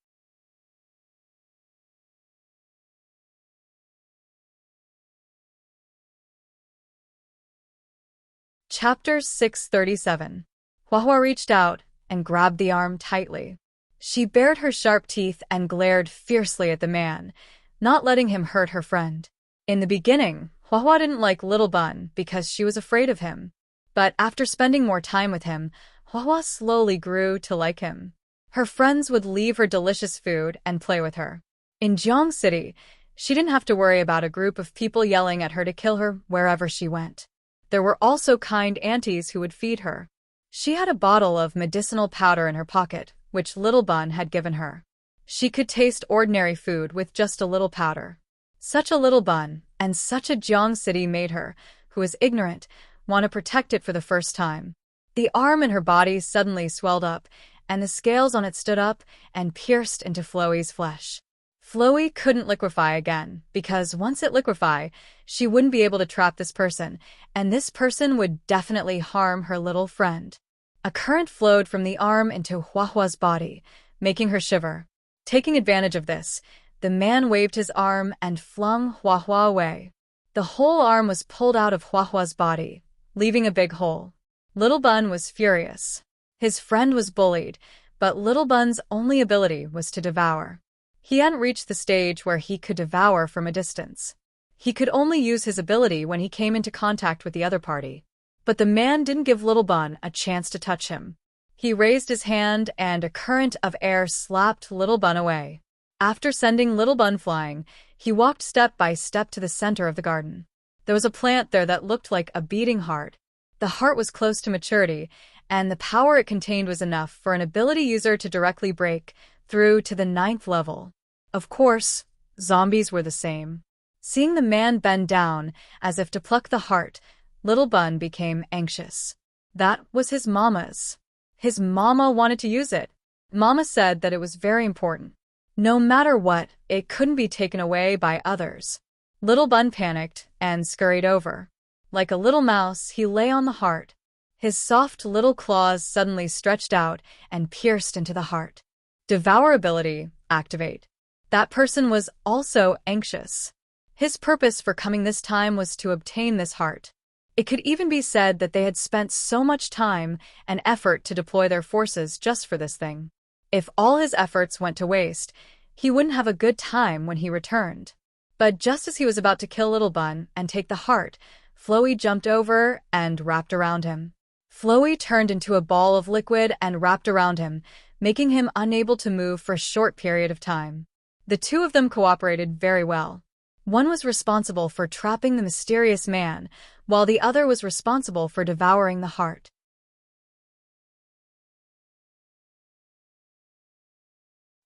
Chapter 637. Huahua reached out and grabbed the arm tightly. She bared her sharp teeth and glared fiercely at the man, not letting him hurt her friend. In the beginning, Huahua didn't like Little Bun because she was afraid of him. But after spending more time with him, Huahua slowly grew to like him. Her friends would leave her delicious food and play with her. In Jiang City, she didn't have to worry about a group of people yelling at her to kill her wherever she went. There were also kind aunties who would feed her. She had a bottle of medicinal powder in her pocket, which Little Bun had given her. She could taste ordinary food with just a little powder. Such a Little Bun, and such a Jiang City made her, who was ignorant, want to protect it for the first time. The arm in her body suddenly swelled up, and the scales on it stood up and pierced into Floey's flesh. Floey couldn't liquefy again, because once it liquefied, she wouldn't be able to trap this person, and this person would definitely harm her little friend. A current flowed from the arm into Huahua's body, making her shiver. Taking advantage of this, The man waved his arm and flung Huahua away. The whole arm was pulled out of Huahua's body, leaving a big hole. Little Bun was furious. His friend was bullied, but Little Bun's only ability was to devour. He hadn't reached the stage where he could devour from a distance. He could only use his ability when he came into contact with the other party. But the man didn't give Little Bun a chance to touch him. He raised his hand and a current of air slapped Little Bun away. After sending Little Bun flying, he walked step by step to the center of the garden. There was a plant there that looked like a beating heart. The heart was close to maturity, and the power it contained was enough for an ability user to directly break through to the 9th level. Of course, zombies were the same. Seeing the man bend down, as if to pluck the heart, Little Bun became anxious. That was his mama's. His mama wanted to use it. Mama said that it was very important. No matter what, it couldn't be taken away by others. Little Bun panicked and scurried over. Like a little mouse, he lay on the heart. His soft little claws suddenly stretched out and pierced into the heart. Devour ability, activate. That person was also anxious. His purpose for coming this time was to obtain this heart. It could even be said that they had spent so much time and effort to deploy their forces just for this thing. If all his efforts went to waste, he wouldn't have a good time when he returned. But just as he was about to kill Little Bun and take the heart, Flowey jumped over and wrapped around him. Flowey turned into a ball of liquid and wrapped around him, making him unable to move for a short period of time. The two of them cooperated very well. One was responsible for trapping the mysterious man, while the other was responsible for devouring the heart.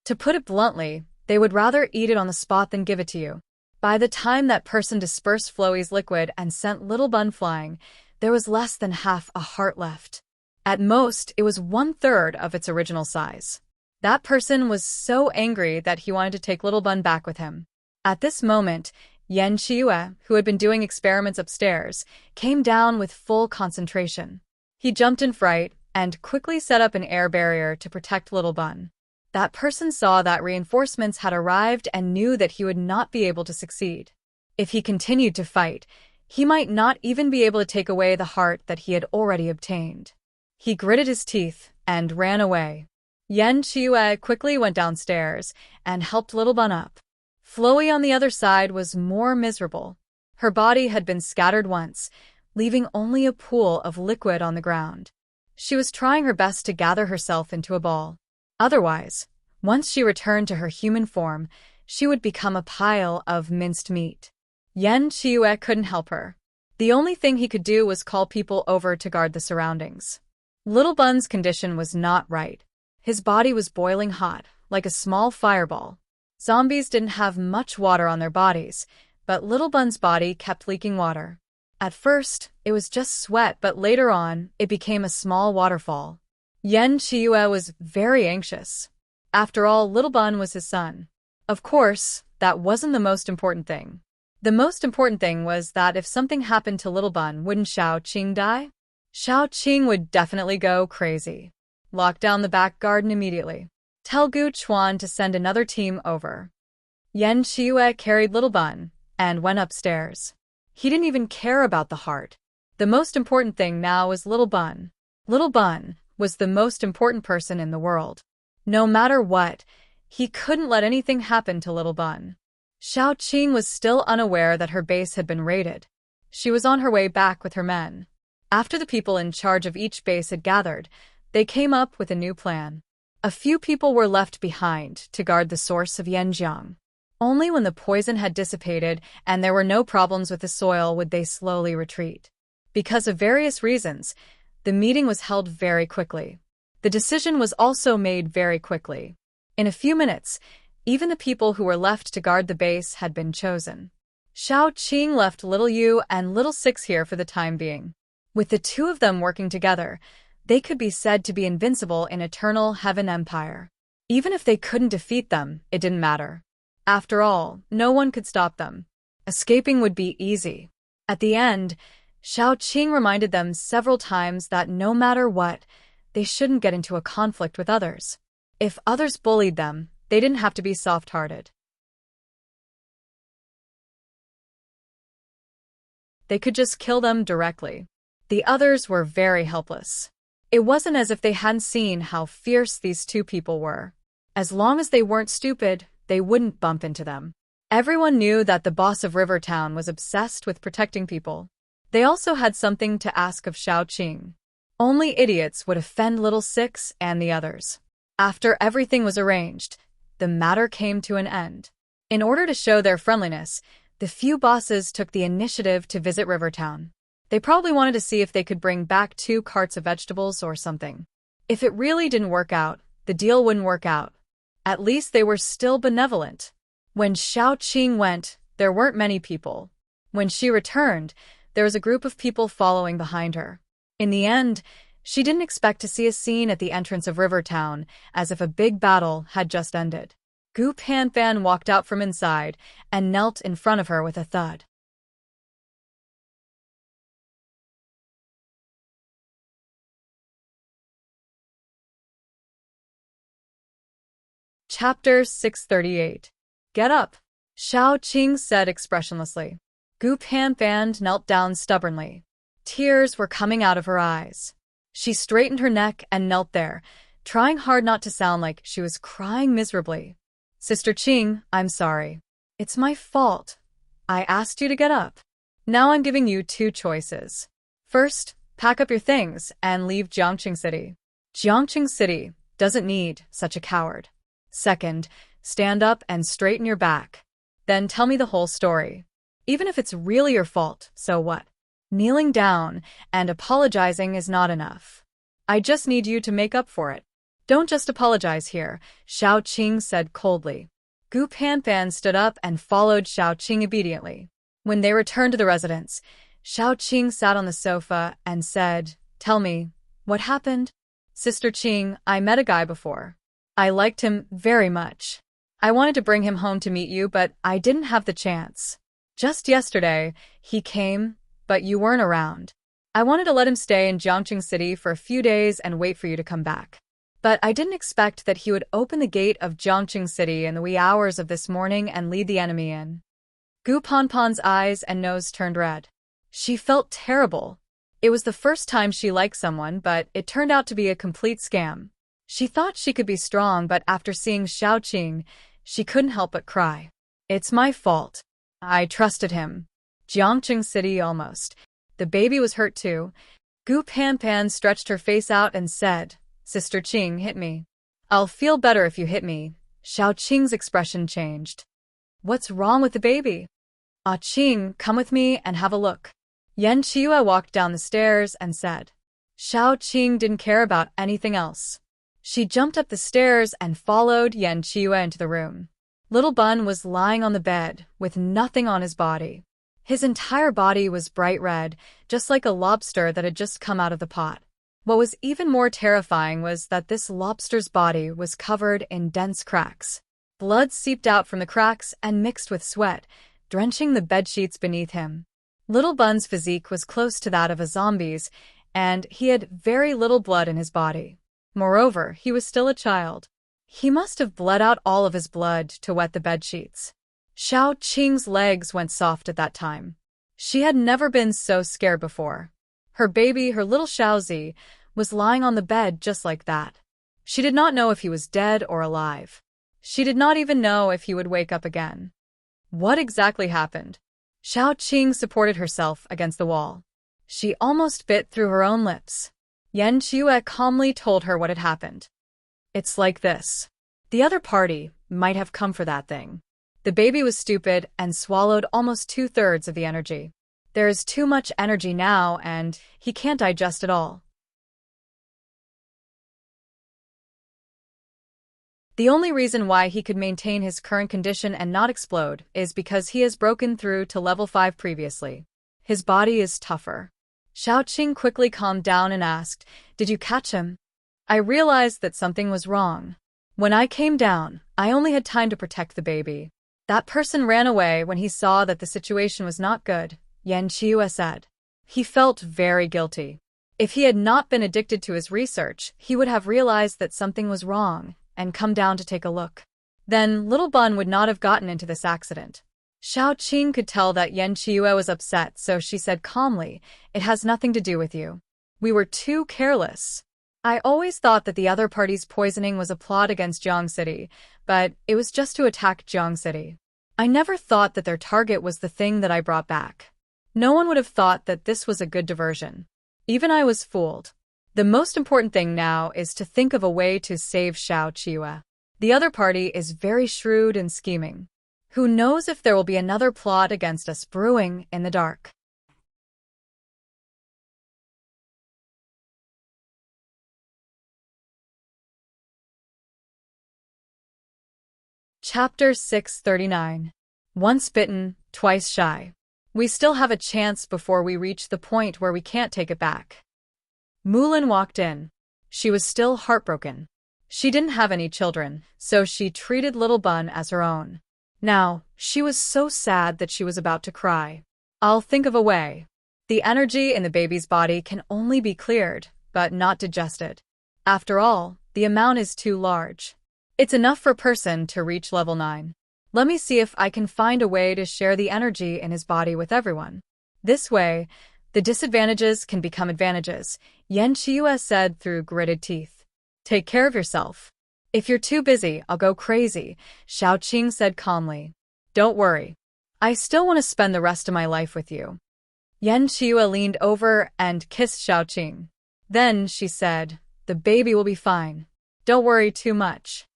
To put it bluntly, they would rather eat it on the spot than give it to you. By the time that person dispersed Flowey's liquid and sent Little Bun flying, there was less than half a heart left. At most, it was 1/3 of its original size. That person was so angry that he wanted to take Little Bun back with him. At this moment, Yen Chiue, who had been doing experiments upstairs, came down with full concentration. He jumped in fright and quickly set up an air barrier to protect Little Bun. That person saw that reinforcements had arrived and knew that he would not be able to succeed. If he continued to fight, he might not even be able to take away the heart that he had already obtained. He gritted his teeth and ran away. Yen Chiue quickly went downstairs and helped Little Bun up. Flowey on the other side was more miserable. Her body had been scattered once, leaving only a pool of liquid on the ground. She was trying her best to gather herself into a ball. Otherwise, once she returned to her human form, she would become a pile of minced meat. Yen Chiue couldn't help her. The only thing he could do was call people over to guard the surroundings. Little Bun's condition was not right. His body was boiling hot, like a small fireball. Zombies didn't have much water on their bodies, but Little Bun's body kept leaking water. At first, it was just sweat, but later on, it became a small waterfall. Yen Chiue was very anxious. After all, Little Bun was his son. Of course, that wasn't the most important thing. The most important thing was that if something happened to Little Bun, wouldn't Xiao Qing die? Xiao Qing would definitely go crazy. Lock down the back garden immediately. Tell Gu Chuan to send another team over. Yen Chiue carried Little Bun and went upstairs. He didn't even care about the heart. The most important thing now was Little Bun. Little Bun was the most important person in the world. No matter what, he couldn't let anything happen to Little Bun. Xiao Qing was still unaware that her base had been raided. She was on her way back with her men. After the people in charge of each base had gathered, they came up with a new plan. A few people were left behind to guard the source of Yanjiang. Only when the poison had dissipated and there were no problems with the soil would they slowly retreat. Because of various reasons, the meeting was held very quickly. The decision was also made very quickly. In a few minutes, even the people who were left to guard the base had been chosen. Xiao Qing left Little Yu and Little Six here for the time being. With the two of them working together, they could be said to be invincible in Eternal Heaven Empire. Even if they couldn't defeat them, it didn't matter. After all, no one could stop them. Escaping would be easy. At the end, Xiao Qing reminded them several times that no matter what, they shouldn't get into a conflict with others. If others bullied them, they didn't have to be soft-hearted. They could just kill them directly. The others were very helpless. It wasn't as if they hadn't seen how fierce these two people were. As long as they weren't stupid, they wouldn't bump into them. Everyone knew that the boss of Rivertown was obsessed with protecting people. They also had something to ask of Xiaoqing. Only idiots would offend Little Six and the others. After everything was arranged, the matter came to an end. In order to show their friendliness, the few bosses took the initiative to visit Rivertown. They probably wanted to see if they could bring back 2 carts of vegetables or something. If it really didn't work out, the deal wouldn't work out. At least they were still benevolent. When Xiaoqing went, there weren't many people. When she returned, there was a group of people following behind her. In the end, she didn't expect to see a scene at the entrance of Rivertown, as if a big battle had just ended. Gu Panfan walked out from inside and knelt in front of her with a thud. Chapter 638. Get up, Xiaoqing said expressionlessly. Gu Panfan knelt down stubbornly. Tears were coming out of her eyes. She straightened her neck and knelt there, trying hard not to sound like she was crying miserably. Sister Qing, I'm sorry. It's my fault. I asked you to get up. Now I'm giving you 2 choices. First, pack up your things and leave Jiangqing City. Jiangqing City doesn't need such a coward. Second, stand up and straighten your back. Then tell me the whole story. Even if it's really your fault, so what? Kneeling down and apologizing is not enough. I just need you to make up for it. Don't just apologize here, Xiaoqing said coldly. Gu Panfan stood up and followed Xiaoqing obediently. When they returned to the residence, Xiaoqing sat on the sofa and said, Tell me, what happened? Sister Qing, I met a guy before. I liked him very much. I wanted to bring him home to meet you, but I didn't have the chance. Just yesterday, he came, but you weren't around. I wanted to let him stay in Jiangqing City for a few days and wait for you to come back. But I didn't expect that he would open the gate of Jiangqing City in the wee hours of this morning and lead the enemy in. Gu Panpan's eyes and nose turned red. She felt terrible. It was the first time she liked someone, but it turned out to be a complete scam. She thought she could be strong, but after seeing Xiaoqing, she couldn't help but cry. It's my fault. I trusted him. Jiangqing City almost. The baby was hurt too. Gu Panpan stretched her face out and said, Sister Qing, hit me. I'll feel better if you hit me. Xiaoqing's expression changed. What's wrong with the baby? Ah Qing, come with me and have a look. Yan Qiyu walked down the stairs and said. Xiaoqing didn't care about anything else. She jumped up the stairs and followed Yan Qiyu into the room. Little Bun was lying on the bed, with nothing on his body. His entire body was bright red, just like a lobster that had just come out of the pot. What was even more terrifying was that this lobster's body was covered in dense cracks. Blood seeped out from the cracks and mixed with sweat, drenching the bedsheets beneath him. Little Bun's physique was close to that of a zombie's, and he had very little blood in his body. Moreover, he was still a child. He must have bled out all of his blood to wet the bedsheets. Xiaoqing's legs went soft at that time. She had never been so scared before. Her baby, her little Xiaozi, was lying on the bed just like that. She did not know if he was dead or alive. She did not even know if he would wake up again. What exactly happened? Xiaoqing supported herself against the wall. She almost bit through her own lips. Yan Qiyu calmly told her what had happened. It's like this. The other party might have come for that thing. The baby was stupid and swallowed almost 2/3 of the energy. There is too much energy now, and he can't digest it all. The only reason why he could maintain his current condition and not explode is because he has broken through to level 5 previously. His body is tougher. Xiaoqing quickly calmed down and asked, Did you catch him? I realized that something was wrong. When I came down, I only had time to protect the baby. That person ran away when he saw that the situation was not good, Yan Qiyu said. He felt very guilty. If he had not been addicted to his research, he would have realized that something was wrong and come down to take a look. Then Little Bun would not have gotten into this accident. Xiao Qing could tell that Yan Qiue was upset, so she said calmly, "It has nothing to do with you. We were too careless. I always thought that the other party's poisoning was a plot against Jiang City, but it was just to attack Jiang City. I never thought that their target was the thing that I brought back. No one would have thought that this was a good diversion. Even I was fooled. The most important thing now is to think of a way to save Xiao Qiue. The other party is very shrewd and scheming. Who knows if there will be another plot against us brewing in the dark." Chapter 639. Once bitten, twice shy. We still have a chance before we reach the point where we can't take it back. Mulan walked in. She was still heartbroken. She didn't have any children, so she treated Little Bun as her own. Now, she was so sad that she was about to cry. "I'll think of a way." The energy in the baby's body can only be cleared, but not digested. After all, the amount is too large. It's enough for a person to reach level 9. Let me see if I can find a way to share the energy in his body with everyone. This way, the disadvantages can become advantages, Yan Qiue said through gritted teeth. "Take care of yourself. If you're too busy, I'll go crazy," Xiao Qing said calmly. "Don't worry. I still want to spend the rest of my life with you." Yan Qiue leaned over and kissed Xiao Qing. Then she said, "The baby will be fine. Don't worry too much."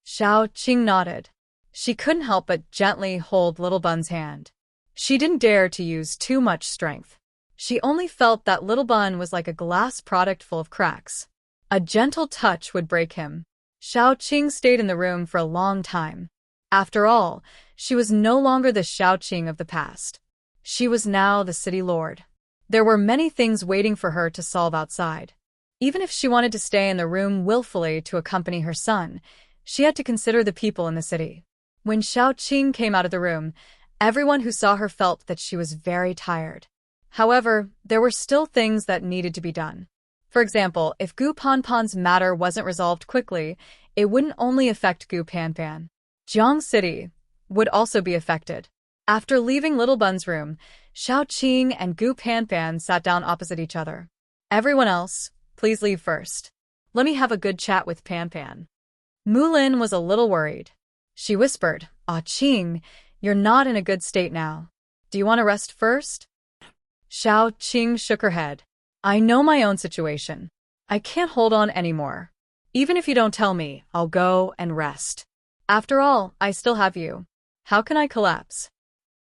Xiao Qing nodded. She couldn't help but gently hold Little Bun's hand. She didn't dare to use too much strength. She only felt that Little Bun was like a glass product full of cracks. A gentle touch would break him. Xiao Qing stayed in the room for a long time. After all, she was no longer the Xiao Qing of the past. She was now the city lord. There were many things waiting for her to solve outside. Even if she wanted to stay in the room willfully to accompany her son, she had to consider the people in the city. When Xiao Qing came out of the room, everyone who saw her felt that she was very tired. However, there were still things that needed to be done. For example, if Gu Panpan's matter wasn't resolved quickly, it wouldn't only affect Gu Panpan. Jiang City would also be affected. After leaving Little Bun's room, Xiao Qing and Gu Panpan sat down opposite each other. "Everyone else, please leave first. Let me have a good chat with Panpan." Mulan was a little worried. She whispered, "Ah Qing, you're not in a good state now. Do you want to rest first?" Xiao Qing shook her head. "I know my own situation. I can't hold on anymore. Even if you don't tell me, I'll go and rest. After all, I still have you. How can I collapse?"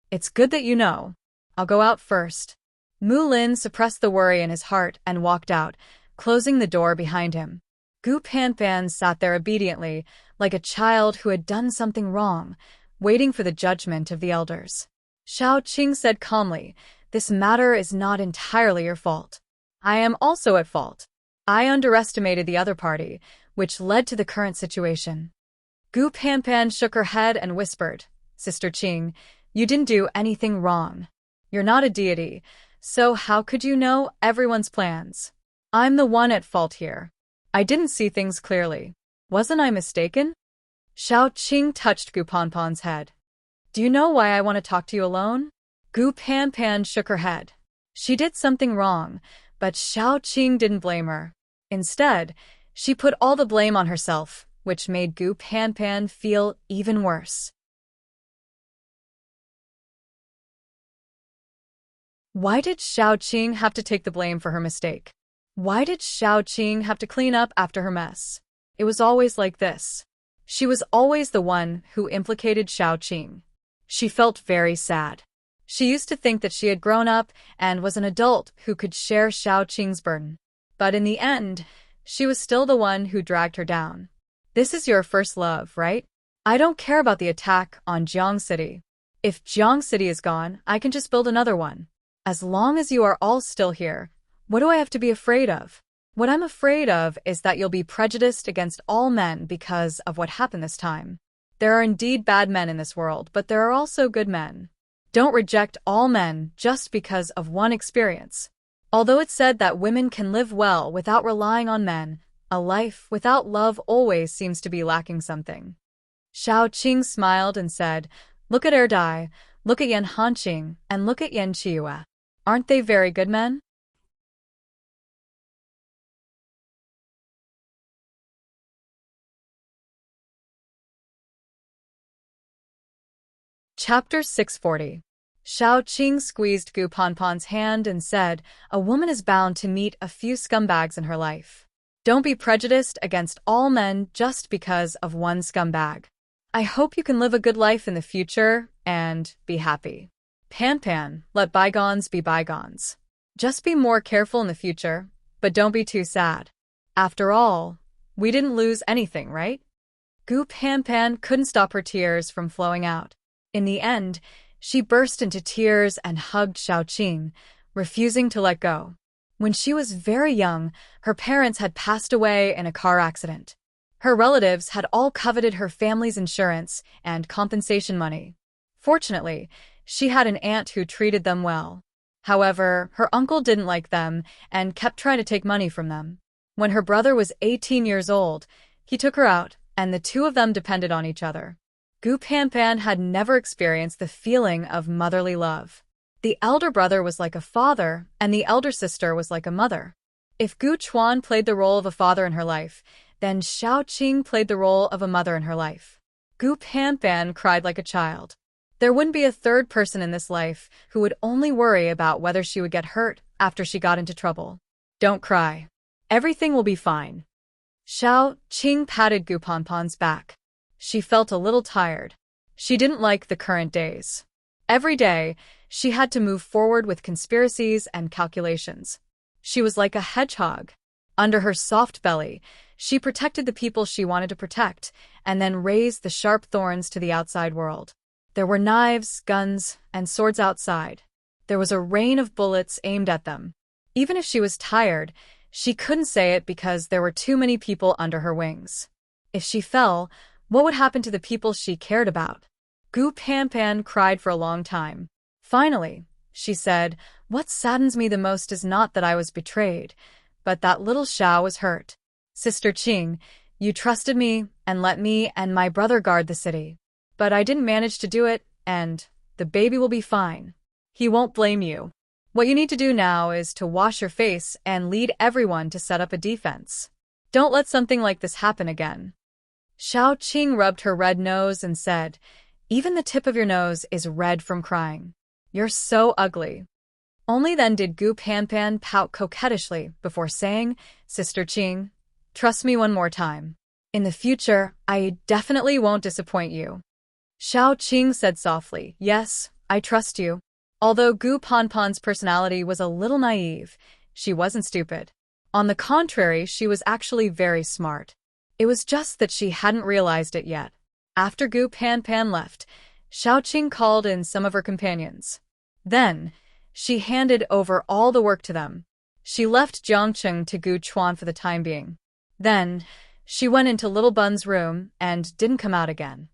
"It's good that you know. I'll go out first." Mulan suppressed the worry in his heart and walked out, closing the door behind him. Gu Panpan sat there obediently, like a child who had done something wrong, waiting for the judgment of the elders. Xiao Qing said calmly, "This matter is not entirely your fault. I am also at fault. I underestimated the other party, which led to the current situation." Gu Panpan shook her head and whispered, "Sister Qing, you didn't do anything wrong. You're not a deity, so how could you know everyone's plans? I'm the one at fault here. I didn't see things clearly. Wasn't I mistaken?" Xiao Qing touched Gu Panpan's head. "Do you know why I want to talk to you alone?" Gu Panpan shook her head. She did something wrong, but Xiao Qing didn't blame her. Instead, she put all the blame on herself, which made Gu Panpan feel even worse. Why did Xiao Qing have to take the blame for her mistake? Why did Xiao Qing have to clean up after her mess? It was always like this. She was always the one who implicated Xiao Qing. She felt very sad. She used to think that she had grown up and was an adult who could share Xiao Qing's burden. But in the end, she was still the one who dragged her down. "This is your first love, right? I don't care about the attack on Jiang City. If Jiang City is gone, I can just build another one. As long as you are all still here, what do I have to be afraid of? What I'm afraid of is that you'll be prejudiced against all men because of what happened this time. There are indeed bad men in this world, but there are also good men. Don't reject all men just because of one experience. Although it's said that women can live well without relying on men, a life without love always seems to be lacking something." Xiao Qing smiled and said, "Look at Erdai. Look at Enchanting and look at Enrich. Aren't they very good men? Chapter 640. Xiao Qing squeezed Gu Ponpon's hand and said, "A woman is bound to meet a few scumbags in her life. Don't be prejudiced against all men just because of one scumbag. I hope you can live a good life in the future and be happy. Pan Pan, let bygones be bygones. Just be more careful in the future, but don't be too sad. After all, we didn't lose anything, right?" Gu Pan Pan couldn't stop her tears from flowing out. In the end, she burst into tears and hugged Xiao Qing, refusing to let go. When she was very young, her parents had passed away in a car accident. Her relatives had all coveted her family's insurance and compensation money. Fortunately, she had an aunt who treated them well. However, her uncle didn't like them and kept trying to take money from them. When her brother was 18 years old, he took her out, and the two of them depended on each other. Gu Pan Pan had never experienced the feeling of motherly love. The elder brother was like a father, and the elder sister was like a mother. If Gu Chuan played the role of a father in her life, then Xiao Qing played the role of a mother in her life. Gu Pan Pan cried like a child. There wouldn't be a third person in this life who would only worry about whether she would get hurt after she got into trouble. "Don't cry. Everything will be fine." Xiao Qing patted Gu Ponpon's back. She felt a little tired. She didn't like the current days. Every day, she had to move forward with conspiracies and calculations. She was like a hedgehog. Under her soft belly, she protected the people she wanted to protect, and then raised the sharp thorns to the outside world. There were knives, guns, and swords outside. There was a rain of bullets aimed at them. Even if she was tired, she couldn't say it because there were too many people under her wings. If she fell, what would happen to the people she cared about? Gu Pan Pan cried for a long time. Finally, she said, "What saddens me the most is not that I was betrayed, but that little Xiao was hurt. Sister Qing, you trusted me and let me and my brother guard the city. But I didn't manage to do it, and the baby will be fine. He won't blame you. What you need to do now is to wash your face and lead everyone to set up a defense. Don't let something like this happen again." Xiao Qing rubbed her red nose and said, "Even the tip of your nose is red from crying. You're so ugly." Only then did Gu Pan Pan pout coquettishly before saying, "Sister Qing, trust me one more time. In the future, I definitely won't disappoint you." Xiao Qing said softly, "Yes, I trust you." Although Gu Ponpon's personality was a little naive, she wasn't stupid. On the contrary, she was actually very smart. It was just that she hadn't realized it yet. After Gu Pan Pan left, Xiao Qing called in some of her companions. Then, she handed over all the work to them. She left Jiangcheng to Gu Chuan for the time being. Then, she went into Little Bun's room and didn't come out again.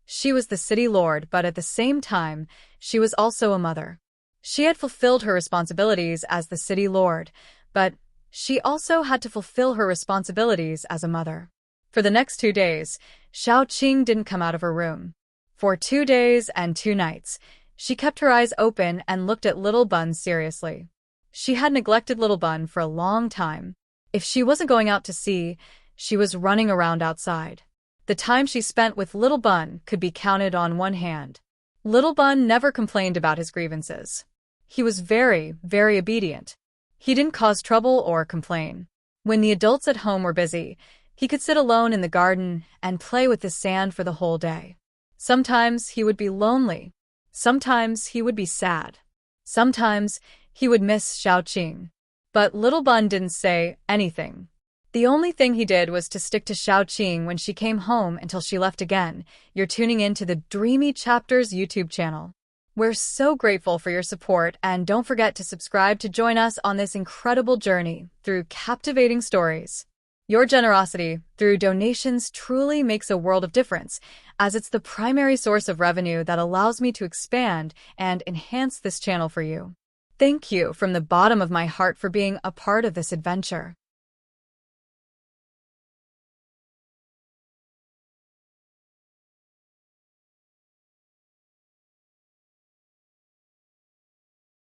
She was the city lord, but at the same time, she was also a mother. She had fulfilled her responsibilities as the city lord, but she also had to fulfill her responsibilities as a mother. For the next 2 days, Xiao Qing didn't come out of her room. For 2 days and 2 nights, she kept her eyes open and looked at Little Bun seriously. She had neglected Little Bun for a long time. If she wasn't going out to sea, she was running around outside. The time she spent with Little Bun could be counted on one hand. Little Bun never complained about his grievances. He was very, very obedient. He didn't cause trouble or complain. When the adults at home were busy, he could sit alone in the garden and play with the sand for the whole day. Sometimes he would be lonely. Sometimes he would be sad. Sometimes he would miss Xiao Qing. But Little Bun didn't say anything. The only thing he did was to stick to Xiao Qing when she came home until she left again. You're tuning in to the Dreamy Chapters YouTube channel. We're so grateful for your support, and don't forget to subscribe to join us on this incredible journey through captivating stories. Your generosity through donations truly makes a world of difference, as it's the primary source of revenue that allows me to expand and enhance this channel for you. Thank you from the bottom of my heart for being a part of this adventure.